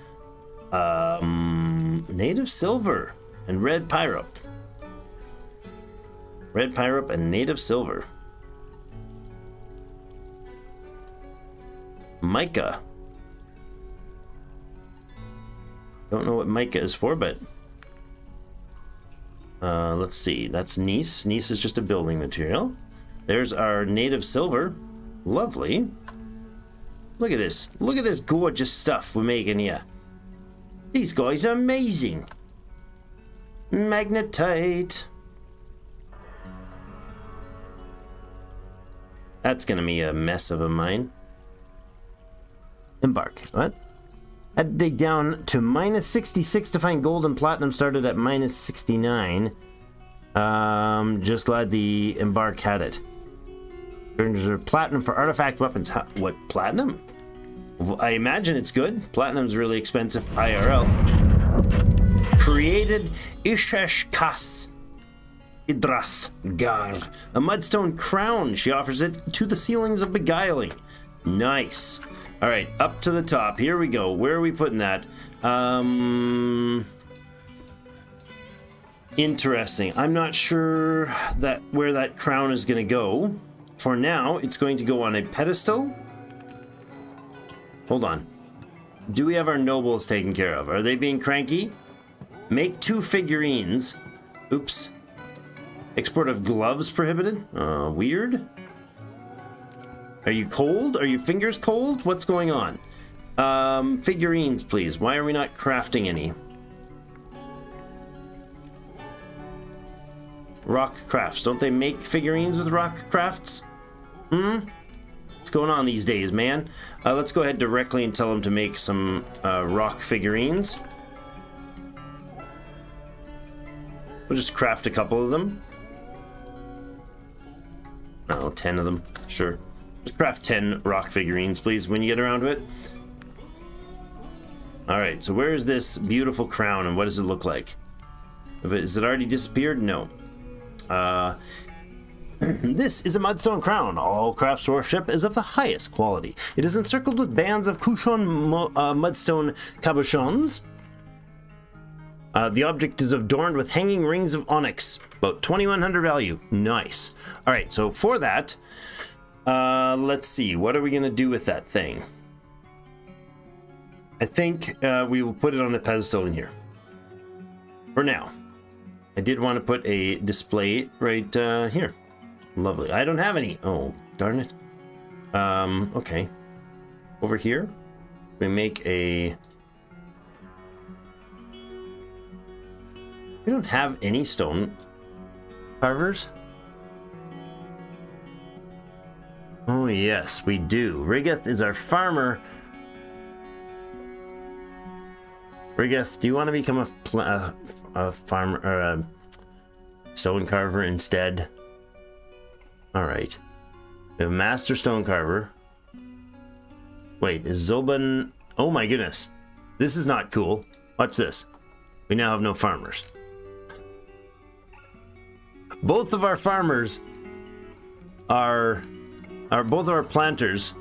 native silver and red pyrup. Red pyrup and native silver. Mica. Don't know what mica is for, but let's see. That's gneiss. Gneiss is just a building material. There's our native silver. Lovely. Look at this. Look at this gorgeous stuff we're making here. These guys are amazing. Magnetite. That's gonna be a mess of a mine. Embark. What? I had to dig down to minus 66 to find gold, and platinum started at minus 69. Just glad the embark had it. Platinum for artifact weapons. What platinum? I imagine it's good. Platinum's really expensive IRL. Created Ishesh Kas Idrath Gar. A mudstone crown. She offers it to the ceilings of beguiling. Nice. All right, up to the top. Here we go. Where are we putting that? Interesting. I'm not sure that where that crown is going to go. For now, it's going to go on a pedestal. Hold on. Do we have our nobles taken care of? Are they being cranky? Make 2 figurines. Oops. Export of gloves prohibited? Weird. Are you cold? Are your fingers cold? What's going on? Figurines, please. Why are we not crafting any? Rock crafts. Don't they make figurines with rock crafts? What's going on these days, man? Let's go ahead directly and tell them to make some rock figurines. We'll just craft a couple of them. Oh, 10 of them. Sure. Just craft 10 rock figurines, please, when you get around to it. Alright, so where is this beautiful crown, and what does it look like? Is it already disappeared? No. This is a mudstone crown. All craftsmanship is of the highest quality. It is encircled with bands of Kushon mudstone cabochons. The object is adorned with hanging rings of onyx. About 2100 value. Nice. Alright, so for that, let's see. What are we going to do with that thing? I think we will put it on a pedestal in here. For now. I did want to put a display right here. Lovely. I don't have any. Oh, darn it. Okay. Over here, we make a... We don't have any stone carvers. Oh, yes, we do. Rigeth is our farmer. Rigeth, do you want to become a farmer or a stone carver instead? All right. We have master stone carver. Wait, is Zolban? Oh my goodness, this is not cool. Watch this. We now have no farmers. Both of our farmers are both of our planters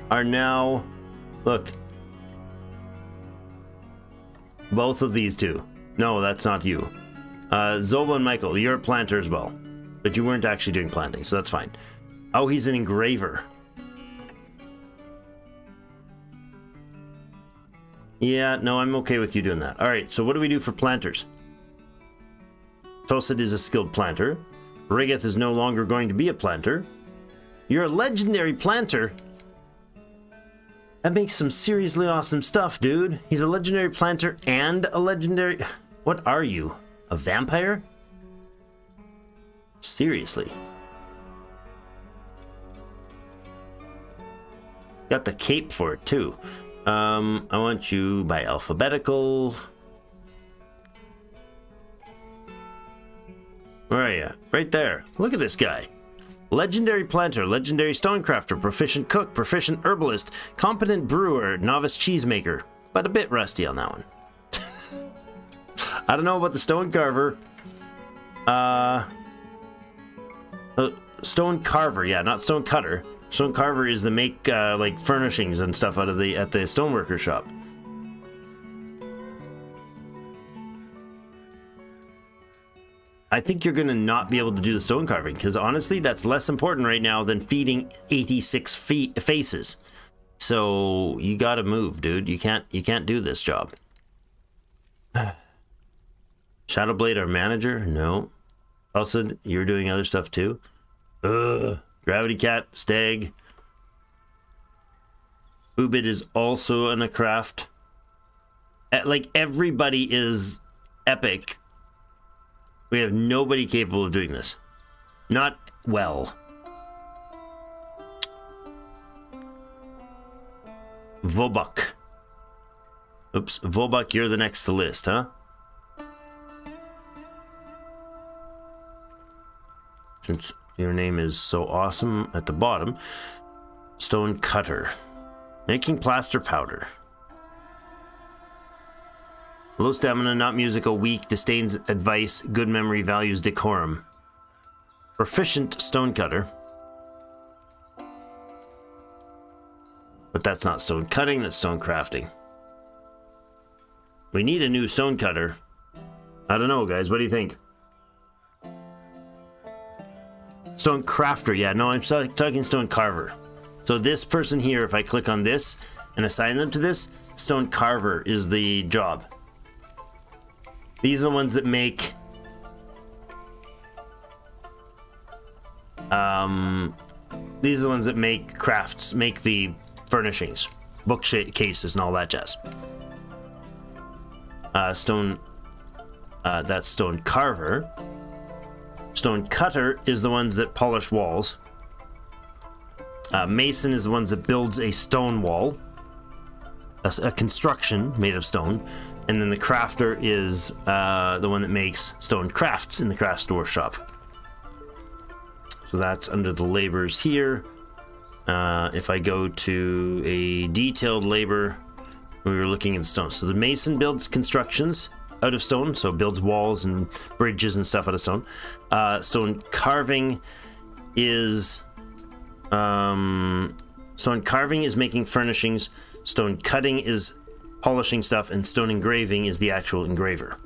are now, look, both of these two. No, that's not you. Zolban Michael, you're a planter as well, but you weren't actually doing planting, so that's fine. Oh, he's an engraver. Yeah, no, I'm okay with you doing that. All right, so what do we do for planters? Tosid is a skilled planter. Rigeth is no longer going to be a planter. You're a legendary planter. That makes some seriously awesome stuff, dude. He's a legendary planter and a legendary... What are you? A vampire? Seriously. Got the cape for it, too. I want you by alphabetical. Where are you? Right there. Look at this guy. Legendary planter, legendary stonecrafter, proficient cook, proficient herbalist, competent brewer, novice cheesemaker. But a bit rusty on that one. I don't know about the stone carver. Stone carver, yeah, not stone cutter. Stone carver is the make like furnishings and stuff out of the at the stoneworker shop. I think you're gonna not be able to do the stone carving because honestly, that's less important right now than feeding 86 faces. So you gotta move, dude. You can't do this job. Shadowblade, our manager? No. Also, you're doing other stuff too. Ugh. Gravity Cat, Stag. Ubid is also in a craft. Like, everybody is epic. We have nobody capable of doing this. Not well. Vobuk. Oops, Vobuk, you're the next to list, huh? Since your name is so awesome at the bottom. Stone cutter. Making plaster powder. Low stamina, not musical, weak, disdains advice, good memory, values decorum. Proficient stone cutter. But that's not stone cutting, that's stone crafting. We need a new stone cutter. I don't know, guys, what do you think? Stone crafter, yeah, no, I'm talking stone carver. So this person here, if I click on this and assign them to this, stone carver is the job. These are the ones that make these are the ones that make crafts, make the furnishings, bookcases and all that jazz. That's stone carver. Stone cutter is the ones that polish walls. Mason is the ones that builds a stone wall, a construction made of stone. And then the crafter is the one that makes stone crafts in the craft store shop. So that's under the labors here. If I go to a detailed labor, we were looking at the stone. So the mason builds constructions out of stone, so builds walls and bridges and stuff out of stone. Stone carving is making furnishings. Stone cutting is polishing stuff, and stone engraving is the actual engraver.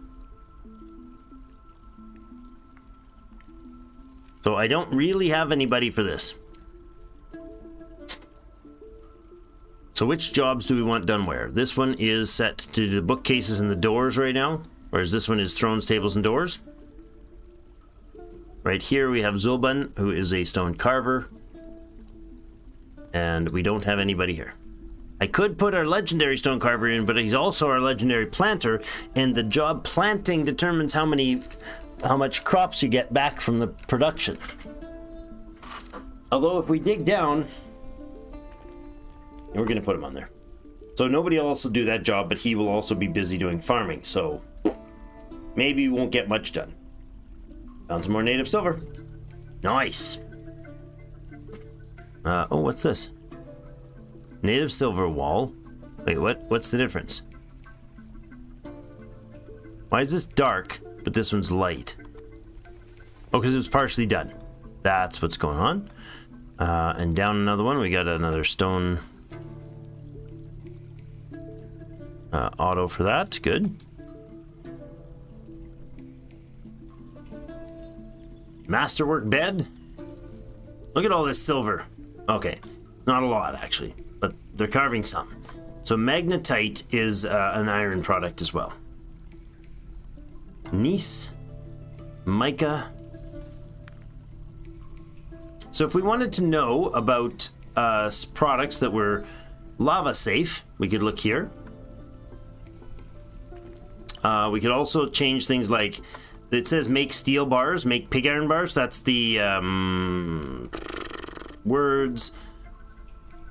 So I don't really have anybody for this. So which jobs do we want done where? This one is set to do the bookcases and the doors right now, whereas this one is thrones, tables, and doors. Right here we have Zulban, who is a stone carver. And we don't have anybody here. I could put our legendary stone carver in, but he's also our legendary planter, and the job planting determines how much crops you get back from the production. Although if we dig down, we're going to put him on there. So nobody will also do that job, but he will also be busy doing farming, so maybe we won't get much done. Found some more native silver. Nice. Oh, what's this? Native silver wall. Wait, what's the difference? Why is this dark, but this one's light? Oh, because it was partially done. That's what's going on. And down another one, we got another stone auto for that. Good. Masterwork bed. Look at all this silver. Okay, not a lot actually, but they're carving some. So magnetite is an iron product as well. Gneiss, mica. So if we wanted to know about products that were lava safe. We could look here. We could also change things like, it says make steel bars, make pig iron bars. That's the words.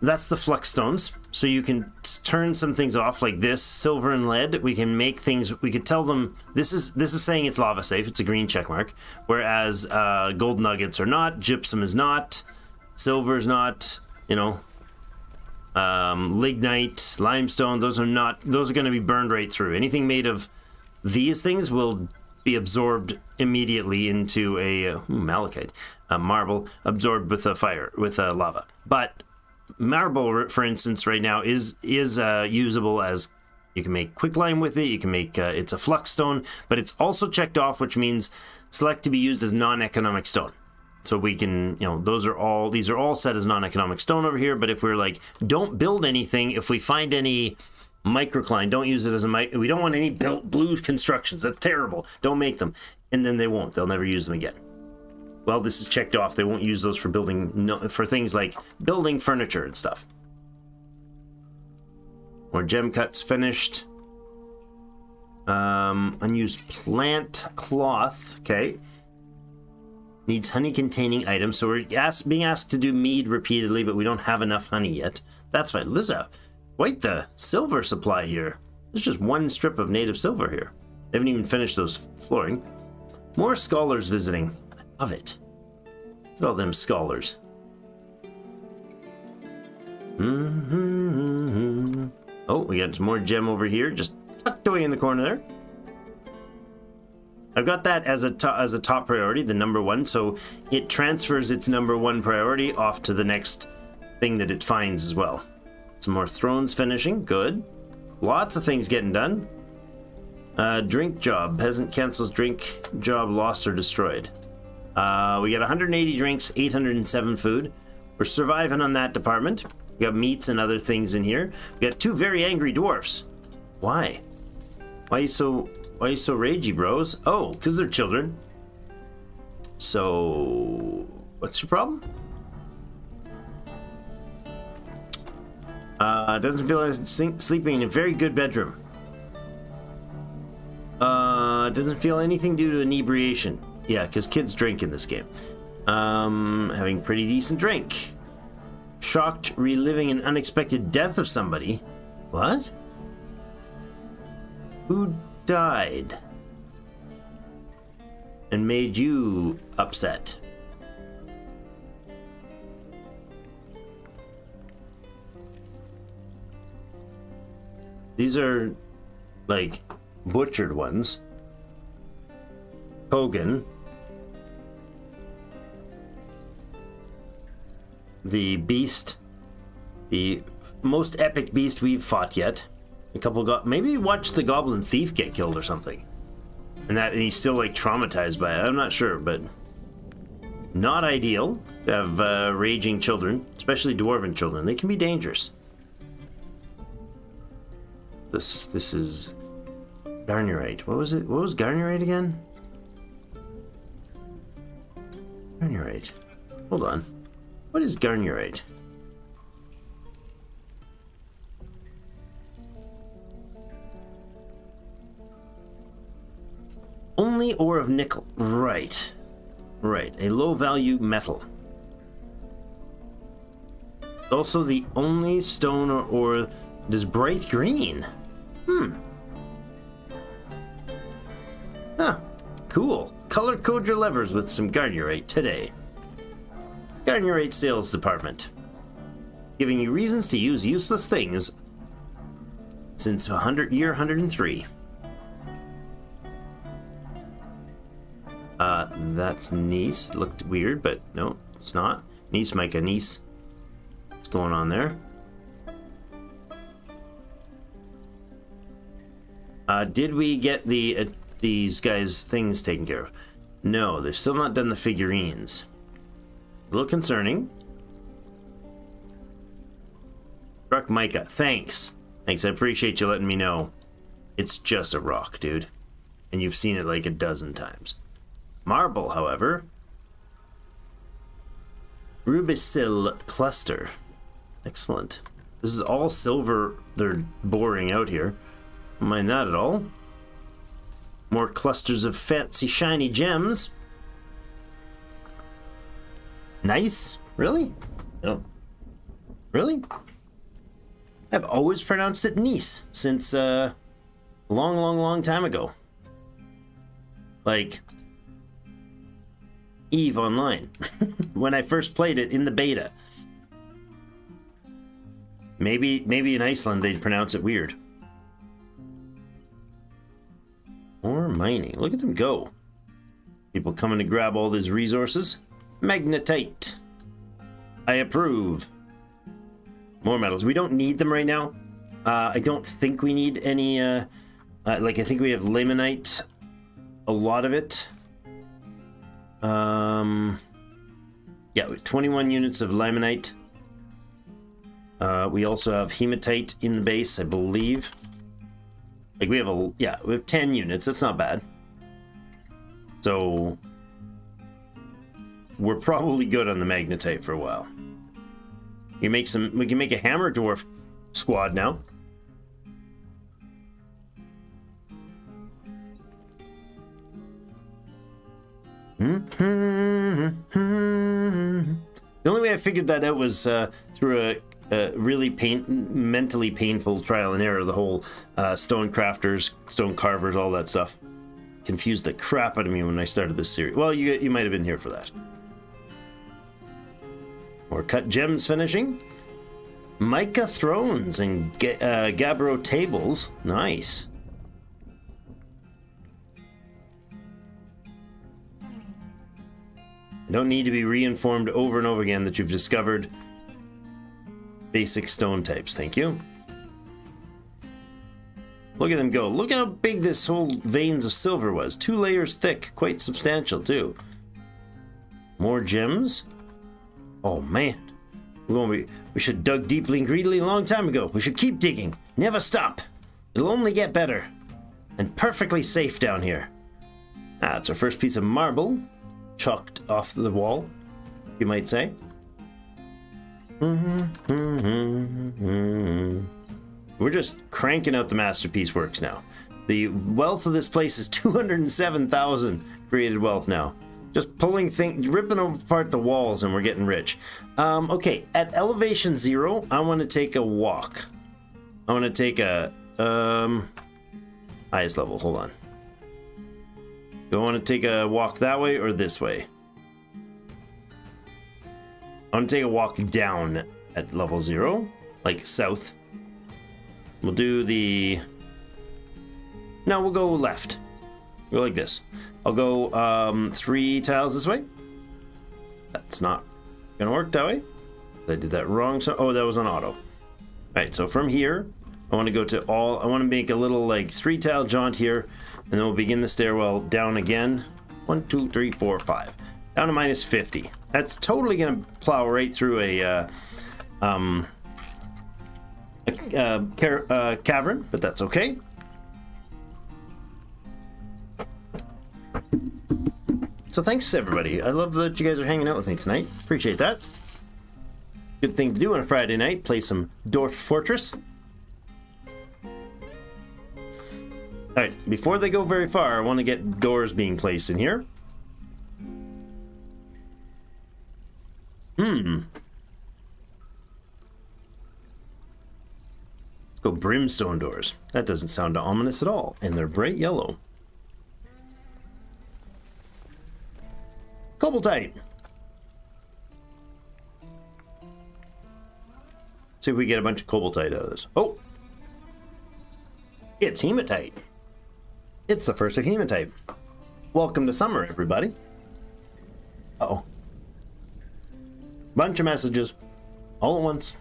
That's the flux stones. So you can turn some things off like this, silver and lead. We can make things, we could tell them, this is saying it's lava safe. It's a green check mark. Whereas gold nuggets are not, gypsum is not, silver is not, you know, lignite, limestone, those are not, those are going to be burned right through. Anything made of these things will be absorbed immediately into a malachite, a marble, absorbed with a fire, with a lava. But marble, for instance, right now is usable as, you can make quicklime with it, you can make, it's a flux stone, but it's also checked off, which means select to be used as non-economic stone. So we can, you know, these are all set as non-economic stone over here, but if we're like, don't build anything, if we find any microcline, don't use it as we don't want any blue constructions, that's terrible, don't make them, and then they'll never use them again. Well, this is checked off, they won't use those for building, for things like building furniture and stuff. More gem cuts finished. Unused plant cloth, okay. Needs honey containing items, so we're being asked to do mead repeatedly, but we don't have enough honey yet. That's fine. Liza, quite the silver supply here. There's just one strip of native silver here. They haven't even finished those flooring. More scholars visiting. I love it. Look at all them scholars. Oh, we got some more gem over here, just tucked away in the corner there. I've got that as a top priority, the number one, so it transfers its number one priority off to the next thing that it finds as well. Some more thrones finishing, good. Lots of things getting done. Drink job, peasant cancels drink job lost or destroyed. We got 180 drinks, 807 food. We're surviving on that department. We got meats and other things in here. We got two very angry dwarfs. Why? Why are you so ragey, bros? Oh, because they're children. So, what's your problem? Doesn't feel like sleeping in a very good bedroom. Doesn't feel anything due to inebriation. Yeah, because kids drink in this game. Having pretty decent drink. Shocked, reliving an unexpected death of somebody. What? Who died and made you upset? These are like butchered ones. Hogan, the beast, the most epic beast we've fought yet. A couple maybe watch the goblin thief get killed or something, and he's still like traumatized by it. I'm not sure, but not ideal to have raging children, especially dwarven children. They can be dangerous. This is garnierite. What was it? What was garnierite again? Garnierite. Hold on. What is garnierite? Only ore of nickel. Right. Right. A low value metal. Also the only stone or ore that is bright green. Huh. Cool. Color code your levers with some garnierite today. Garnierite sales department. Giving you reasons to use useless things since year 103. That's Nice. Looked weird, but no, it's not. Nice, Micah, Nice. What's going on there? Did we get these guys' things taken care of? No, they've still not done the figurines. A little concerning. Struck Micah. Thanks. Thanks, I appreciate you letting me know. It's just a rock, dude. And you've seen it like a dozen times. Marble, however. Rubisil cluster. Excellent. This is all silver they're boring out here. Don't mind that at all. More clusters of fancy shiny gems. Nice? Really? No. Really? I've always pronounced it Nice since a long time ago. Like EVE Online. When I first played it in the beta. Maybe in Iceland they'd pronounce it weird. Or mining. Look at them go. People coming to grab all these resources. Magnetite. I approve. More metals. We don't need them right now. I don't think we need any, like I think we have limonite. A lot of it. Yeah, 21 units of limonite. We also have hematite in the base, I believe. Like we have 10 units. That's not bad. So we're probably good on the magnetite for a while. We can make a hammer dwarf squad now. The only way I figured that out was through a really mentally painful trial and error. The whole stone crafters, stone carvers, all that stuff confused the crap out of me when I started this series. Well, you might have been here for that. More cut gems finishing. Mica thrones and gabbro tables. Nice. You don't need to be reinformed over and over again that you've discovered basic stone types. Thank you. Look at them go. Look at how big this whole veins of silver was. 2 layers thick. Quite substantial, too. More gems. Oh, man. We should dug deeply and greedily a long time ago. We should keep digging. Never stop. It'll only get better. And perfectly safe down here. It's our first piece of marble. Chalked off the wall, you might say. We're just cranking out the masterpiece works now. The wealth of this place is 207,000 created wealth now. Just pulling things, ripping apart the walls, and we're getting rich. Okay, at elevation 0, I want to take a walk. I want to take a highest level. Hold on. Do I want to take a walk that way or this way? I want to take a walk down at level 0, like south. We'll do the... No, we'll go left. Go like this. I'll go 3 tiles this way. That's not gonna work that way. I did that wrong. So, oh, that was on auto. All right, so from here, I want to go to all... I want to make a little like 3 tile jaunt here. And then we'll begin the stairwell down again. 1, 2, 3, 4, 5. Down to minus 50. That's totally going to plow right through a cavern, but that's okay. So thanks everybody. I love that you guys are hanging out with me tonight. Appreciate that. Good thing to do on a Friday night. Play some Dwarf Fortress. Alright, before they go very far, I want to get doors being placed in here. Let's go brimstone doors. That doesn't sound ominous at all, and they're bright yellow. Cobaltite. See if we get a bunch of cobaltite out of this. Oh! It's hematite. It's the first of hematite. Welcome to summer, everybody. Uh-oh. Bunch of messages. All at once.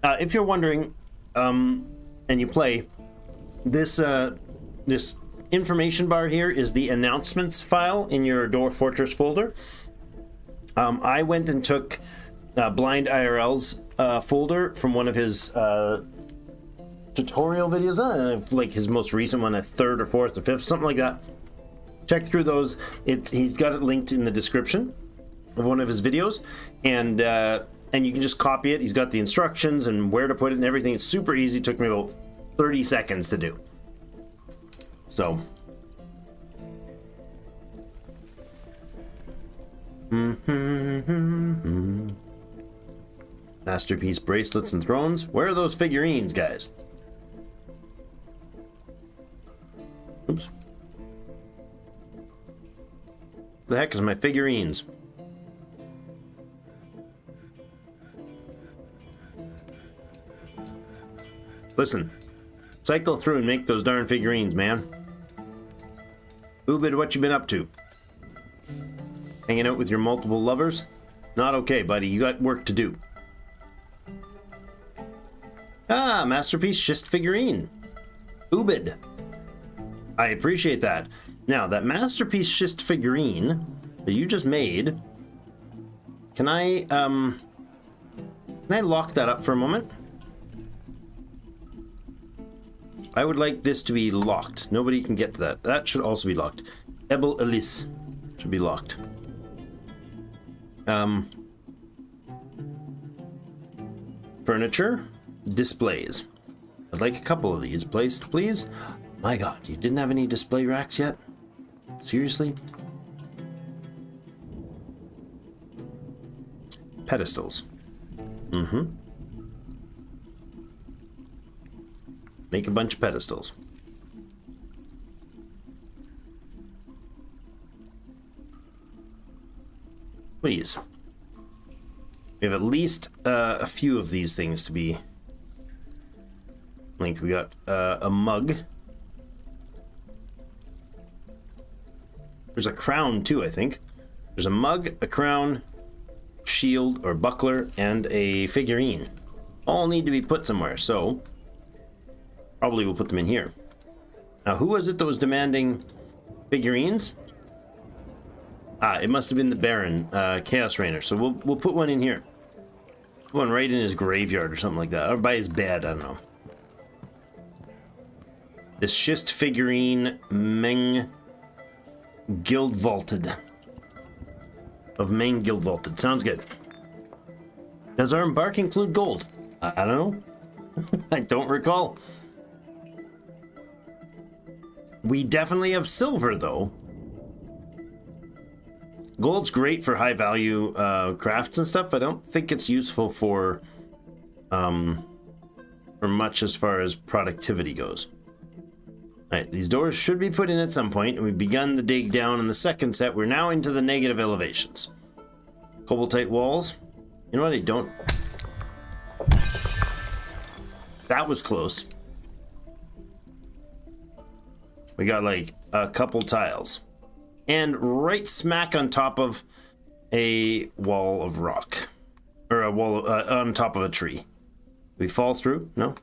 If you're wondering, and you play, this information bar here is the announcements file in your Dwarf Fortress folder. I went and took Blind IRL's folder from one of his tutorial videos, like his most recent one, a 3rd or 4th or 5th, something like that. Check through those. He's got it linked in the description of one of his videos, and you can just copy it. He's got the instructions and where to put it and everything. It's super easy. It took me about 30 seconds to do. So. Masterpiece bracelets and thrones. Where are those figurines, guys? Oops. The heck is my figurines? Listen, cycle through and make those darn figurines, man. Ubid, what you been up to? Hanging out with your multiple lovers? Not okay, buddy. You got work to do. Ah, masterpiece schist figurine. Ubid. I appreciate that. Now, that masterpiece schist figurine that you just made, can I lock that up for a moment? I would like this to be locked. Nobody can get to that. That should also be locked. Ebel Elise should be locked. Furniture, displays. I'd like a couple of these placed, please. My God, you didn't have any display racks yet? Seriously? Pedestals. Make a bunch of pedestals. Please. We have at least a few of these things to be linked. We got a mug. There's a crown too, I think. There's a mug, a crown, shield or buckler, and a figurine. All need to be put somewhere, so probably we'll put them in here. Now, who was it that was demanding figurines? Ah, it must have been the Baron, Chaos Rainer. So we'll put one in here. One right in his graveyard or something like that, or by his bed. I don't know. This schist figurine, Meng Guild Vaulted. Of Meng Guild Vaulted. Sounds good. Does our embark include gold? I don't know. I don't recall. We definitely have silver, though. Gold's great for high value crafts and stuff, but I don't think it's useful for much as far as productivity goes. Alright, these doors should be put in at some point, and we've begun the dig down in the second set. We're now into the negative elevations. Cobaltite walls. You know what, I don't... That was close. We got like a couple tiles. And right smack on top of a wall of rock. Or a wall on top of a tree. We fall through? No?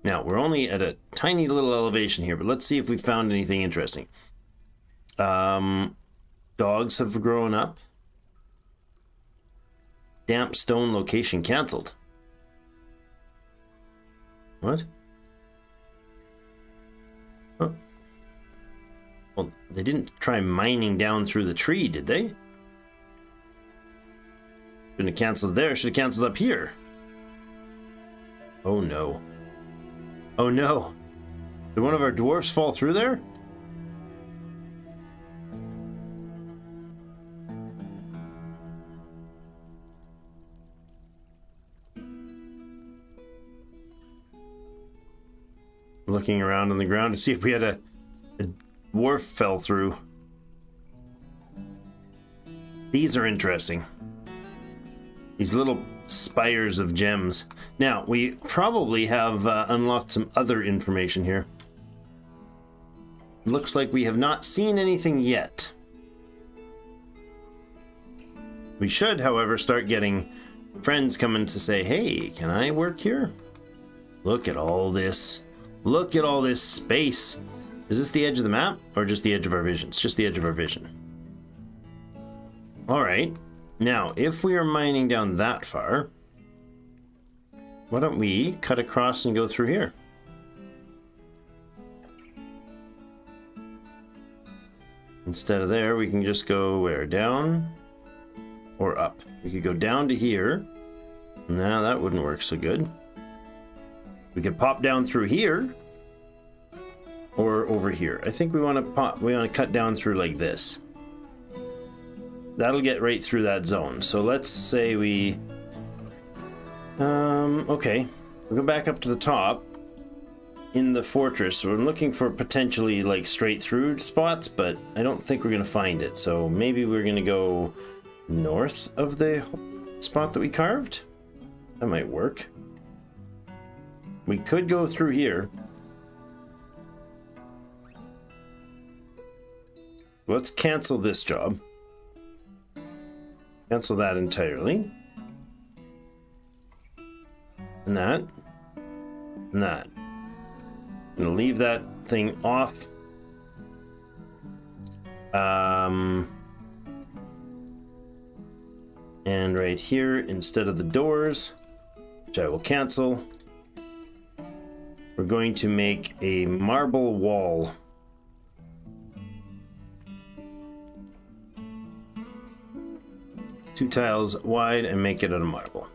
Now, we're only at a tiny little elevation here, but let's see if we found anything interesting. Dogs have grown up. Damp stone location canceled. What? Oh. Well, they didn't try mining down through the tree, did they? Shouldn't have canceled there, should have canceled up here. Oh no. Oh no. Did one of our dwarfs fall through there? Looking around on the ground to see if we had a dwarf fell through. These are interesting. These little spires of gems. Now, we probably have unlocked some other information here. Looks like we have not seen anything yet. We should, however, start getting friends coming to say, hey, can I work here? Look at all this. Look at all this space. Is this the edge of the map or just the edge of our vision? It's just the edge of our vision. All right. Now, if we are mining down that far, why don't we cut across and go through here? instead of there, we can just go where? Down or up? We could go down to here. No, that wouldn't work so good. We could pop down through here or over here. I think we want to cut down through like this. That'll get right through that zone. So let's say we okay. We'll go back up to the top in the fortress. So I'm looking for potentially like straight through spots, but I don't think we're going to find it. So maybe we're going to go north of the spot that we carved. That might work. We could go through here. Let's cancel this job. Cancel that entirely. And that. And that. I'm gonna leave that thing off. And right here, instead of the doors, which I will cancel, we're going to make a marble wall. Two tiles wide and make it out of marble.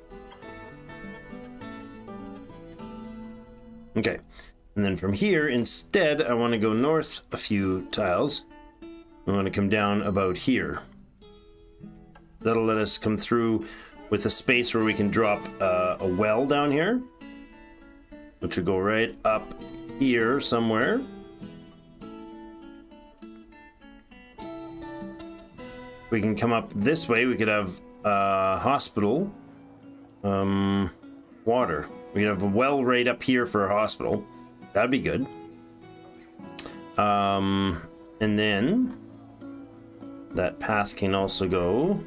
Okay. And then from here, instead, I want to go north a few tiles. I want to come down about here. That'll let us come through with a space where we can drop a well down here, which would go right up here somewhere. We can come up this way. We could have hospital water. We could have a well right up here for a hospital. That'd be good. And then that path can also go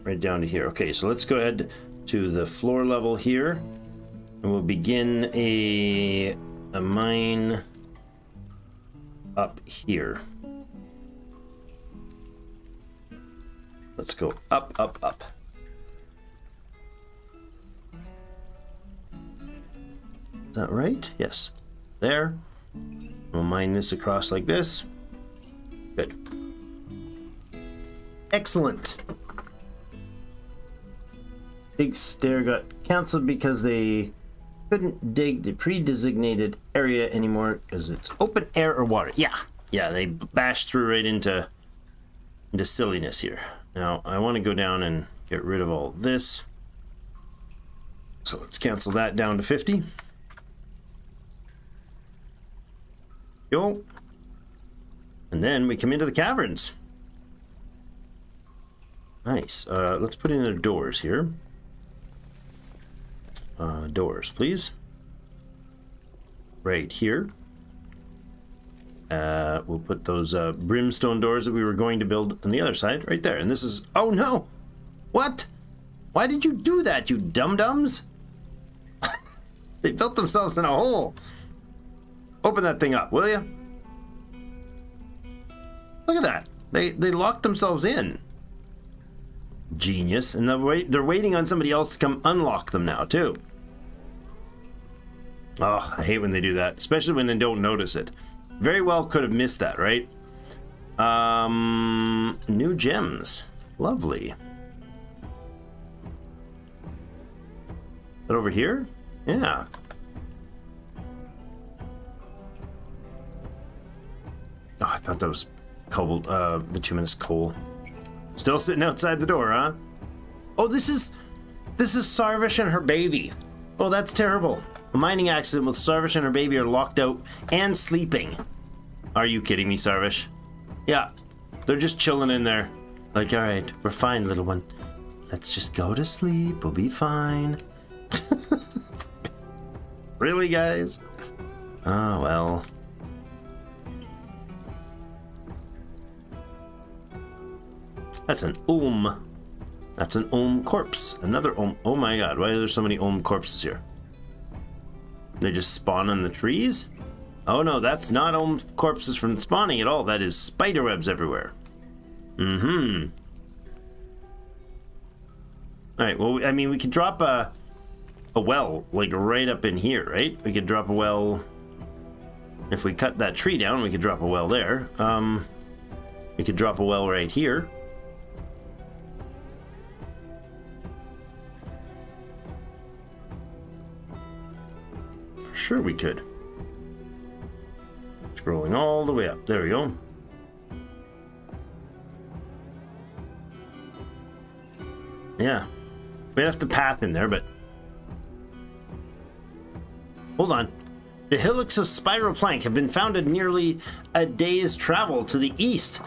right down to here. Okay, so let's go ahead to the floor level here, and we'll begin a mine up here. Let's go up, up, up. Is that right? Yes. There. We'll mine this across like this. Good. Excellent. Big stair got canceled because they couldn't dig the pre-designated area anymore because it's open air or water. Yeah. Yeah, they bashed through right into silliness here. Now, I want to go down and get rid of all this. So let's cancel that down to 50. Yo. And then we come into the caverns. Nice. Let's put in the doors here. Doors, please. Right here. We'll put those brimstone doors that we were going to build on the other side right there. And this is... Oh, no! What? Why did you do that, you dum-dums? They built themselves in a hole. Open that thing up, will you? Look at that. They locked themselves in. Genius. And they're waiting on somebody else to come unlock them now, too. Oh, I hate when they do that, especially when they don't notice it. Very well could have missed that, right? New gems. Lovely. Is that over here? Yeah. Oh, I thought that was cobalt, bituminous coal. Still sitting outside the door, huh? Oh, this is Sarvish and her baby. Oh, that's terrible. A mining accident with Sarvish and her baby are locked out and sleeping. Are you kidding me, Sarvish? Yeah, they're just chilling in there. Like, all right, we're fine, little one. Let's just go to sleep. We'll be fine. Really, guys? Oh, well. That's an Ohm. That's an Ohm corpse. Another Ohm. Oh my god, why are there so many Ohm corpses here? They just spawn on the trees? Oh no, that's not Ohm corpses from spawning at all. That is spider webs everywhere. Mm-hmm. Alright, well, I mean, we could drop a well, like right up in here, right? We could drop a well If we cut that tree down, we could drop a well there. We could drop a well right here. For sure we could. Scrolling all the way up. There we go. Yeah. We have to path in there, but... Hold on. The hillocks of spiral plank have been found at nearly a day's travel to the east,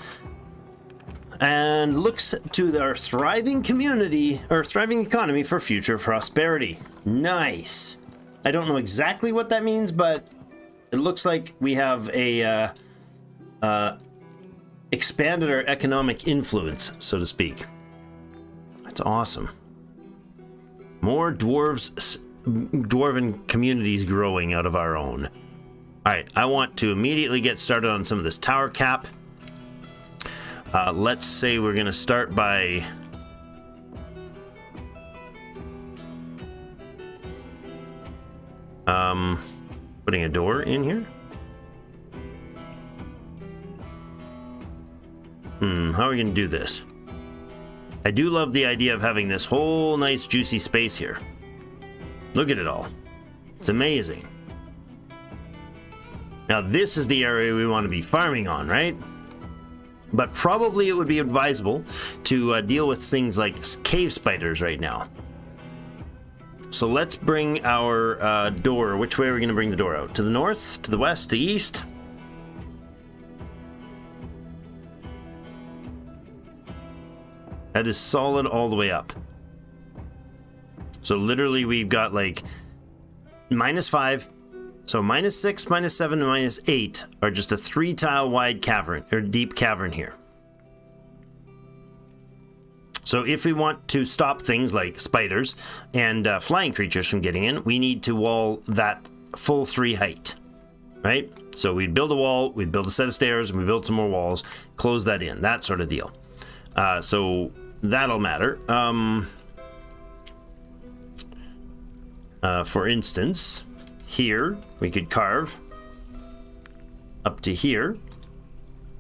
and looks to our thriving community, or thriving economy, for future prosperity. Nice. I don't know exactly what that means, but it looks like we have a expanded our economic influence, so to speak. That's awesome. More dwarven communities growing out of our own. Alright, I want to immediately get started on some of this tower cap. Let's say we're going to start by... putting a door in here. How are we going to do this? I do love the idea of having this whole nice juicy space here. Look at it all. It's amazing. Now this is the area we want to be farming on, right? But probably it would be advisable to deal with things like cave spiders right now. So let's bring our door. Which way are we going to bring the door out? To the north? To the west? To the east? That is solid all the way up. So literally we've got like -5. So -6, -7, and -8 are just a 3-tile wide cavern, or deep cavern here. So if we want to stop things like spiders and flying creatures from getting in, we need to wall that full 3 height, right? So we'd build a wall, we'd build a set of stairs, and we build some more walls, close that in, that sort of deal. So that'll matter. For instance, here we could carve up to here,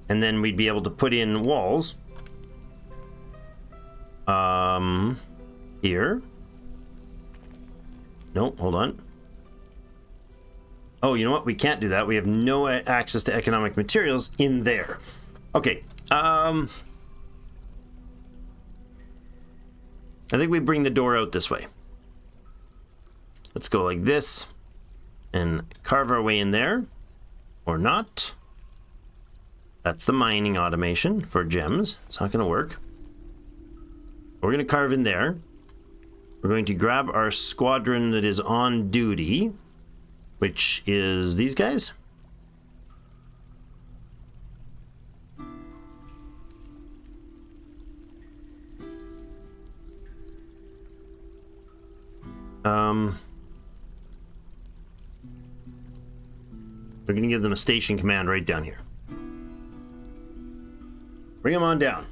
and then we'd be able to put in walls. Here. No, hold on. Oh, you know what? We can't do that. We have no access to economic materials in there. Okay. I think we bring the door out this way. Let's go like this and carve our way in there, or not. That's the mining automation for gems. It's not going to work. We're going to carve in there. We're going to grab our squadron that is on duty, which is these guys. We're going to give them a station command right down here. Bring them on down.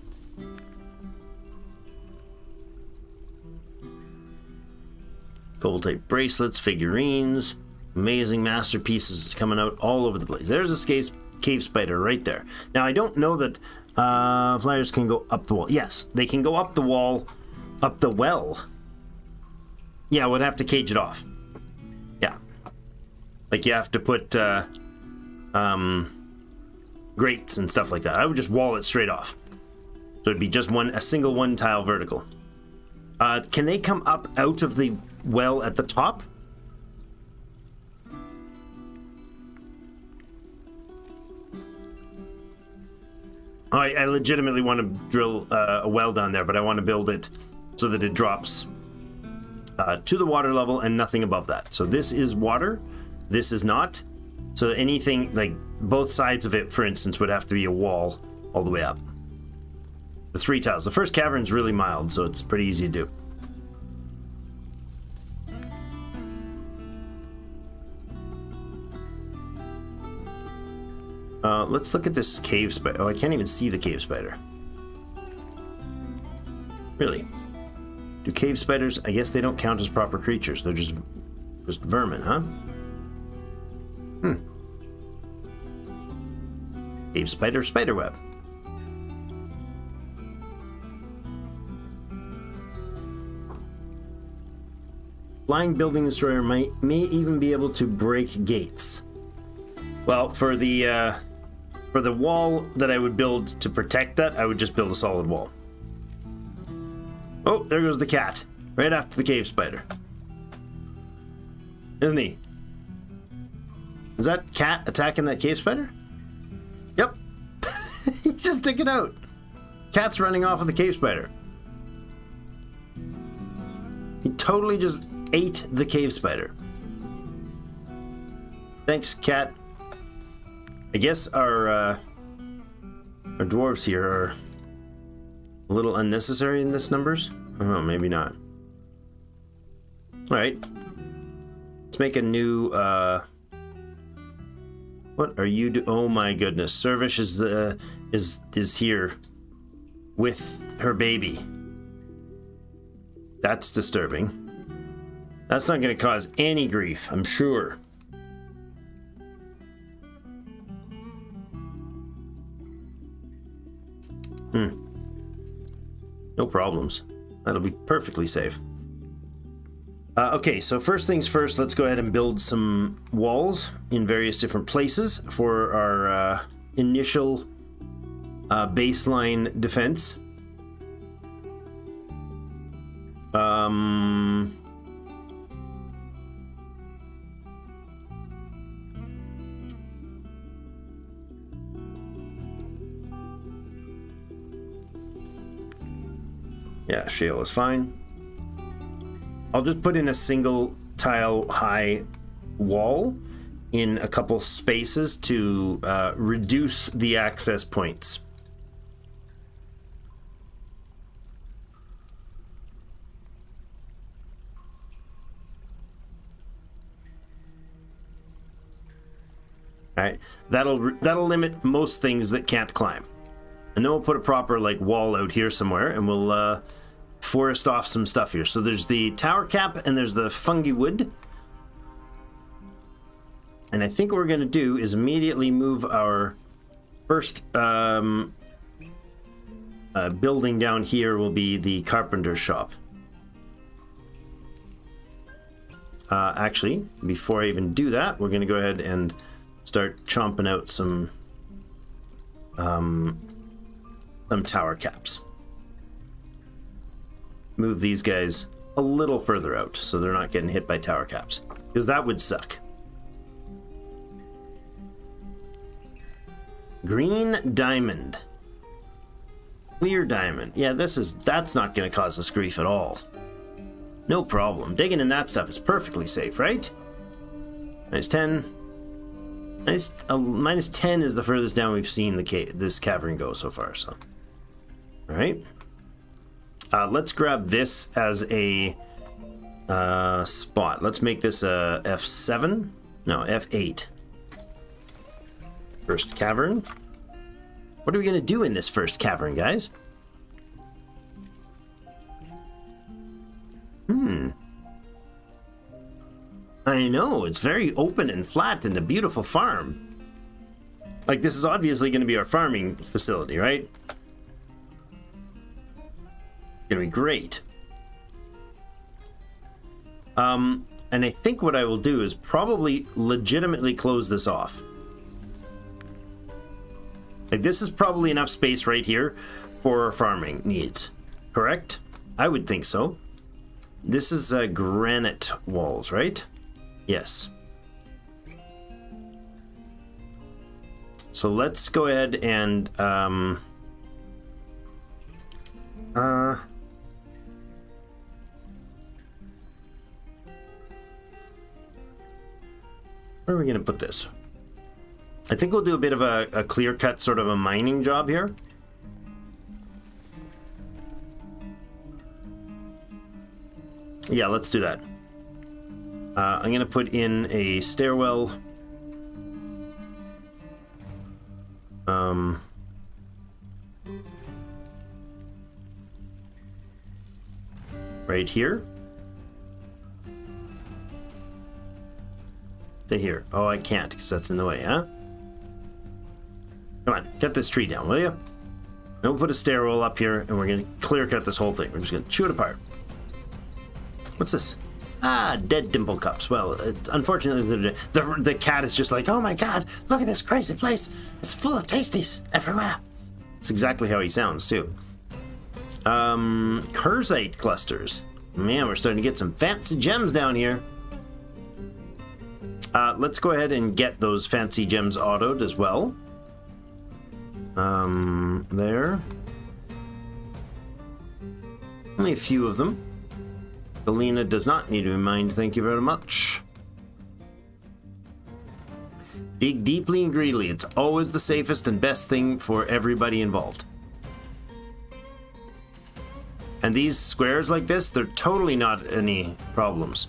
Gold type bracelets, figurines, amazing masterpieces coming out all over the place. There's a cave spider right there. Now I don't know that flyers can go up the wall. Yes, they can go up the wall, up the well. Yeah, we'd have to cage it off. Yeah. Like you have to put grates and stuff like that. I would just wall it straight off. So it'd be just a single 1-tile vertical. Can they come up out of the well at the top? I legitimately want to drill a well down there, but I want to build it so that it drops to the water level and nothing above that. So this is water, this is not. So anything, like both sides of it, for instance, would have to be a wall all the way up. The 3 tiles. The first cavern's really mild, so it's pretty easy to do. Let's look at this cave spider. Oh, I can't even see the cave spider. Really? Do cave spiders, I guess they don't count as proper creatures. They're just vermin, huh? Cave spider spiderweb. Flying building destroyer may even be able to break gates. Well, for the wall that I would build to protect that, I would just build a solid wall. Oh, there goes the cat. Right after the cave spider. Isn't he? Is that cat attacking that cave spider? Yep. He just took it out. Cat's running off with the cave spider. He totally just ate the cave spider. Thanks, cat. I guess our dwarves here are a little unnecessary in this numbers. I don't know, maybe not. All right, let's make a new. What are you oh my goodness! Servish is here with her baby. That's disturbing. That's not going to cause any grief, I'm sure. No problems. That'll be perfectly safe. Okay, so first things first, let's go ahead and build some walls in various different places for our initial baseline defense. Yeah, shale is fine. I'll just put in a single tile high wall in a couple spaces to reduce the access points. All right, that'll limit most things that can't climb. And then we'll put a proper like wall out here somewhere, and we'll forest off some stuff here. So there's the tower cap and there's the fungi wood. And I think what we're going to do is immediately move our first building down here will be the carpenter's shop. Actually, before I even do that, we're going to go ahead and start chomping out some tower caps. Move these guys a little further out so they're not getting hit by tower caps, because that would suck. Green diamond. Clear diamond. Yeah, that's not going to cause us grief at all. No problem. Digging in that stuff is perfectly safe, right? Minus 10. Minus 10 is the furthest down we've seen this cavern go so far, so. All right. Let's grab this as a spot. Let's make this a F7. No, F8. First cavern. What are we going to do in this first cavern, guys? I know, it's very open and flat and a beautiful farm. Like, this is obviously going to be our farming facility, right? Gonna be great. And I think what I will do is probably legitimately close this off. Like, this is probably enough space right here for our farming needs, correct? I would think so. This is granite walls, right? Yes. So let's go ahead and where are we going to put this? I think we'll do a bit of a clear-cut sort of a mining job here. Yeah, let's do that. I'm going to put in a stairwell. Right here. To here. Oh, I can't because that's in the way, huh? Come on. cut this tree down, will you? Don't put a stairwell up here, and we're gonna clear cut this whole thing. We're just gonna chew it apart. What's this? Ah, dead dimple cups. Well, unfortunately, the cat is just like, oh my god, look at this crazy place. It's full of tasties everywhere. It's exactly how he sounds, too. Kurzite clusters. Man, we're starting to get some fancy gems down here. Let's go ahead and get those fancy gems autoed as well. There. Only a few of them. Galena does not need to be mined, thank you very much. Dig deeply and greedily. It's always the safest and best thing for everybody involved. And these squares like this, they're totally not any problems.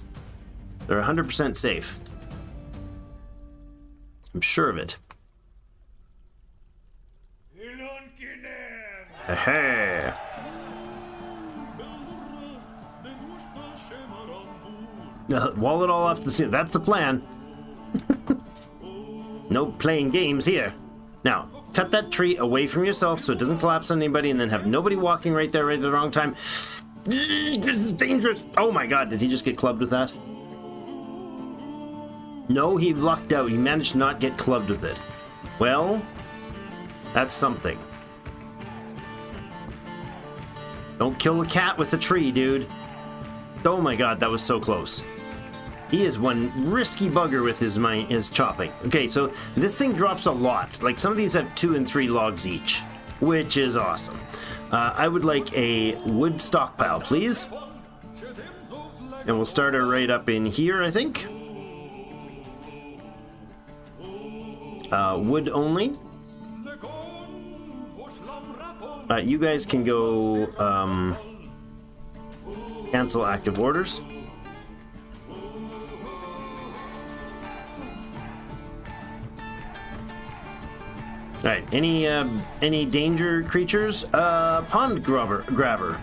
They're 100% safe. I'm sure of it. Hey. Wall it all off the ceiling. That's the plan. No playing games here. Now, cut that tree away from yourself so it doesn't collapse on anybody, and then have nobody walking right there right at the wrong time. This is dangerous. Oh my god, did he just get clubbed with that? No, he lucked out. He managed to not get clubbed with it. Well, that's something. Don't kill a cat with a tree, dude. Oh my god, that was so close. He is one risky bugger with his chopping. Okay, so this thing drops a lot. Like, some of these have 2 and 3 logs each, which is awesome. I would like a wood stockpile, please. And we'll start her right up in here, I think. Wood only. You guys can go cancel active orders. Alright, any danger creatures? Pond grabber.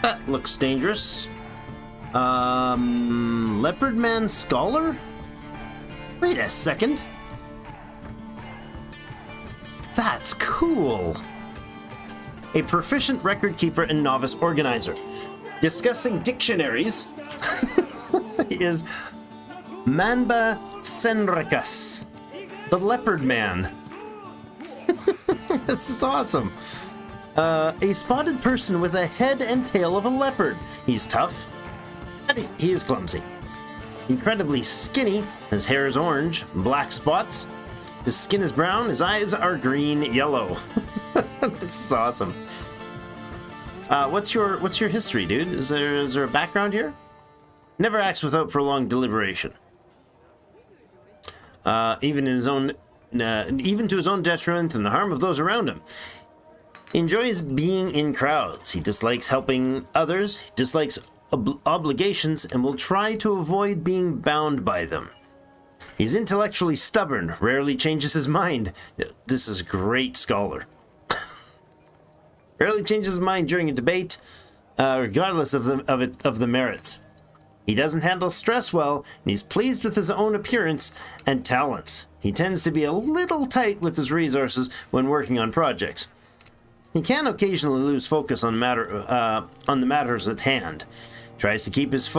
That looks dangerous. Leopard man scholar? Wait a second. That's cool. A proficient record keeper and novice organizer. Discussing dictionaries is Manba Senrikas, the leopard man. This is awesome. A spotted person with a head and tail of a leopard. He's tough, but he is clumsy. Incredibly skinny. His hair is orange, black spots. His skin is brown. His eyes are green, yellow. This is awesome. What's your history, dude? Is there a background here? Never acts without prolonged deliberation. Even to his own detriment and the harm of those around him. He enjoys being in crowds. He dislikes helping others. He dislikes obligations and will try to avoid being bound by them. He's intellectually stubborn, rarely changes his mind. This is a great scholar. Rarely changes his mind during a debate, regardless of the merits. He doesn't handle stress well, and he's pleased with his own appearance and talents. He tends to be a little tight with his resources when working on projects. He can occasionally lose focus on the matters at hand. Tries to keep his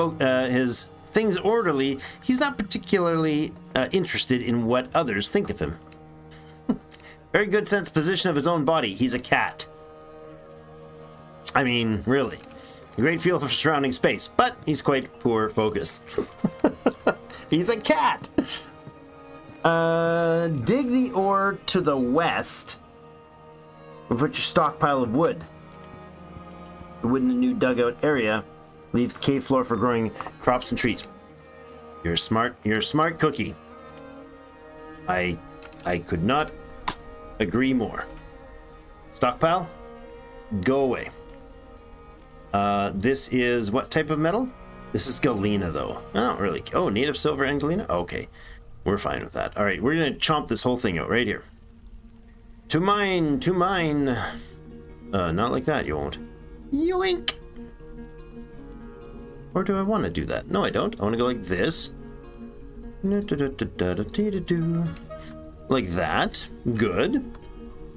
things orderly. He's not particularly interested in what others think of him. Very good sense of position of his own body. He's a cat. I mean, really. A great feel for surrounding space, but he's quite poor focus. He's a cat! Dig the ore to the west. And put your stockpile of wood. The wood in the new dugout area. Leave the cave floor for growing crops and trees. You're a smart cookie. I could not agree more. Stockpile? Go away. This is what type of metal? This is galena, though. I don't really... Oh, native silver and galena? Okay. We're fine with that. Alright, we're gonna chomp this whole thing out right here. To mine! To mine! Not like that, you won't. Yoink! Or do I want to do that? No, I don't. I want to go like this. Like that. Good.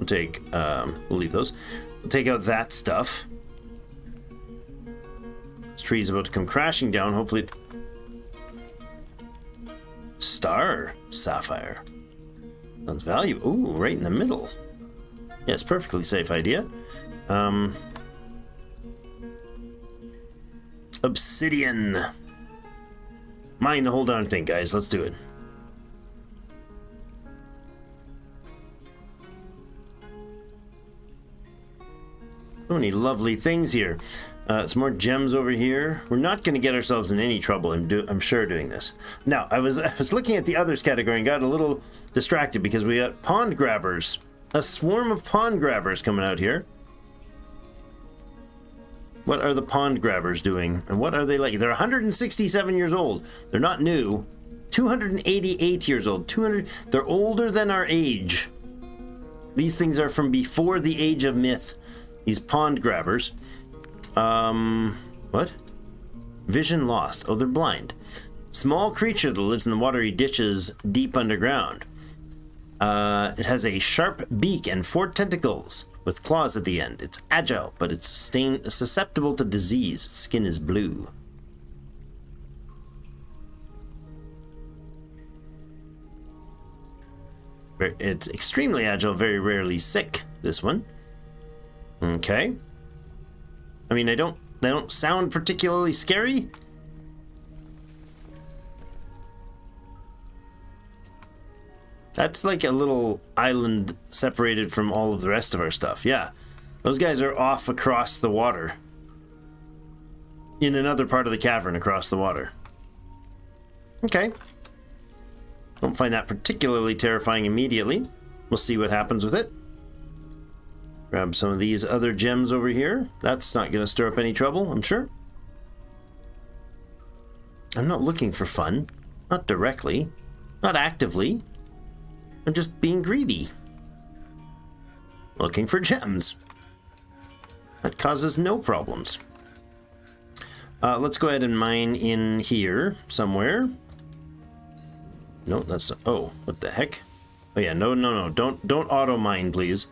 We'll take, we'll leave those. We'll take out that stuff. This tree's about to come crashing down. Hopefully, Star Sapphire. Sounds valuable. Ooh, right in the middle. Yes, perfectly safe idea. Obsidian. Mine the whole darn thing, guys. Let's do it. So many lovely things here. Some more gems over here. We're not going to get ourselves in any trouble, I'm sure, doing this. Now, I was looking at the others category and got a little distracted because we got pond grabbers. A swarm of pond grabbers coming out here. What are the pond grabbers doing? And what are they like? They're 167 years old. They're not new. 288 years old. 200. They're older than our age. These things are from before the age of myth. These pond grabbers. What? Vision lost. Oh, they're blind. Small creature that lives in the watery ditches deep underground. It has a sharp beak and 4 tentacles with claws at the end. It's agile, but it's susceptible to disease. Its skin is blue. It's extremely agile, very rarely sick, this one. Okay. I mean, they don't sound particularly scary. That's like a little island separated from all of the rest of our stuff. Yeah. Those guys are off across the water. In another part of the cavern across the water. Okay. Don't find that particularly terrifying immediately. We'll see what happens with it. Grab some of these other gems over here. That's not going to stir up any trouble, I'm sure. I'm not looking for fun. Not directly. Not actively. I'm just being greedy. Looking for gems. That causes no problems. Let's go ahead and mine in here somewhere. No, that's... Oh, what the heck? Oh yeah, no. Don't auto mine, please.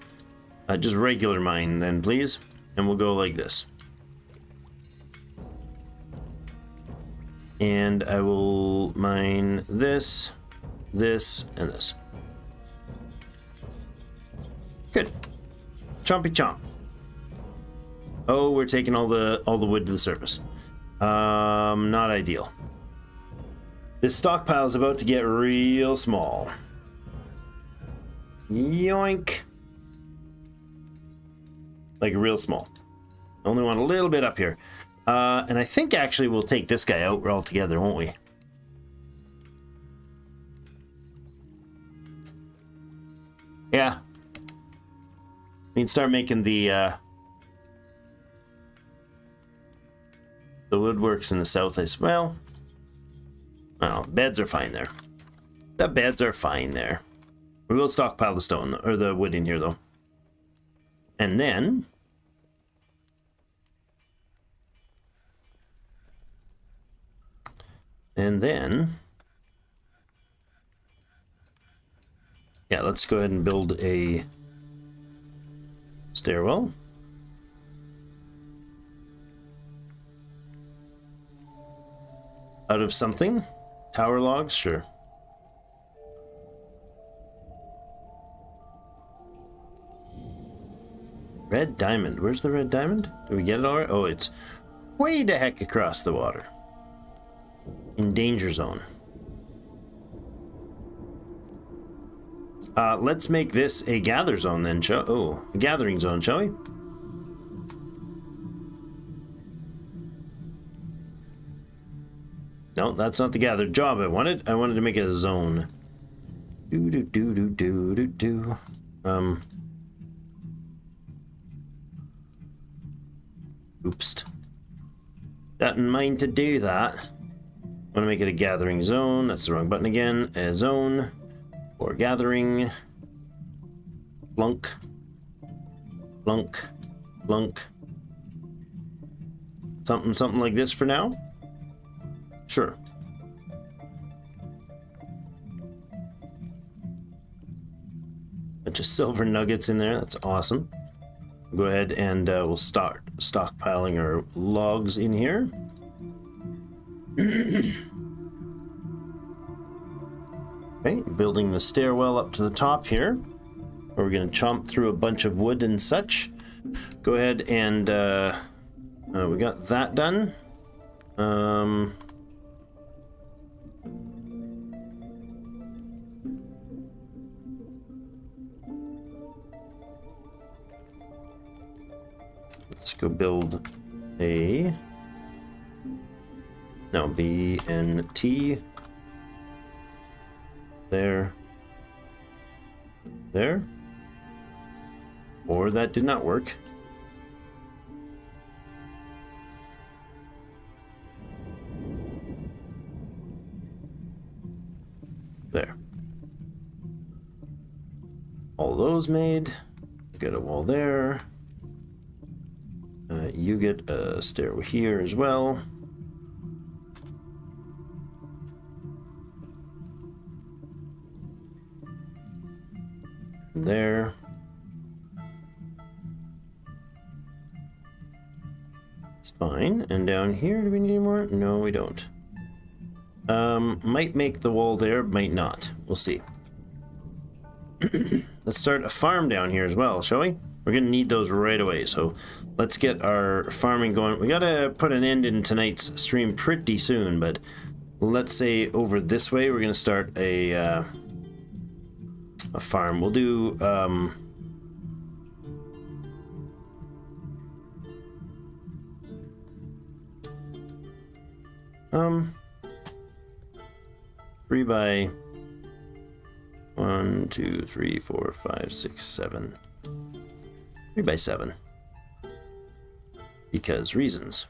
Just regular mine then, please. And we'll go like this. And I will mine this, this, and this. Good. Chompy chomp. Oh, we're taking all the wood to the surface. Not ideal. This stockpile is about to get real small. Yoink. Like real small. Only want a little bit up here. And I think actually we'll take this guy out altogether, won't we? Yeah. We can start making the woodworks in the south. Well, beds are fine there. The beds are fine there. We will stockpile the stone, or the wood in here, though. And then... Yeah, let's go ahead and build a stairwell. Out of something? Tower logs? Sure. Red diamond. Where's the red diamond? Did we get it already? Oh, it's way the heck across the water. In danger zone. Let's make this a gather zone then, a gathering zone, shall we? No, that's not the gather job I wanted. I wanted to make it a zone. Oops. Got in mind to do that. I want to make it a gathering zone. That's the wrong button again. A zone for gathering. Blunk. Blunk. Blunk. Something like this for now. Sure. Bunch of silver nuggets in there. That's awesome. Go ahead and we'll start stockpiling our logs in here. Okay, building the stairwell up to the top here. We're going to chomp through a bunch of wood and such. Go ahead and we got that done. Let's go build a B and T. There. Or that did not work. There. All those made. Get a wall there. You get a stairway here as well. There. It's fine. And down here, do we need any more? No, we don't. Might make the wall there, might not. We'll see. Let's start a farm down here as well, shall we? We're going to need those right away, so let's get our farming going. We got to put an end in tonight's stream pretty soon, but let's say over this way, we're going to start a farm. We'll do 3 by 1, 2, 3, 4, 5, 6, 7. 3 by 7. Because reasons.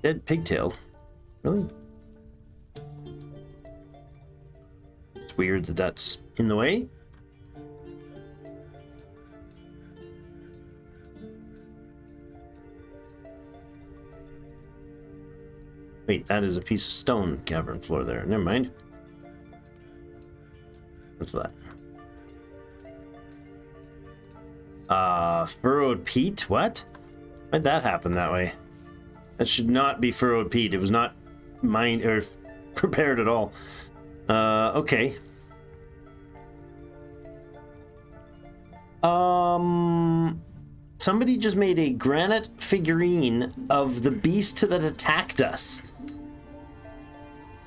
Dead pigtail. Really? It's weird that that's in the way. Wait, that is a piece of stone cavern floor there. Never mind. What's that? Furrowed peat? What? Why'd that happen that way? That should not be furrowed peat. It was not mined or prepared at all. Okay. Somebody just made a granite figurine of the beast that attacked us.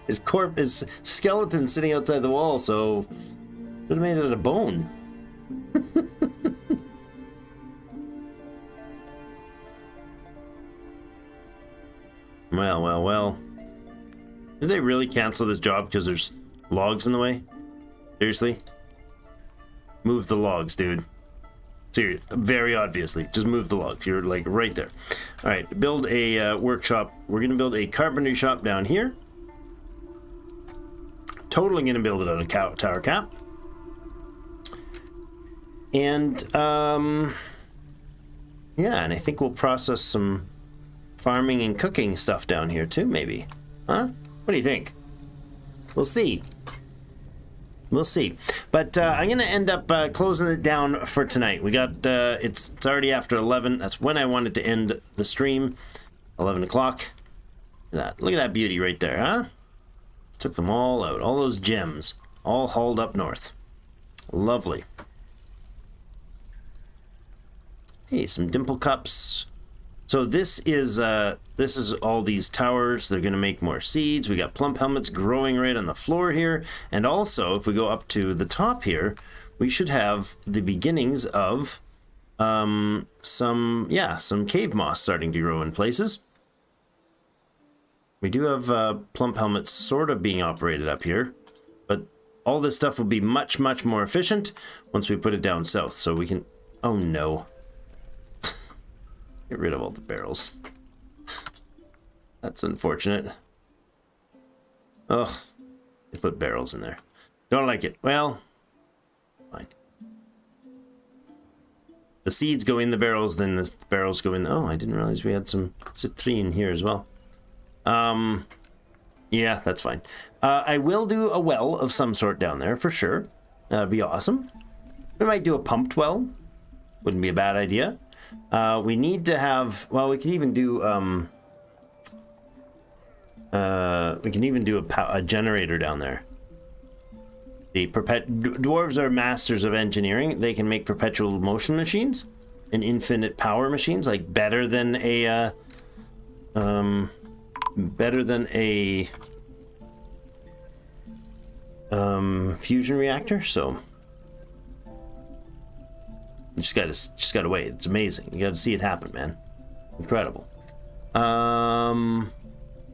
His skeleton sitting outside the wall, so should have made it out of bone. Well. Did they really cancel this job because there's logs in the way? Seriously? Move the logs, dude. Seriously, very obviously. Just move the logs. You're like right there. All right, build a workshop. We're going to build a carpentry shop down here. Totally going to build it on a tower cap. And, yeah, and I think we'll process some farming and cooking stuff down here too, maybe. Huh? What do you think? We'll see. We'll see. But I'm going to end up closing it down for tonight. We got, it's already after 11. That's when I wanted to end the stream. 11 o'clock. Look at that beauty right there, huh? Took them all out. All those gems. All hauled up north. Lovely. Hey, some dimple cups. So this is all these towers. They're going to make more seeds. We got plump helmets growing right on the floor here. And also, if we go up to the top here, we should have the beginnings of some cave moss starting to grow in places. We do have plump helmets sort of being operated up here, but all this stuff will be much, much more efficient once we put it down south. So we can... Oh, no. Get rid of all the barrels. That's unfortunate. Oh, they put barrels in there. Don't like it. Well, fine. The seeds go in the barrels, then the barrels go in. Oh, I didn't realize we had some citrine here as well. Yeah, that's fine. I will do a well of some sort down there for sure. That'd be awesome. We might do a pumped well. Wouldn't be a bad idea. We need to have, well, we can even do, a generator down there. The dwarves are masters of engineering. They can make perpetual motion machines and infinite power machines, like better than a fusion reactor. So you just gotta wait. It's amazing. You gotta see it happen, man. Incredible.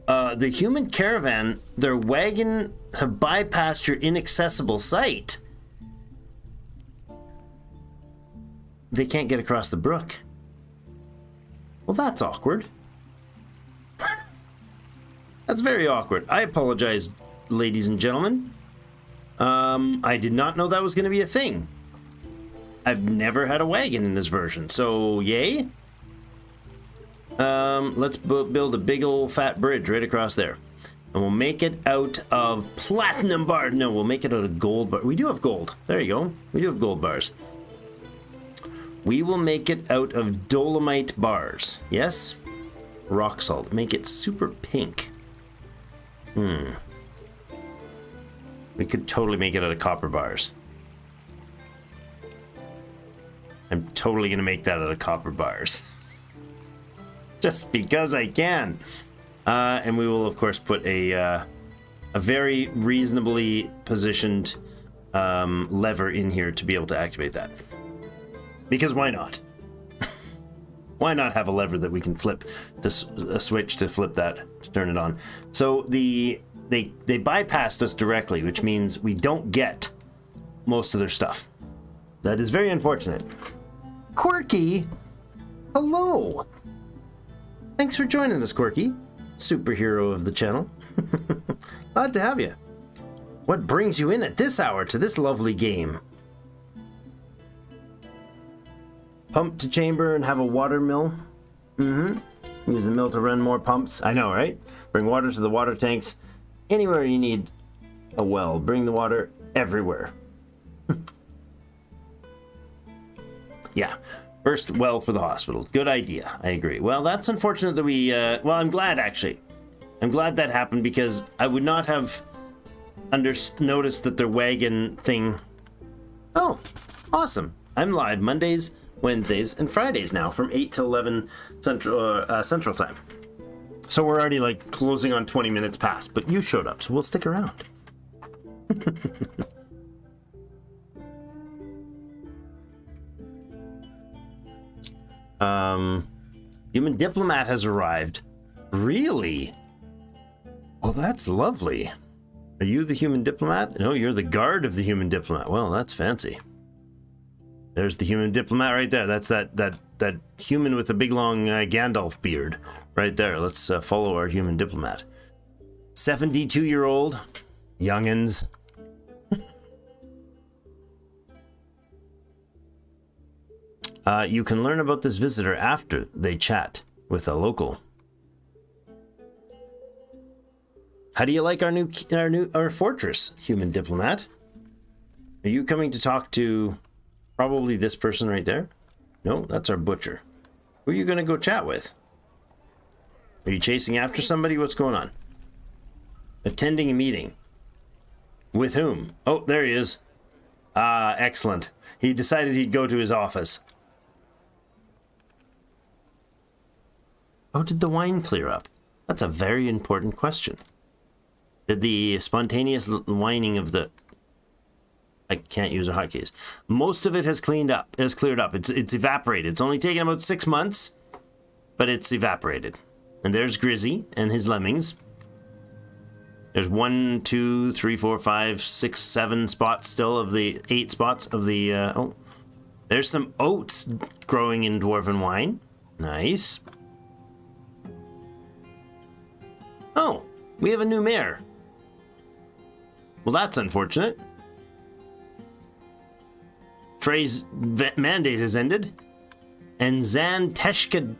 The human caravan, their wagon have bypassed your inaccessible site. They can't get across the brook. Well, that's awkward. That's very awkward. I apologize, ladies and gentlemen. I did not know that was going to be a thing. I've never had a wagon in this version, so yay. Let's build a big old fat bridge right across there. And we'll make it out of platinum bars. No, we'll make it out of gold bars. We do have gold. There you go. We do have gold bars. We will make it out of dolomite bars. Yes? Rock salt. Make it super pink. We could totally make it out of copper bars. I'm totally going to make that out of copper bars. Just because I can. And we will, of course, put a very reasonably positioned lever in here to be able to activate that. Because why not? Why not have a lever that we can flip, a switch to flip that, to turn it on? So they bypassed us directly, which means we don't get most of their stuff. That is very unfortunate. Quirky, hello. Thanks for joining us, Quirky. Superhero of the channel. Glad to have you. What brings you in at this hour to this lovely game? Pump to chamber and have a water mill. Use the mill to run more pumps. I know, right? Bring water to the water tanks. Anywhere you need a well, bring the water everywhere. Yeah. First well for the hospital. Good idea. I agree. Well, that's unfortunate that we... well, I'm glad, actually. I'm glad that happened because I would not have noticed that their wagon thing... Oh, awesome. I'm live Mondays, Wednesdays, and Fridays now from 8 to 11 Central Time. So we're already, like, closing on 20 minutes past, but you showed up, so we'll stick around. Human diplomat has arrived. Really? Well, that's lovely. Are you the human diplomat? No, you're the guard of the human diplomat. Well, that's fancy. There's the human diplomat right there. That's that human with the big long Gandalf beard right there. Let's follow our human diplomat. 72-year-old youngins. You can learn about this visitor after they chat with a local. How do you like our fortress, human diplomat? Are you coming to talk to probably this person right there? No, that's our butcher. Who are you going to go chat with? Are you chasing after somebody? What's going on? Attending a meeting. With whom? Oh, there he is. Ah, excellent. He decided he'd go to his office. Oh, did the wine clear up? That's a very important question. Did the spontaneous whining of the... I can't use a hotkeys. Most of it has cleared up. It's evaporated. It's only taken about 6 months, but it's evaporated. And there's Grizzy and his lemmings. There's 1, 2, 3, 4, 5, 6, 7 spots still of the 8 spots of the... oh, there's some oats growing in dwarven wine. Nice. Oh, we have a new mayor. Well, that's unfortunate. Trey's mandate has ended, and Zan Teshkeskal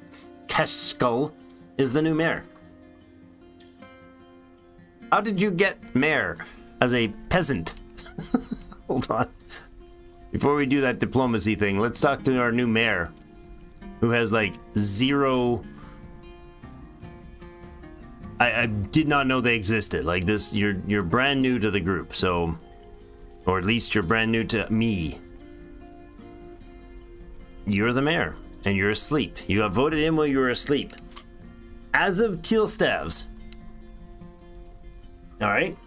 is the new mayor. How did you get mayor as a peasant? Hold on. Before we do that diplomacy thing, let's talk to our new mayor, who has like zero. I did not know they existed. Like this, you're brand new to the group, so, or at least you're brand new to me. You're the mayor, and you're asleep. You got voted in while you were asleep. As of Teal Stavs. All right.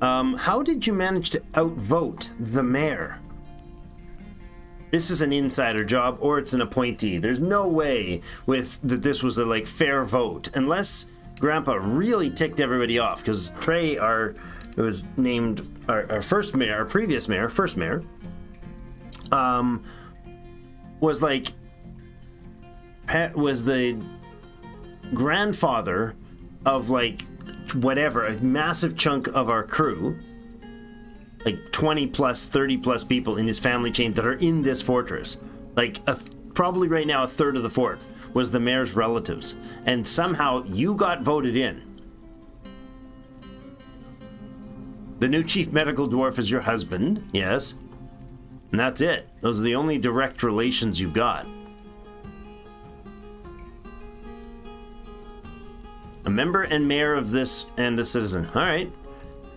How did you manage to outvote the mayor? This is an insider job, or it's an appointee. There's no way that this was a like fair vote, unless Grandpa really ticked everybody off. Because Trey, it was named our first mayor, our previous mayor, first mayor, was the grandfather of like whatever, a massive chunk of our crew, like 20 plus 30 plus people in his family chain that are in this fortress. Like probably right now a third of the fort was the mayor's relatives, and somehow you got voted in. The new chief medical dwarf is your husband, yes, and that's it. Those are the only direct relations you've got. A member and mayor of this and a citizen. All right.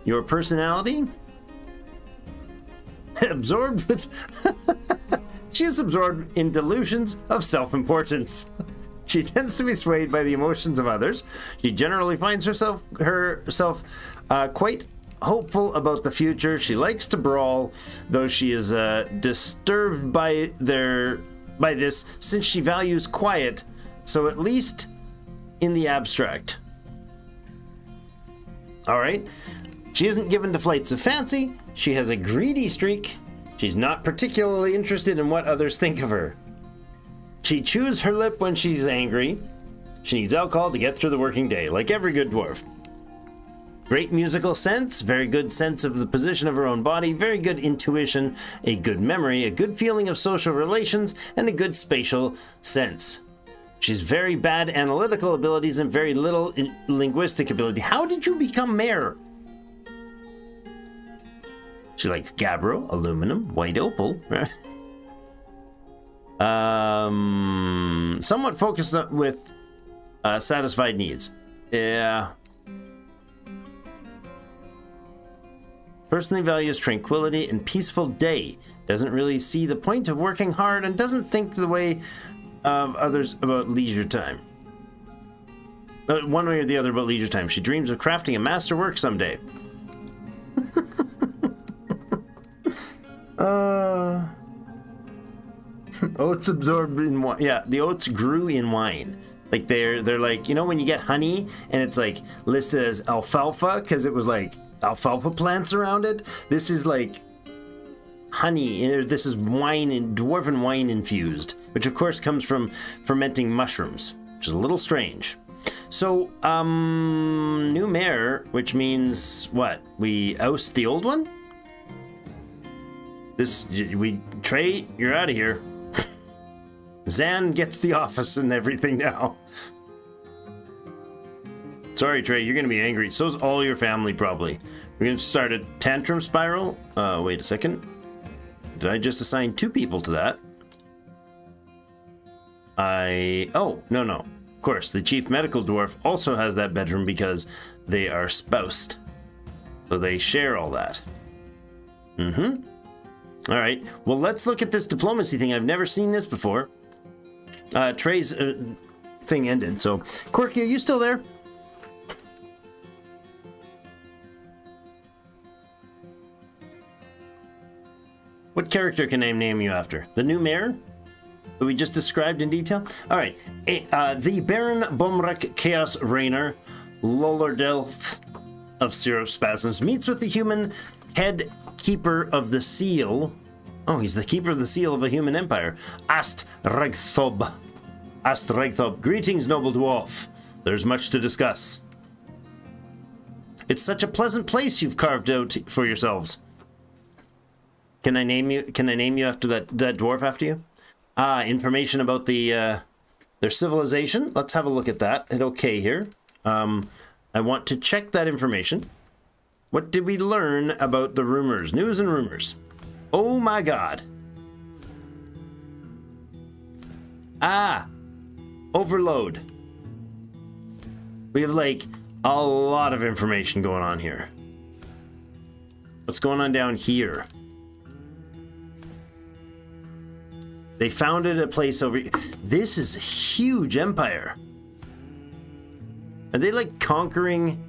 Your personality? Absorbed with... She is absorbed in delusions of self-importance. She tends to be swayed by the emotions of others. She generally finds herself quite hopeful about the future. She likes to brawl, though she is disturbed by this, since she values quiet, so at least in the abstract. All right. She isn't given to flights of fancy. She has a greedy streak. She's not particularly interested in what others think of her. She chews her lip when she's angry. She needs alcohol to get through the working day, like every good dwarf. Great musical sense, very good sense of the position of her own body, very good intuition, a good memory, a good feeling of social relations, and a good spatial sense. She's very bad analytical abilities and very little linguistic ability. How did you become mayor? She likes gabbro, aluminum, white opal. Somewhat focused with satisfied needs. Yeah. Personally values tranquility and peaceful day. Doesn't really see the point of working hard and doesn't think the way of others about leisure time. One way or the other about leisure time. She dreams of crafting a masterwork someday. Oats absorbed in wine. Yeah, the oats grew in wine. Like they're like, you know when you get honey and it's like listed as alfalfa because it was like alfalfa plants around it? This is like honey. This is wine and dwarven wine infused, which of course comes from fermenting mushrooms, which is a little strange. So, new mayor, which means what? We oust the old one? Trey, you're out of here. Zan gets the office and everything now. Sorry, Trey, you're gonna be angry. So's all your family, probably. We're gonna start a tantrum spiral. Wait a second. Did I just assign 2 people to that? Oh, no. Of course, the chief medical dwarf also has that bedroom because they are spoused. So they share all that. Mm-hmm. All right. Well, let's look at this diplomacy thing. I've never seen this before. Trey's thing ended. So, Quirky, are you still there? What character can I name you after? The new mayor? That we just described in detail? All right. The Baron Bomrek Chaos Rainer Lollardelth of Syrupspasms meets with the human head keeper of the seal. Oh, he's the keeper of the seal of a human empire. Ast Regthob. Greetings, noble dwarf. There's much to discuss. It's such a pleasant place you've carved out for yourselves. Can I name you after that dwarf after you? Information about their civilization. Let's have a look at that. Hit OK here. I want to check that information. What did we learn about the rumors? News and rumors. Oh my god. Ah! Overload. We have, like, a lot of information going on here. What's going on down here? They founded a place over here. This is a huge empire. Are they, like, conquering?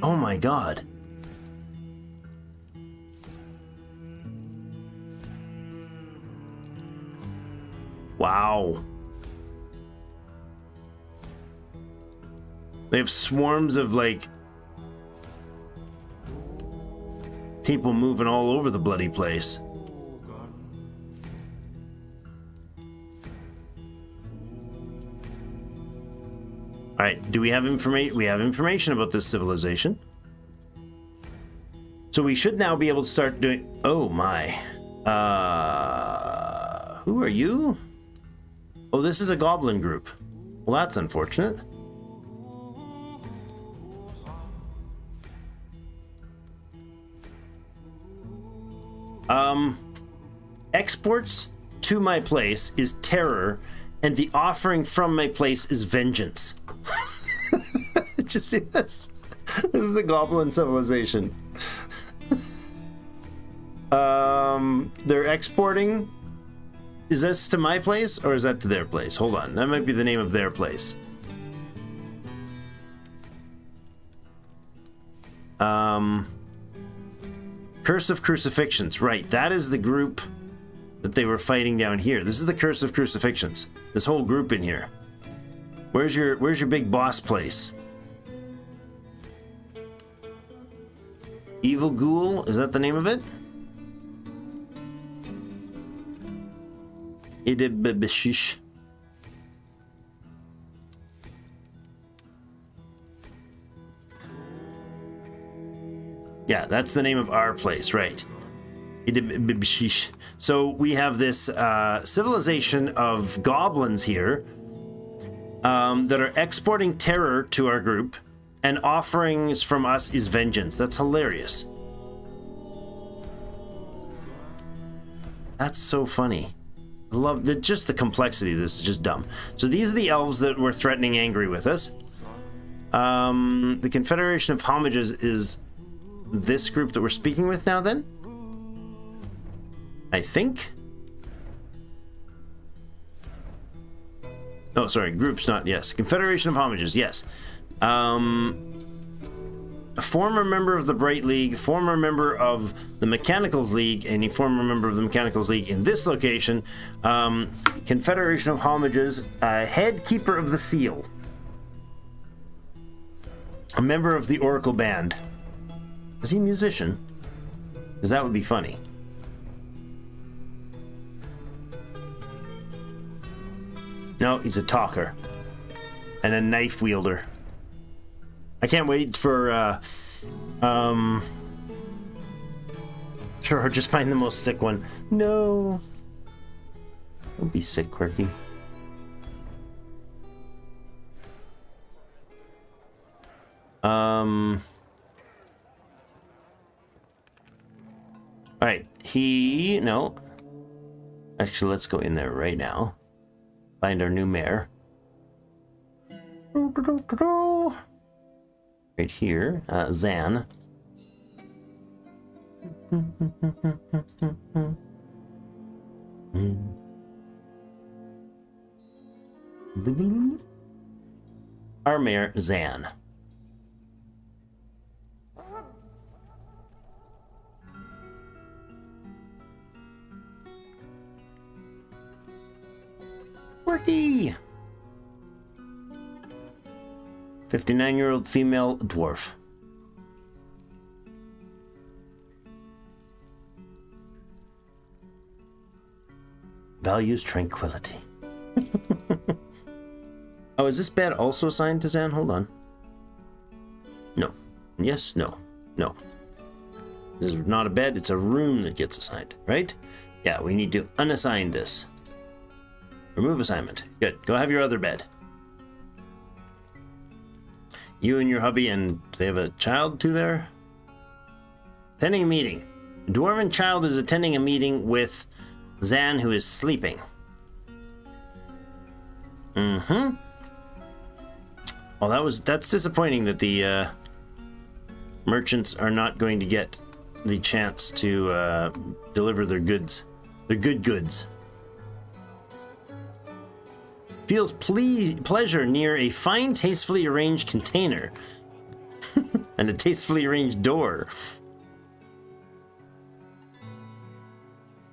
Oh my god. Wow. They have swarms of, like, people moving all over the bloody place. All right, do we have information? We have information about this civilization. So we should now be able to start doing... Oh my. Who are you? Oh, this is a goblin group. Well, that's unfortunate. Exports to my place is terror, and the offering from my place is vengeance. Did you see this? This is a goblin civilization. They're exporting. Is this to my place or is that to their place? Hold on, that might be the name of their place. Curse of Crucifixions, right? That is the group that they were fighting down here. This is the Curse of Crucifixions. This whole group in here. Where's your big boss place? Evil Ghoul, is that the name of it? Idibibishish. Yeah, that's the name of our place, right? Idibibishish. So we have this civilization of goblins here that are exporting terror to our group, and offerings from us is vengeance. That's hilarious. That's so funny. I love just the complexity of this is just dumb. So these are the elves that were threatening angry with us. The Confederation of Homages is this group that we're speaking with now then? I think. Oh, sorry, groups, not yes. Confederation of Homages, yes. A former member of the Bright League, former member of the Mechanicals League, and a former member of the Mechanicals League in this location. Confederation of Homages, head keeper of the seal. A member of the Oracle Band. Is he a musician? Because that would be funny. No, he's a talker. And a knife wielder. I can't wait for, sure, just find the most sick one. No. Don't be sick, Quirky. Alright, no. Actually, let's go in there right now. Find our new mayor. Right here, Zan. Our mayor, Zan. Quirky! 59-year-old female dwarf. Values tranquility. Oh, is this bed also assigned to Zan? Hold on. No. Yes, no. No. This is not a bed, it's a room that gets assigned, right? Yeah, we need to unassign this. Remove assignment. Good. Go have your other bed. You and your hubby, and they have a child too there? Attending a meeting. A dwarven child is attending a meeting with Zan, who is sleeping. Mm-hmm. Well, that's disappointing that the merchants are not going to get the chance to deliver their goods. Their good goods. Feels pleasure near a fine, tastefully arranged container. And a tastefully arranged door.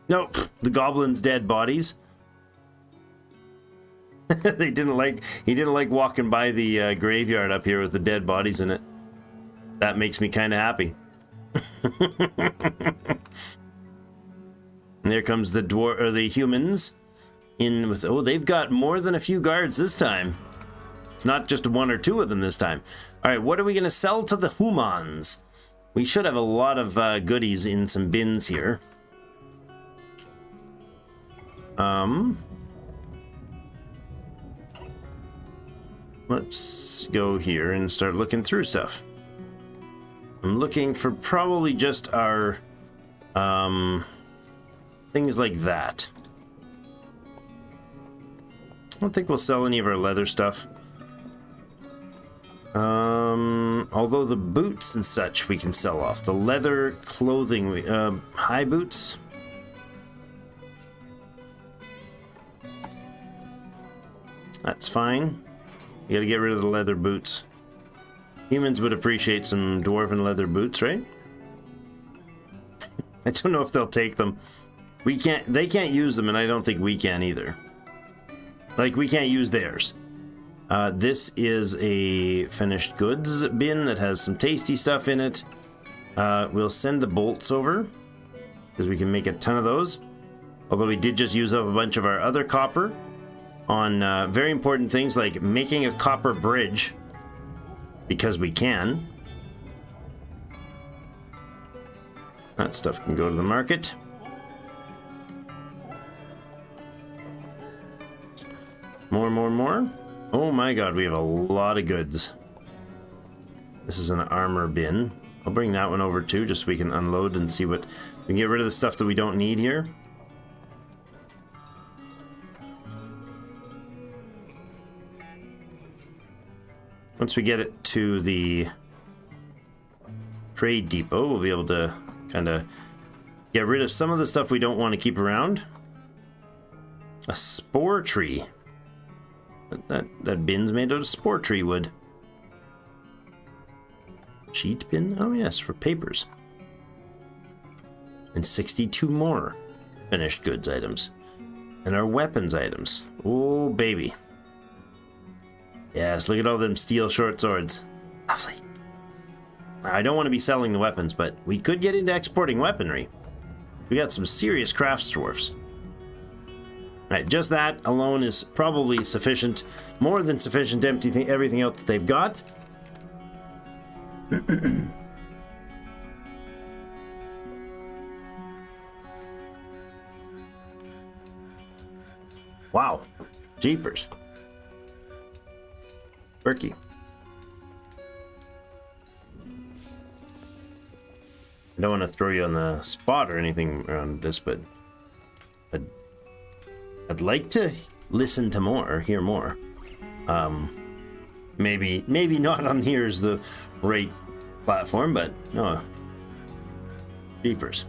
No, the goblins' dead bodies. He didn't like walking by the graveyard up here with the dead bodies in it. That makes me kind of happy. And there comes the humans in with, oh, they've got more than a few guards this time. It's not just one or two of them this time. All right, what are we going to sell to the humans? We should have a lot of goodies in some bins here. Let's go here and start looking through stuff. I'm looking for probably just our things like that. I don't think we'll sell any of our leather stuff. Although the boots and such we can sell off. The leather clothing, high boots. That's fine. You gotta get rid of the leather boots. Humans would appreciate some dwarven leather boots, right? I don't know if they'll take them. They can't use them, and I don't think we can either. Like, we can't use theirs. This is a finished goods bin that has some tasty stuff in it. We'll send the bolts over, because we can make a ton of those. Although we did just use up a bunch of our other copper on very important things like making a copper bridge, because we can. That stuff can go to the market. More. Oh my god, we have a lot of goods. This is an armor bin. I'll bring that one over too, just so we can unload and see what... We can get rid of the stuff that we don't need here. Once we get it to the trade depot, we'll be able to kind of get rid of some of the stuff we don't want to keep around. A spore tree. That bin's made out of spore tree wood. Cheat bin? Oh yes, for papers. And 62 more finished goods items. And our weapons items. Oh baby. Yes, look at all them steel short swords. Lovely. I don't want to be selling the weapons, but we could get into exporting weaponry. We got some serious crafts dwarfs. Right, just that alone is probably sufficient, more than sufficient to empty everything out that they've got. Wow, jeepers. Berkey. I don't want to throw you on the spot or anything around this, but I'd like to listen to more, or hear more. Maybe not on here's the right platform, but no. Jeepers.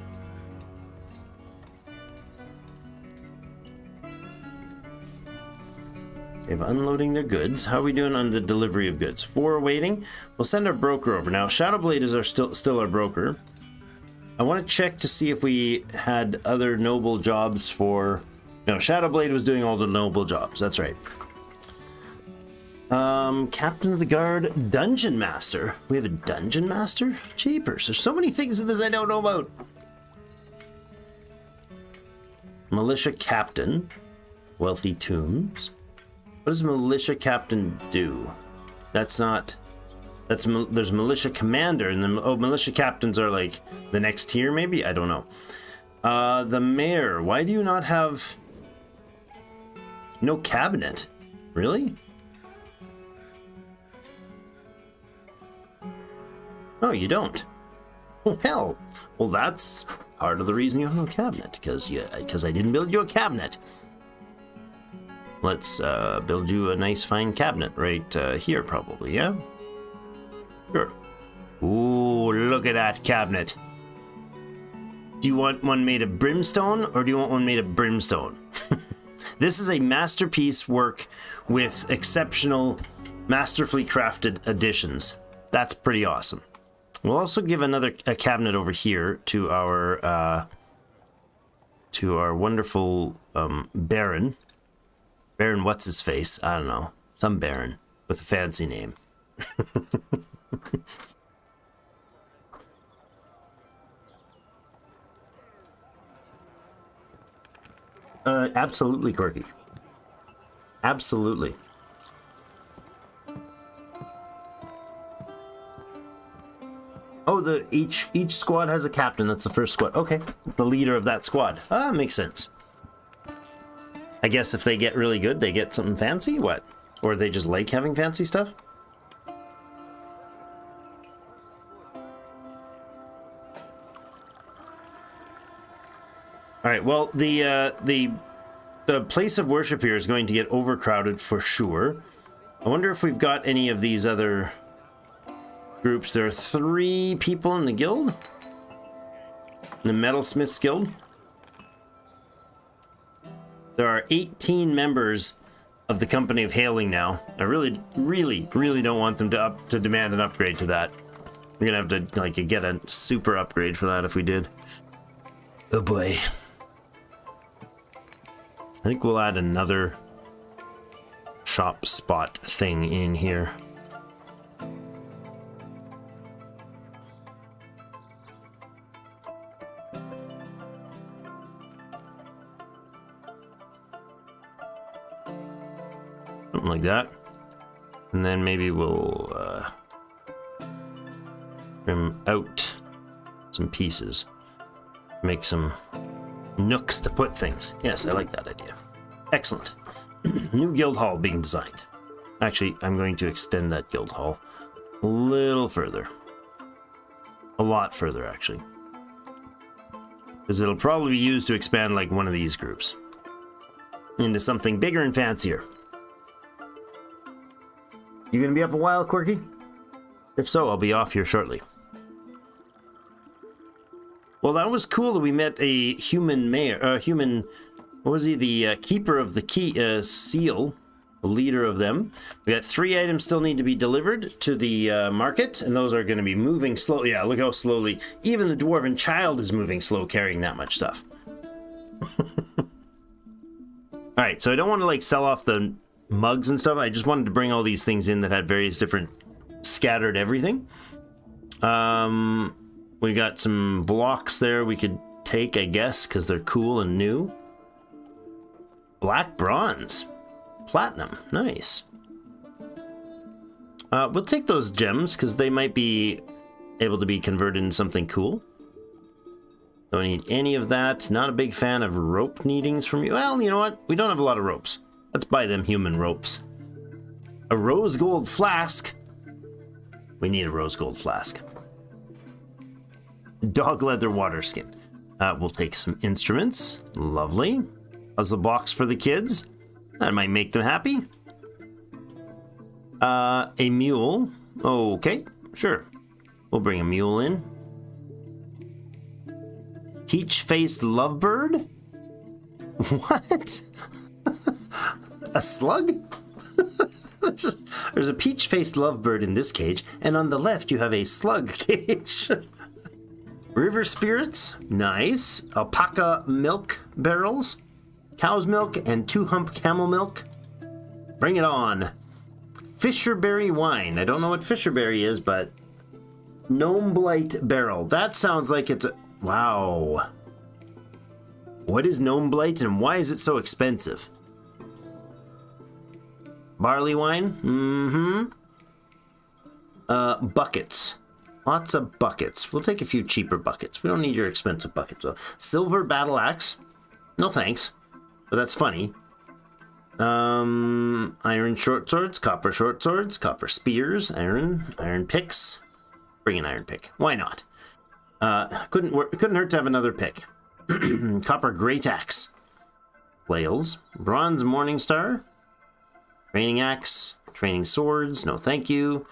They have unloading their goods. How are we doing on the delivery of goods? 4 waiting. We'll send our broker over. Now, Shadowblade is still our broker. I want to check to see if we had other noble jobs for... No, Shadowblade was doing all the noble jobs. That's right. Captain of the Guard, Dungeon Master. We have a Dungeon Master? Jeepers, there's so many things in this I don't know about. Militia Captain. Wealthy Tombs. What does Militia Captain do? That's not... there's Militia Commander, and then Militia Captains are like the next tier, maybe? I don't know. The Mayor. Why do you not have... No cabinet? Really? Oh, you don't? Oh, hell. Well, that's part of the reason you have no cabinet, because I didn't build you a cabinet. Let's build you a nice, fine cabinet right here, probably, yeah? Sure. Ooh, look at that cabinet. Do you want one made of brimstone, or do you want one made of brimstone? This is a masterpiece work with exceptional, masterfully crafted additions. That's pretty awesome. We'll also give a cabinet over here to our wonderful Baron. Baron, what's his face? I don't know. Some Baron with a fancy name. Absolutely, Corky. Absolutely. Oh, each squad has a captain. That's the first squad. Okay, the leader of that squad. Ah, makes sense. I guess if they get really good, they get something fancy. What? Or they just like having fancy stuff. All right. Well, the place of worship here is going to get overcrowded for sure. I wonder if we've got any of these other groups. There are 3 people in the guild. The Metalsmiths Guild. There are 18 members of the Company of Hailing now. I really, really, really don't want them to demand an upgrade to that. We're gonna have to like get a super upgrade for that if we did. Oh boy. I think we'll add another shop spot thing in here. Something like that. And then maybe we'll trim out some pieces. Make some nooks to put things. Yes, I like that idea. Excellent. New guild hall being designed. Actually, I'm going to extend that guild hall a little further. A lot further, actually. Because it'll probably be used to expand like one of these groups into something bigger and fancier. You gonna be up a while, Quirky? If so, I'll be off here shortly. Well, that was cool that we met a human mayor, what was he? The keeper of the key, seal, the leader of them. We got 3 items still need to be delivered to the market, and those are going to be moving slowly. Yeah, look how slowly. Even the dwarven child is moving slow carrying that much stuff. Alright, so I don't want to like sell off the mugs and stuff. I just wanted to bring all these things in that had various different scattered everything. We got some blocks there we could take, I guess, because they're cool and new. Black bronze. Platinum. Nice. We'll take those gems because they might be able to be converted into something cool. Don't need any of that. Not a big fan of rope needings from you. Well, you know what? We don't have a lot of ropes. Let's buy them human ropes. A rose gold flask. We need a rose gold flask. Dog leather water skin. We'll take some instruments. Lovely. Puzzle box for the kids. That might make them happy. A mule. Okay, sure. We'll bring a mule in. Peach-faced lovebird? What? A slug? There's a peach-faced lovebird in this cage, and on the left you have a slug cage. River spirits, nice. Alpaca milk barrels, cow's milk, and 2-hump camel milk. Bring it on. Fisherberry wine. I don't know what fisherberry is, but gnome blight barrel. That sounds like it's a... Wow. What is gnome blight and why is it so expensive? Barley wine? Mm-hmm. Buckets. Lots of buckets. We'll take a few cheaper buckets. We don't need your expensive buckets. So, silver battle axe. No thanks. But that's funny. Iron short swords, copper spears, iron picks. Bring an iron pick. Why not? Couldn't hurt to have another pick. Copper great axe. Flails. Bronze morning star. Training axe. Training swords. No thank you.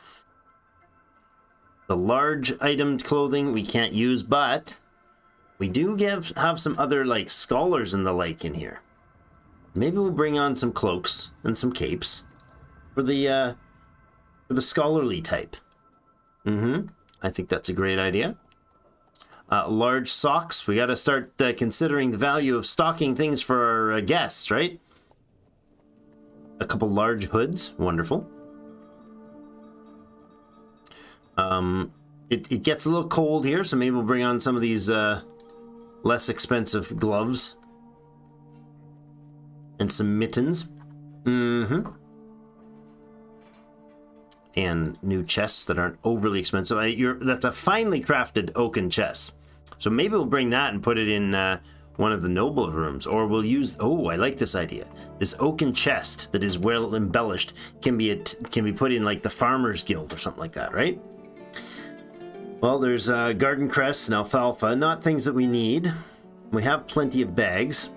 The large itemed clothing we can't use, but we do have some other like scholars and the like in here. Maybe we'll bring on some cloaks and some capes for the scholarly type. I think that's a great idea. Large socks. We got to start considering the value of stocking things for our guests, right? A couple large hoods. Wonderful. It gets a little cold here, so maybe we'll bring on some of these less expensive gloves. And some mittens. And new chests that aren't overly expensive. That's a finely crafted oaken chest. So maybe we'll bring that and put it in one of the noble rooms. Or we'll use... Oh, I like this idea. This oaken chest that is well embellished can be put in like the Farmers Guild or something like that, right? Well, there's garden cress and alfalfa. Not things that we need. We have plenty of bags.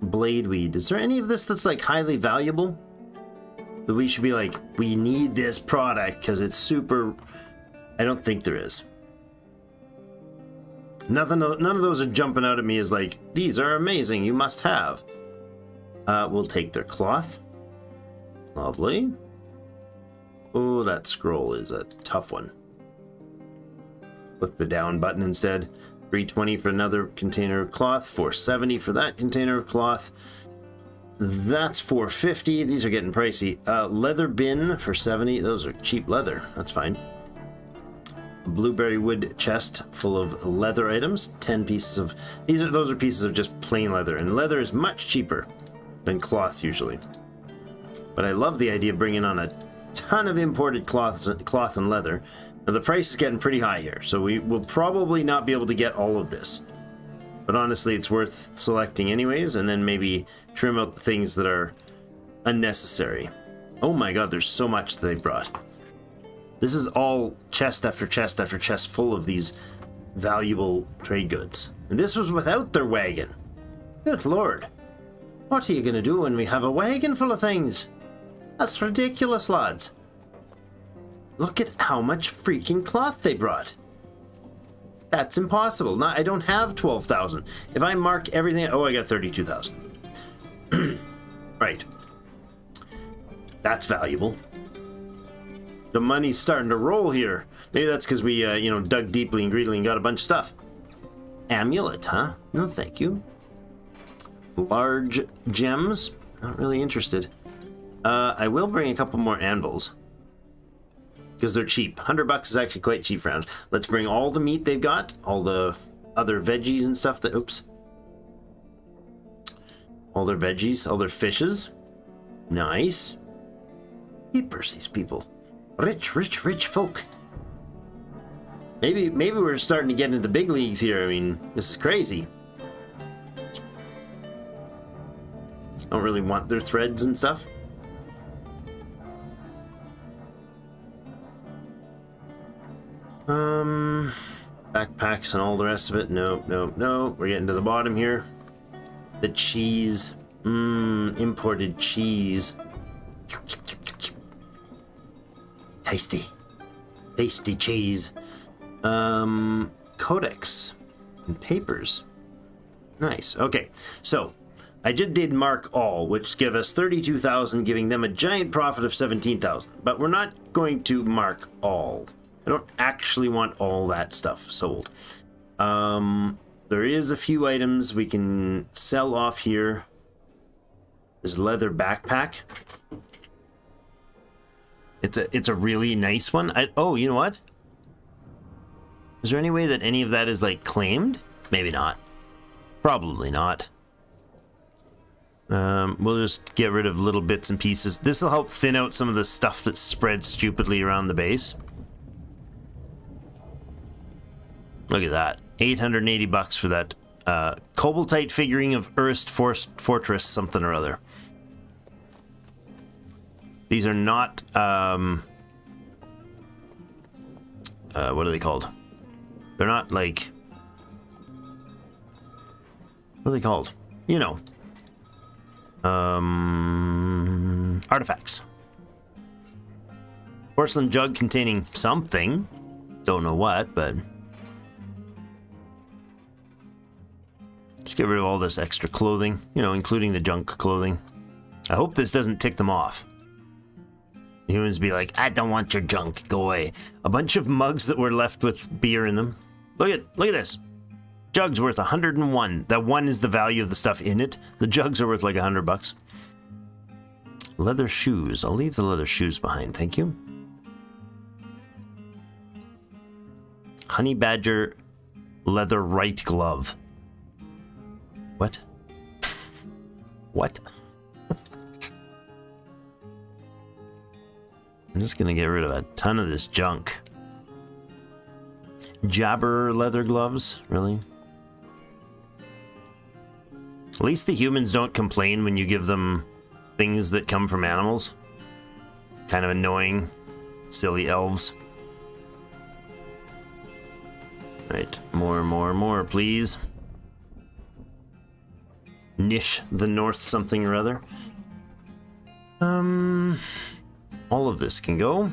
Blade weed. Is there any of this that's like highly valuable? That we should be like, we need this product because it's super... I don't think there is. None of those are jumping out at me as like, these are amazing, you must have. We'll take their cloth. Lovely. Oh, that scroll is a tough one. Click the down button instead. 320 for another container of cloth, 470 for that container of cloth. That's 450. These are getting pricey. Leather bin for 70. Those are cheap leather. That's fine. Blueberry wood chest full of leather items. 10 pieces of... Those are pieces of just plain leather. And leather is much cheaper than cloth usually. But I love the idea of bringing on a ton of imported cloth and leather. Now the price is getting pretty high here, so we will probably not be able to get all of this. But honestly, it's worth selecting anyways, and then maybe trim out the things that are unnecessary. Oh my god, there's so much that they brought. This is all chest after chest after chest full of these valuable trade goods. And this was without their wagon. Good lord. What are you going to do when we have a wagon full of things? That's ridiculous, lads. Look at how much freaking cloth they brought. That's impossible. Now, I don't have 12,000. If I mark everything... Oh, I got 32,000. Right. That's valuable. The money's starting to roll here. Maybe that's because we, dug deeply and greedily and got a bunch of stuff. Amulet, huh? No, thank you. Large gems. Not really interested. I will bring a couple more anvils. Because they're cheap. $100 is actually quite cheap for anvils. Let's bring all the meat they've got. All the other veggies and stuff that... Oops. All their veggies. All their fishes. Nice. Keepers, these people. Rich, rich, rich folk. Maybe we're starting to get into the big leagues here. I mean, this is crazy. Don't really want their threads and stuff. Backpacks and all the rest of it. No, no, no. We're getting to the bottom here. The cheese. Imported cheese. Tasty. Tasty cheese. Codex. And papers. Nice. Okay, so I just did mark all, which give us 32,000, giving them a giant profit of 17,000. But we're not going to mark all. I don't actually want all that stuff sold. There is a few items we can sell off here. There's a leather backpack. It's a really nice one. Oh, you know what? Is there any way that any of that is like claimed? Maybe not. Probably not. We'll just get rid of little bits and pieces. This will help thin out some of the stuff that's spread stupidly around the base. Look at that. $880 for that Koboldite figuring of Dwarf Fortress something or other. These are not what are they called? They're not like, what are they called? You know, artifacts. Porcelain jug containing something. Don't know what, but just get rid of all this extra clothing, you know, including the junk clothing. I hope this doesn't tick them off. The humans be like, I don't want your junk, go away. A bunch of mugs that were left with beer in them. Look at this. Jug's worth 101. That one is the value of the stuff in it. The jugs are worth like $100. Leather shoes. I'll leave the leather shoes behind, thank you. Honey badger leather right glove. What? What? I'm just gonna get rid of a ton of this junk. Jabber leather gloves? Really? At least the humans don't complain when you give them things that come from animals. Kind of annoying. Silly elves. Right, more, please. Nish the North something or other. All of this can go.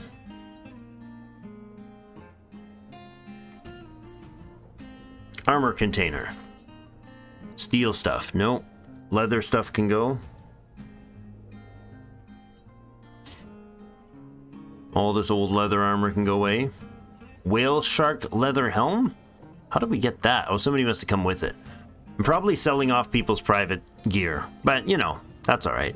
Armor container. Steel stuff, no. Leather stuff can go. All this old leather armor can go away. Whale shark leather helm? How did we get that? Oh, somebody must have come with it. I'm probably selling off people's private gear, but you know, that's alright.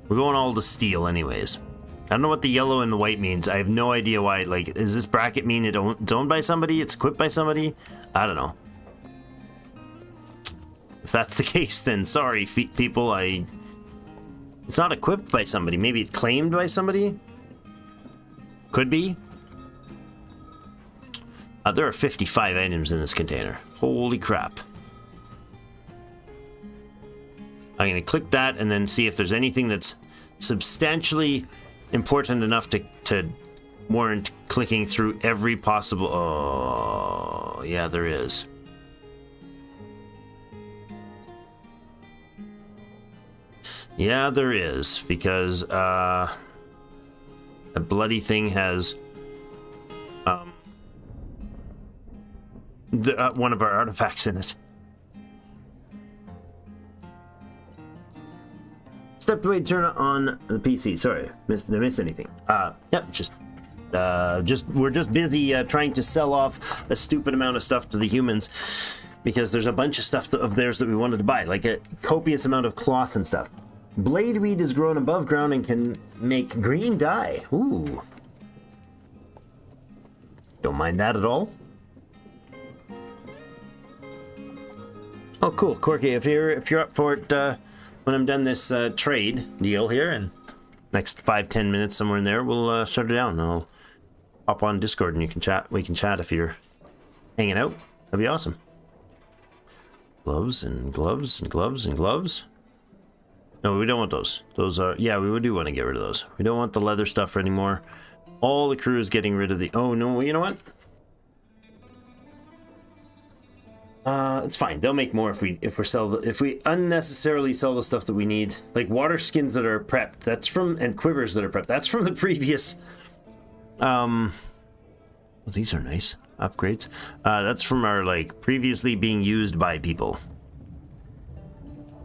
We're going all to steel anyways. I don't know what the yellow and the white means. I have no idea why. Like, does this bracket mean it's owned by somebody? It's equipped by somebody? I don't know. If that's the case, then sorry, people. It's not equipped by somebody. Maybe it's claimed by somebody? Could be. There are 55 items in this container. Holy crap. I'm going to click that and then see if there's anything that's substantially important enough to warrant clicking through every possible... Oh, yeah, there is. Yeah, there is, because a bloody thing has one of our artifacts in it. Step away, turn on the PC. Sorry, did I miss anything? Yep, we're just busy trying to sell off a stupid amount of stuff to the humans because there's a bunch of stuff of theirs that we wanted to buy, like a copious amount of cloth and stuff. Bladeweed is grown above ground and can make green dye. Ooh. Don't mind that at all. Oh, cool, Corky. If you're up for it, when I'm done this trade deal here, and next 5-10 minutes somewhere in there, we'll shut it down, and I'll hop on Discord and you can chat. We can chat if you're hanging out. That'd be awesome. Gloves and gloves and gloves and gloves. No, we don't want those. Those are, yeah, we do want to get rid of those. We don't want the leather stuff anymore. All the crew is getting rid of the... Oh, no, you know what? It's fine. They'll make more if we unnecessarily sell the stuff that we need. Like water skins that are prepped. That's from... And quivers that are prepped. That's from the previous... Well, these are nice. Upgrades. That's from our, like, previously being used by people.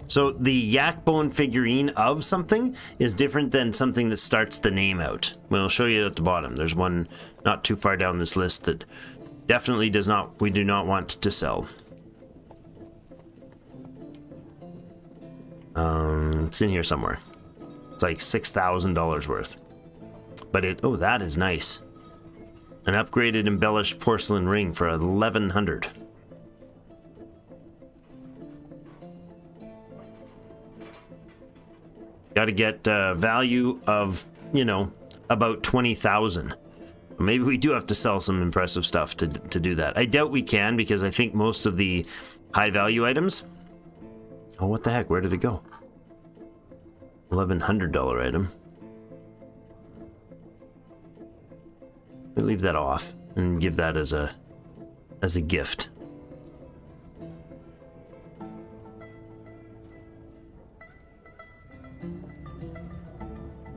So the yak bone figurine of something is different than something that starts the name out. We'll show you at the bottom. There's one not too far down this list that definitely we do not want to sell. It's in here somewhere. It's like $6,000 worth. But oh, that is nice. An upgraded embellished porcelain ring for $1,100. Got to get value of, you know, about 20,000. Maybe we do have to sell some impressive stuff to do that. I doubt we can because I think most of the high value items... Oh, what the heck? Where did it go? $1,100 item. We'll leave that off. and give that as a gift.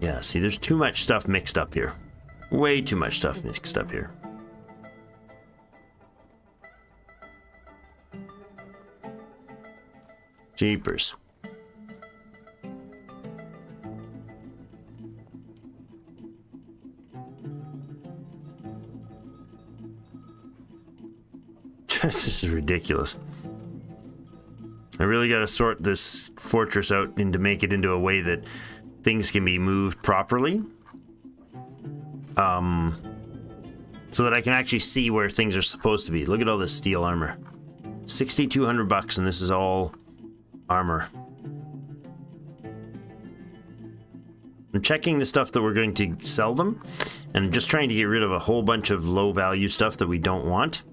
Yeah, see, there's too much stuff mixed up here. Way too much stuff mixed up here. Jeepers. This is ridiculous. I really got to sort this fortress out and to make it into a way that things can be moved properly. So that I can actually see where things are supposed to be. Look at all this steel armor. $6,200 and this is all armor. I'm checking the stuff that we're going to sell them and just trying to get rid of a whole bunch of low value stuff that we don't want.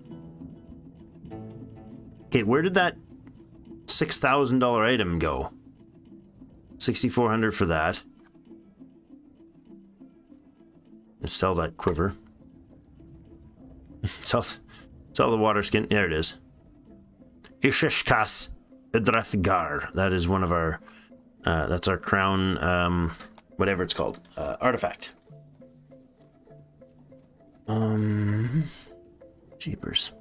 Okay, where did that $6,000 item go? $6,400 for that. Let's sell that quiver. sell the water skin. There it is. Ishishkas Idrathgar. That is one of our. That's our crown. Whatever it's called. Artifact. Jeepers.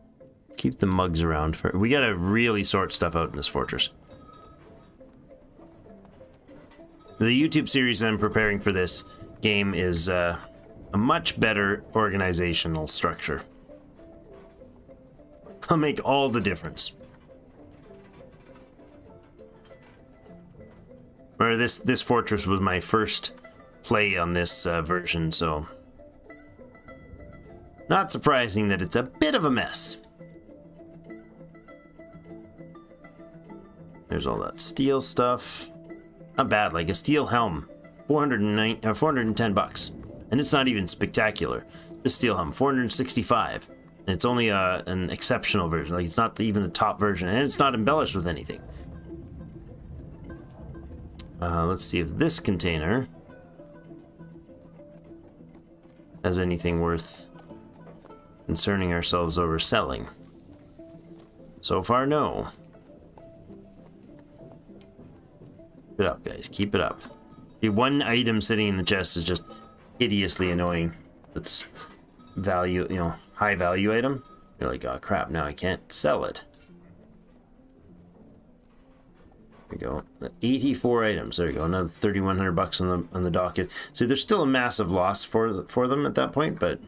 Keep the mugs around. We gotta really sort stuff out in this fortress. The YouTube series I'm preparing for this game is a much better organizational structure. I'll make all the difference. Or this fortress was my first play on this version, so not surprising that it's a bit of a mess. There's all that steel stuff. Not bad, like a steel helm. $410. And it's not even spectacular. This steel helm, $465. And it's only an exceptional version. Like, it's not even the top version. And it's not embellished with anything. Let's see if this container has anything worth concerning ourselves over selling. So far, no. Keep it up, guys. Keep it up. The one item sitting in the chest is just hideously annoying. It's value, you know, high value item. You're like, oh crap, now I can't sell it. There we go. 84 items. There we go. Another $3,100 on the docket. See, there's still a massive loss for them at that point, but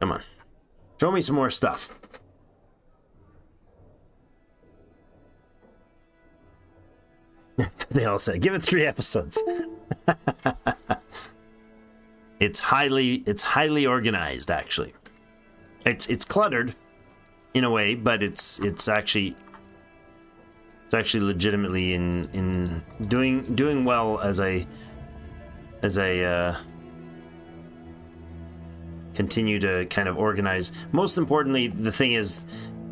come on, show me some more stuff. They all said, give it 3 episodes. It's highly organized, actually. It's cluttered in a way, but it's actually legitimately in doing well as I continue to kind of organize. Most importantly, the thing is,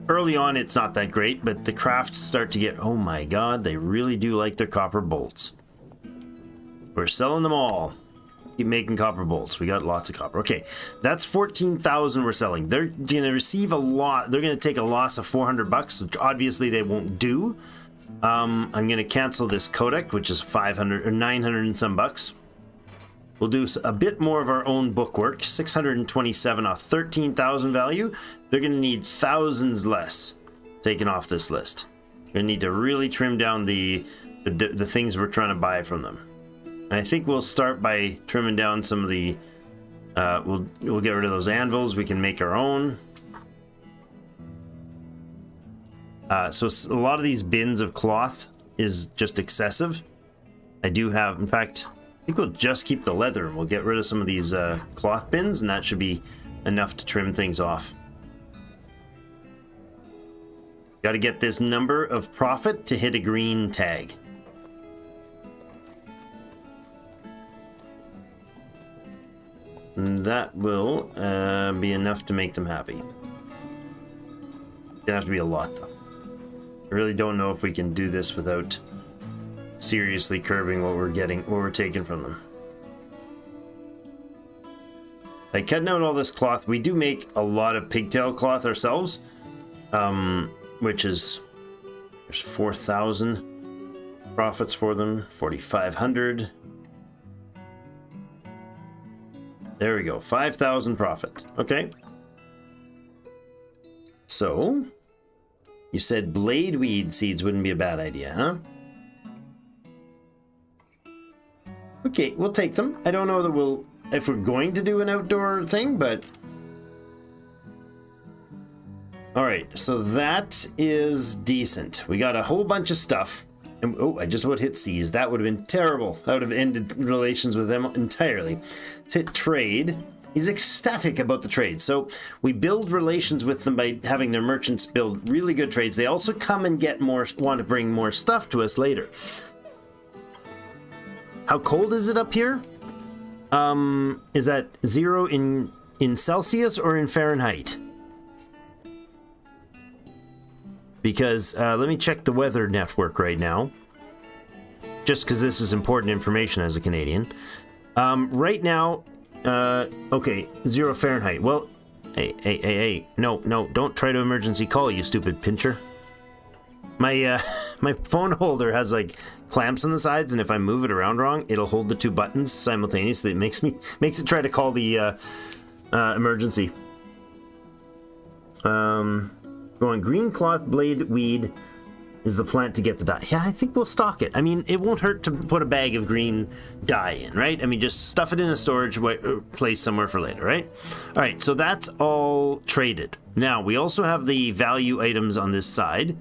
early on, it's not that great, but the crafts start to get, oh my god, they really do like their copper bolts. We're selling them all. Keep making copper bolts. We got lots of copper. Okay, that's 14,000 we're selling. They're going to receive a lot. They're going to take a loss of $400, which obviously they won't do. I'm going to cancel this codec, which is 500 or 900 and some bucks. We'll do a bit more of our own bookwork. 627 off 13,000 value. They're going to need thousands less taken off this list. We're going to need to really trim down the things we're trying to buy from them. And I think we'll start by trimming down some of the... we'll get rid of those anvils. We can make our own. So a lot of these bins of cloth is just excessive. I do have... In fact, I think we'll just keep the leather and we'll get rid of some of these cloth bins, and that should be enough to trim things off. Got to get this number of profit to hit a green tag. And that will be enough to make them happy. Gonna have to be a lot, though. I really don't know if we can do this without seriously curbing what we're taking from them. Like cutting out all this cloth, we do make a lot of pigtail cloth ourselves, which is there's 4,000 profits for them, 4,500. There we go, 5,000 profit. Okay. So, you said bladeweed seeds wouldn't be a bad idea, huh? Okay, we'll take them. I don't know that if we're going to do an outdoor thing, but... Alright, so that is decent. We got a whole bunch of stuff. And, oh, I just about hit C's. That would have been terrible. That would have ended relations with them entirely. Let's hit trade. He's ecstatic about the trade. So we build relations with them by having their merchants build really good trades. They also come and get more, want to bring more stuff to us later. How cold is it up here? Is that 0 in Celsius or in Fahrenheit? Because let me check the weather network right now. Just because this is important information as a Canadian. Right now, okay, 0 Fahrenheit. Well, hey. No, don't try to emergency call, you stupid pincher. My my phone holder has like clamps on the sides, and if I move it around wrong, it'll hold the two buttons simultaneously. It makes it try to call the emergency. Going green cloth blade weed is the plant to get the dye. Yeah, I think we'll stock it. I mean, it won't hurt to put a bag of green dye in, right? I mean, just stuff it in a storage place somewhere for later, right? All right, so that's all traded. Now, we also have the value items on this side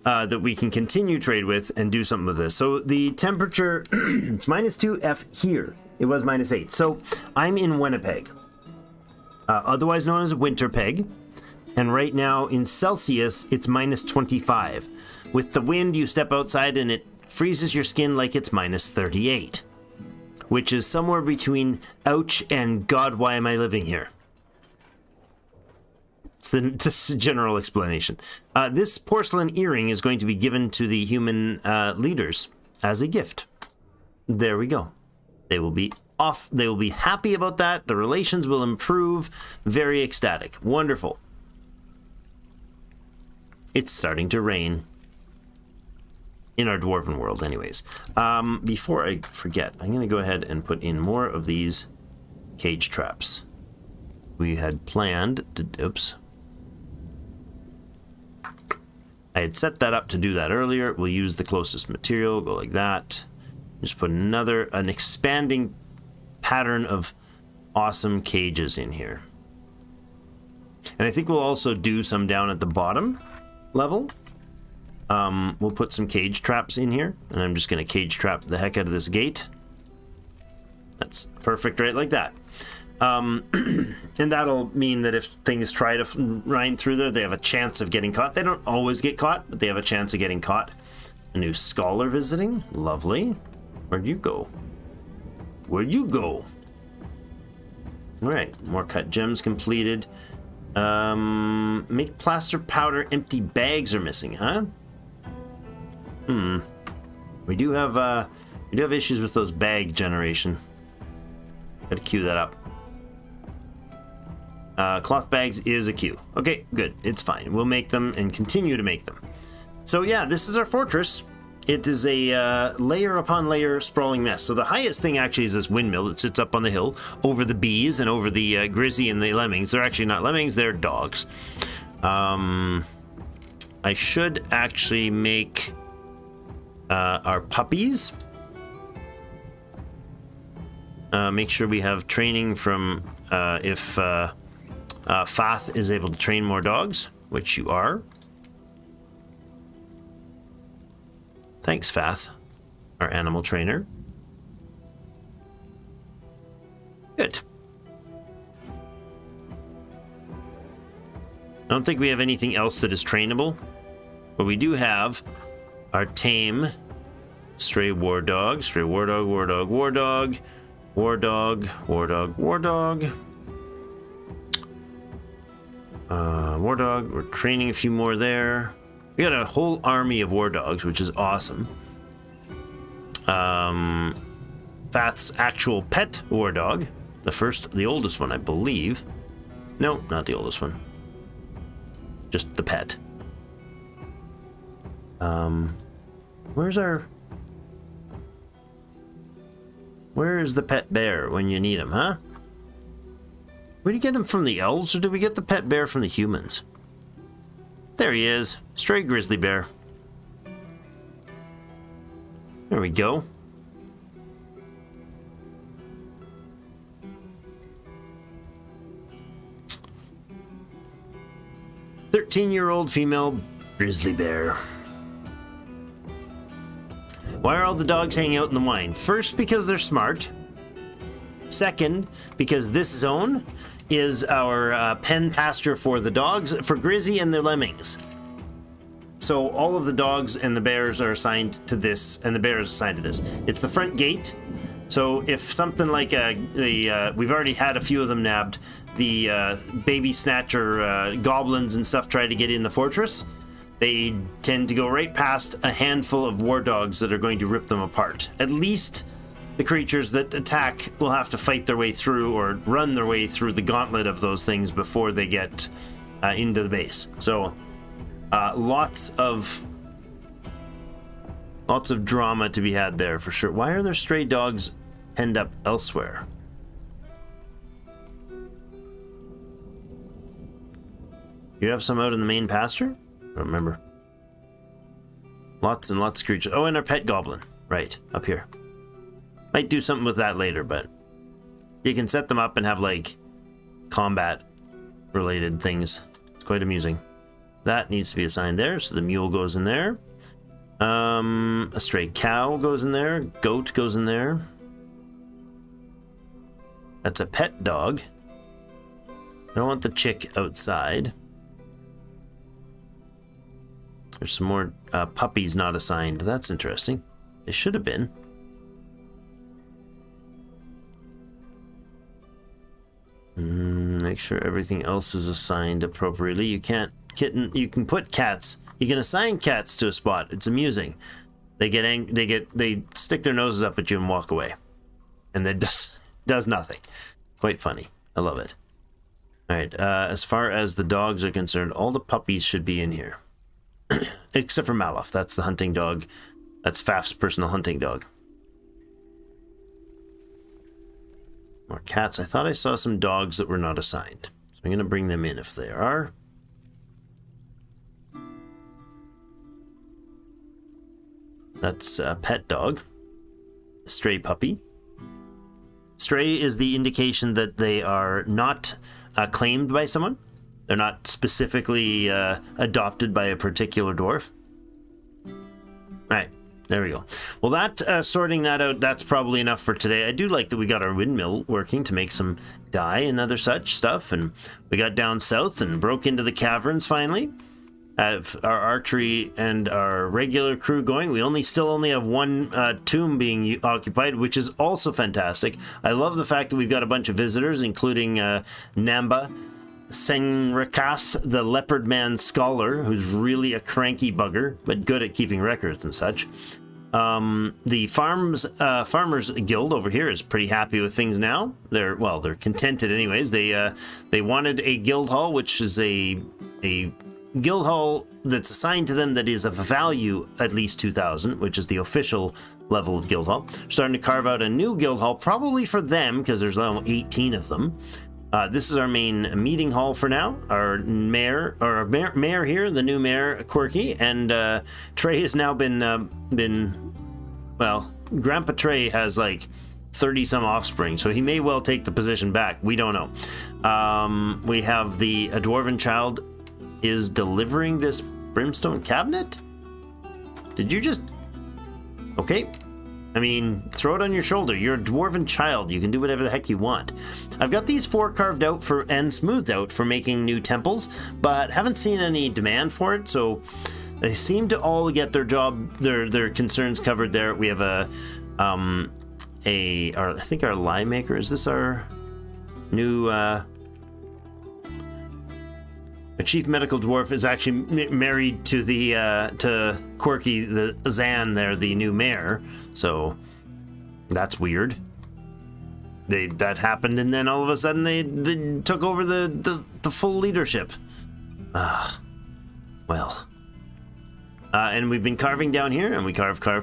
that we can continue trade with and do something with this. So the temperature, it's -2 here. It was -8. So I'm in Winnipeg, otherwise known as Winterpeg. And right now in Celsius, it's -25. With the wind, you step outside and it freezes your skin like it's -38. Which is somewhere between ouch and God, why am I living here? It's the general explanation. This porcelain earring is going to be given to the human leaders as a gift. There we go. They will be off. They will be happy about that. The relations will improve. Very ecstatic. Wonderful. It's starting to rain. In our dwarven world, anyways. Before I forget, I'm going to go ahead and put in more of these cage traps. We had planned to... Oops. I had set that up to do that earlier. We'll use the closest material, go like that. Just put an expanding pattern of awesome cages in here. And I think we'll also do some down at the bottom level. We'll put some cage traps in here, and I'm just going to cage trap the heck out of this gate. That's perfect right like that. And that'll mean that if things try to ride through there, they have a chance of getting caught. They don't always get caught, but they have a chance of getting caught. A new scholar visiting. Lovely. Where'd you go? Where'd you go? All right, more cut gems completed. Make plaster powder. Empty bags are missing, huh? We do have issues with those bag generation. Gotta queue that up. Cloth bags is a queue. Okay, good. It's fine. We'll make them and continue to make them. So yeah, this is our fortress. It is a layer upon layer sprawling mess. So the highest thing actually is this windmill that sits up on the hill over the bees and over the grizzly and the lemmings. They're actually not lemmings, they're dogs. I should actually make our puppies. Make sure we have training from if Fath is able to train more dogs, which you are. Thanks, Fath, our animal trainer. Good. I don't think we have anything else that is trainable, but we do have our tame stray war dog, war dog, war dog, war dog, war dog, war dog, war dog. War dog, we're training a few more there. We got a whole army of war dogs, which is awesome. Fath's actual pet war dog, The oldest one, I believe. No, not the oldest one. Just the pet. Where is the pet bear when you need him, huh? Where did you get him from, the elves, or did we get the pet bear from the humans? There he is. Stray grizzly bear. There we go. "13-year-old female grizzly bear." Why are all the dogs hanging out in the wine? First, because they're smart. Second, because this zone is our pen pasture for the dogs, for Grizzy and the lemmings. So all of the dogs and the bears are assigned to this, and the bear is assigned to this. It's the front gate. So if something like we've already had a few of them nabbed, the baby snatcher goblins and stuff try to get in the fortress, they tend to go right past a handful of war dogs that are going to rip them apart. At least the creatures that attack will have to fight their way through or run their way through the gauntlet of those things before they get into the base. So lots of drama to be had there for sure. Why are there stray dogs penned up elsewhere? You have some out in the main pasture? I don't remember. Lots and lots of creatures. Oh, and our pet goblin. Right, up here. Might do something with that later, but you can set them up and have, like, combat-related things. It's quite amusing. That needs to be assigned there, so the mule goes in there. A stray cow goes in there. Goat goes in there. That's a pet dog. I don't want the chick outside. There's some more puppies not assigned. That's interesting. They should have been. Make sure everything else is assigned appropriately. You can't you can put cats. You can assign cats to a spot. It's amusing. They stick their noses up at you and walk away, and that does nothing. Quite funny. I love it. All right. As far as the dogs are concerned, all the puppies should be in here. Except for Malaf. That's the hunting dog. That's Faf's personal hunting dog. More cats. I thought I saw some dogs that were not assigned. So I'm going to bring them in if they are. That's a pet dog. A stray puppy. Stray is the indication that they are not claimed by someone. They're not specifically adopted by a particular dwarf. Right, there we go. Well, that sorting that out, that's probably enough for today. I do like that we got our windmill working to make some dye and other such stuff, and we got down south and broke into the caverns finally. Have our archery and our regular crew going. We still only have one tomb being occupied, which is also fantastic. I love the fact that we've got a bunch of visitors, including Namba Senrikas, the Leopard Man Scholar, who's really a cranky bugger, but good at keeping records and such. The Farmers Guild over here is pretty happy with things now. They're contented anyways. They wanted a guild hall, which is a guild hall that's assigned to them that is of value at least 2,000, which is the official level of guild hall. Starting to carve out a new guild hall, probably for them, because there's now 18 of them. This is our main meeting hall for now. Our mayor here, the new mayor, Quirky, and Trey has now been Grandpa Trey has like 30 some offspring, so he may well take the position back. We don't know. We have a dwarven child is delivering this brimstone cabinet. Did you just? Okay. I mean, throw it on your shoulder. You're a dwarven child. You can do whatever the heck you want. I've got these 4 carved out and smoothed out for making new temples, but haven't seen any demand for it, so they seem to all get their concerns covered there. We have I think our lye maker. Is this our new our chief medical dwarf is actually married to to Quirky the Zan there, the new mayor. So that's weird. that happened, and then all of a sudden they took over the full leadership. Well. And we've been carving down here, and we carved all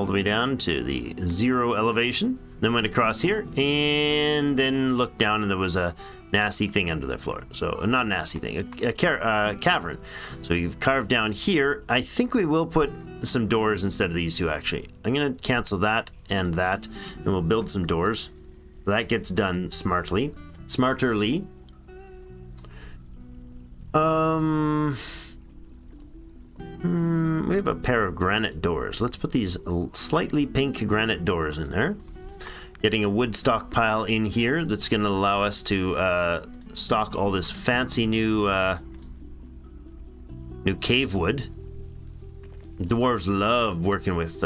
the way down to the 0 elevation. Then went across here, and then looked down, and there was a nasty thing under the floor. So, not a nasty thing, a cavern. So you've carved down here. I think we will put some doors instead of these two, actually. I'm going to cancel that, and we'll build some doors. That gets done smarterly. We have a pair of granite doors. Let's put these slightly pink granite doors in there. Getting a wood stockpile in here that's going to allow us to stock all this fancy new cave wood. Dwarves love working with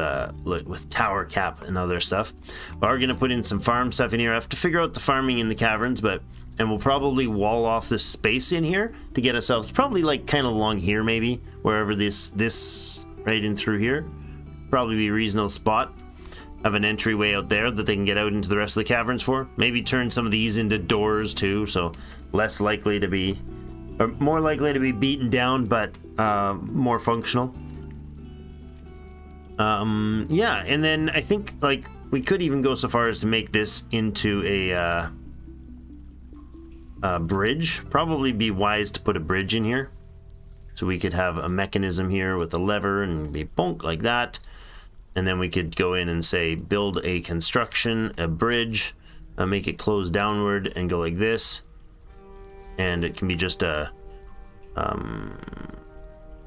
tower cap and other stuff. We are going to put in some farm stuff in here. I have to figure out the farming in the caverns, and we'll probably wall off this space in here to get ourselves probably like kind of along here, maybe wherever this right in through here. Probably be a reasonable spot. Have an entryway out there that they can get out into the rest of the caverns for. Maybe turn some of these into doors too, so less likely to be, or more likely to be beaten down, but more functional. Yeah, and then I think like we could even go so far as to make this into a bridge. Probably be wise to put a bridge in here, so we could have a mechanism here with a lever and be bonk like that, and then we could go in and say build a bridge, make it close downward and go like this, and it can be just a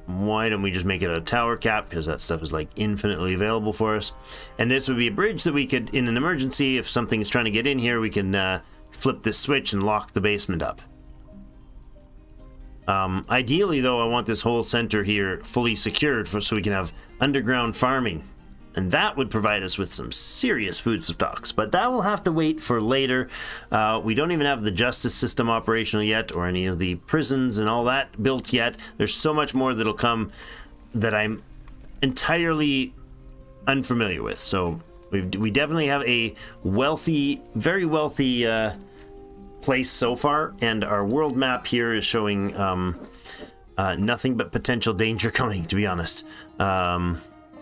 why don't we just make it a tower cap, because that stuff is like infinitely available for us. And this would be a bridge that we could, in an emergency, if something's trying to get in here, we can flip this switch and lock the basement up. Ideally though, I want this whole center here fully secured so we can have underground farming, and that would provide us with some serious food stocks, but that will have to wait for later. We don't even have the justice system operational yet, or any of the prisons and all that built yet. There's so much more that'll come that I'm entirely unfamiliar with. So we definitely have a wealthy, very wealthy place so far, and our world map here is showing nothing but potential danger coming, to be honest.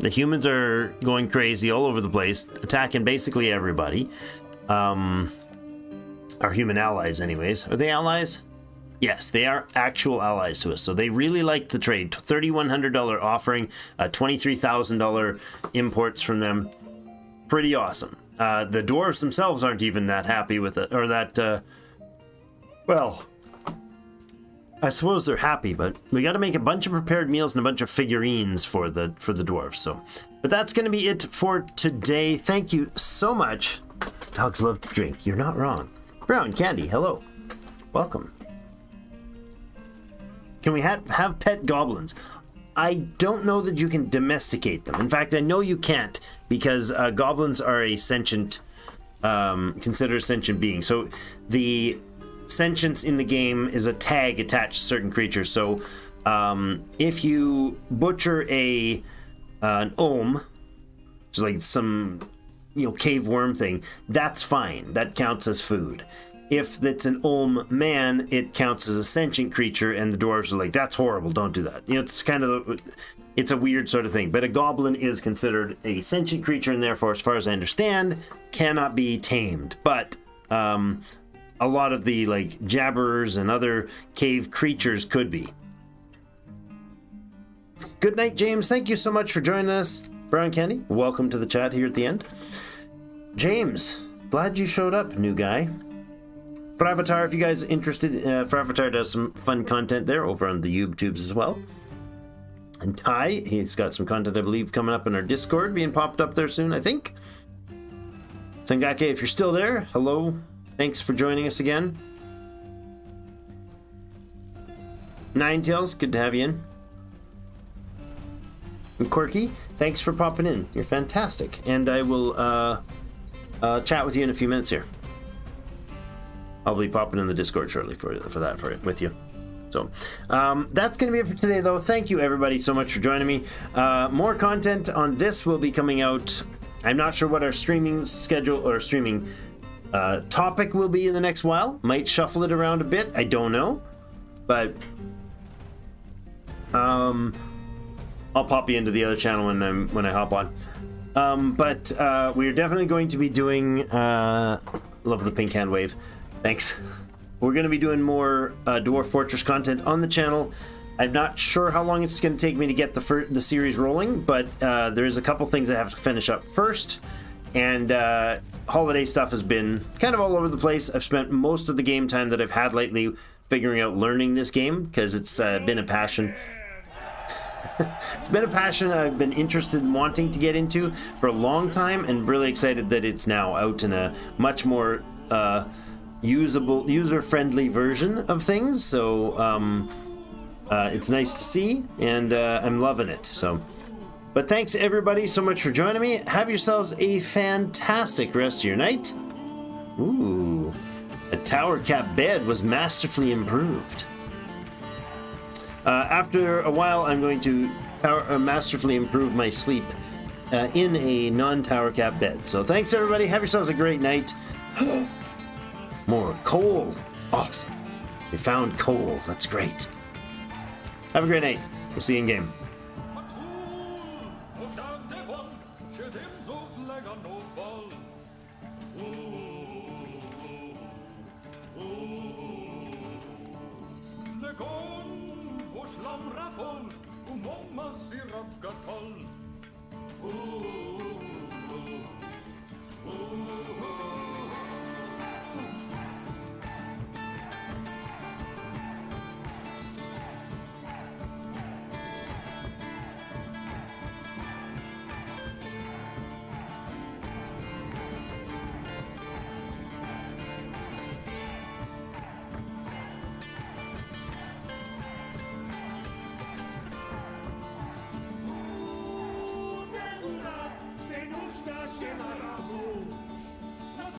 The humans are going crazy all over the place, attacking basically everybody. Our human allies, anyways. Are they allies? Yes, they are actual allies to us. So they really like the trade. $3,100 offering, $23,000 imports from them. Pretty awesome. The dwarves themselves aren't even that happy with it, or that, well, I suppose they're happy, but we got to make a bunch of prepared meals and a bunch of figurines for the dwarves. So, but that's going to be it for today. Thank you so much. Dogs love to drink. You're not wrong. Brown Candy, hello. Welcome. Can we have pet goblins? I don't know that you can domesticate them. In fact, I know you can't, because goblins are a sentient, considered sentient being. So the sentience in the game is a tag attached to certain creatures. So if you butcher an ohm, which is like some cave worm thing, that's fine. That counts as food. If that's an ohm man, it counts as a sentient creature, and the dwarves are like, that's horrible, don't do that. It's kind of it's a weird sort of thing. But a goblin is considered a sentient creature, and therefore, as far as I understand, cannot be tamed. But a lot of the like jabberers and other cave creatures could be. Good night, James. Thank you so much for joining us. Brown Candy, welcome to the chat here at the end. James, glad you showed up, new guy. Fravatar, if you guys are interested, Fravatar does some fun content there over on the YouTubes as well. And Ty, he's got some content, I believe, coming up in our Discord, being popped up there soon, I think. Sengake, if you're still there, hello. Thanks for joining us again. Ninetails, good to have you in. And Quirky, thanks for popping in. You're fantastic. And I will chat with you in a few minutes here. I'll be popping in the Discord shortly for it with you. So that's going to be it for today, though. Thank you, everybody, so much for joining me. More content on this will be coming out, I'm not sure what our streaming schedule or streaming topic will be in the next while. Might shuffle it around a bit. I don't know, but I'll pop you into the other channel when I hop on. But we're definitely going to be doing love the pink hand wave. Thanks. We're going to be doing more Dwarf Fortress content on the channel. I'm not sure how long it's going to take me to get the series rolling, but there's a couple things I have to finish up first. And holiday stuff has been kind of all over the place. I've spent most of the game time that I've had lately figuring out learning this game because it's been a passion. It's been a passion I've been interested in wanting to get into for a long time, and really excited that it's now out in a much more usable, user-friendly version of things. So it's nice to see, and I'm loving it. So, but thanks everybody so much for joining me. Have yourselves a fantastic rest of your night. Ooh, a tower cap bed was masterfully improved. After a while, I'm going to masterfully improve my sleep in a non-tower cap bed. So thanks everybody. Have yourselves a great night. More coal. Awesome. We found coal. That's great. Have a great night. We'll see you in game.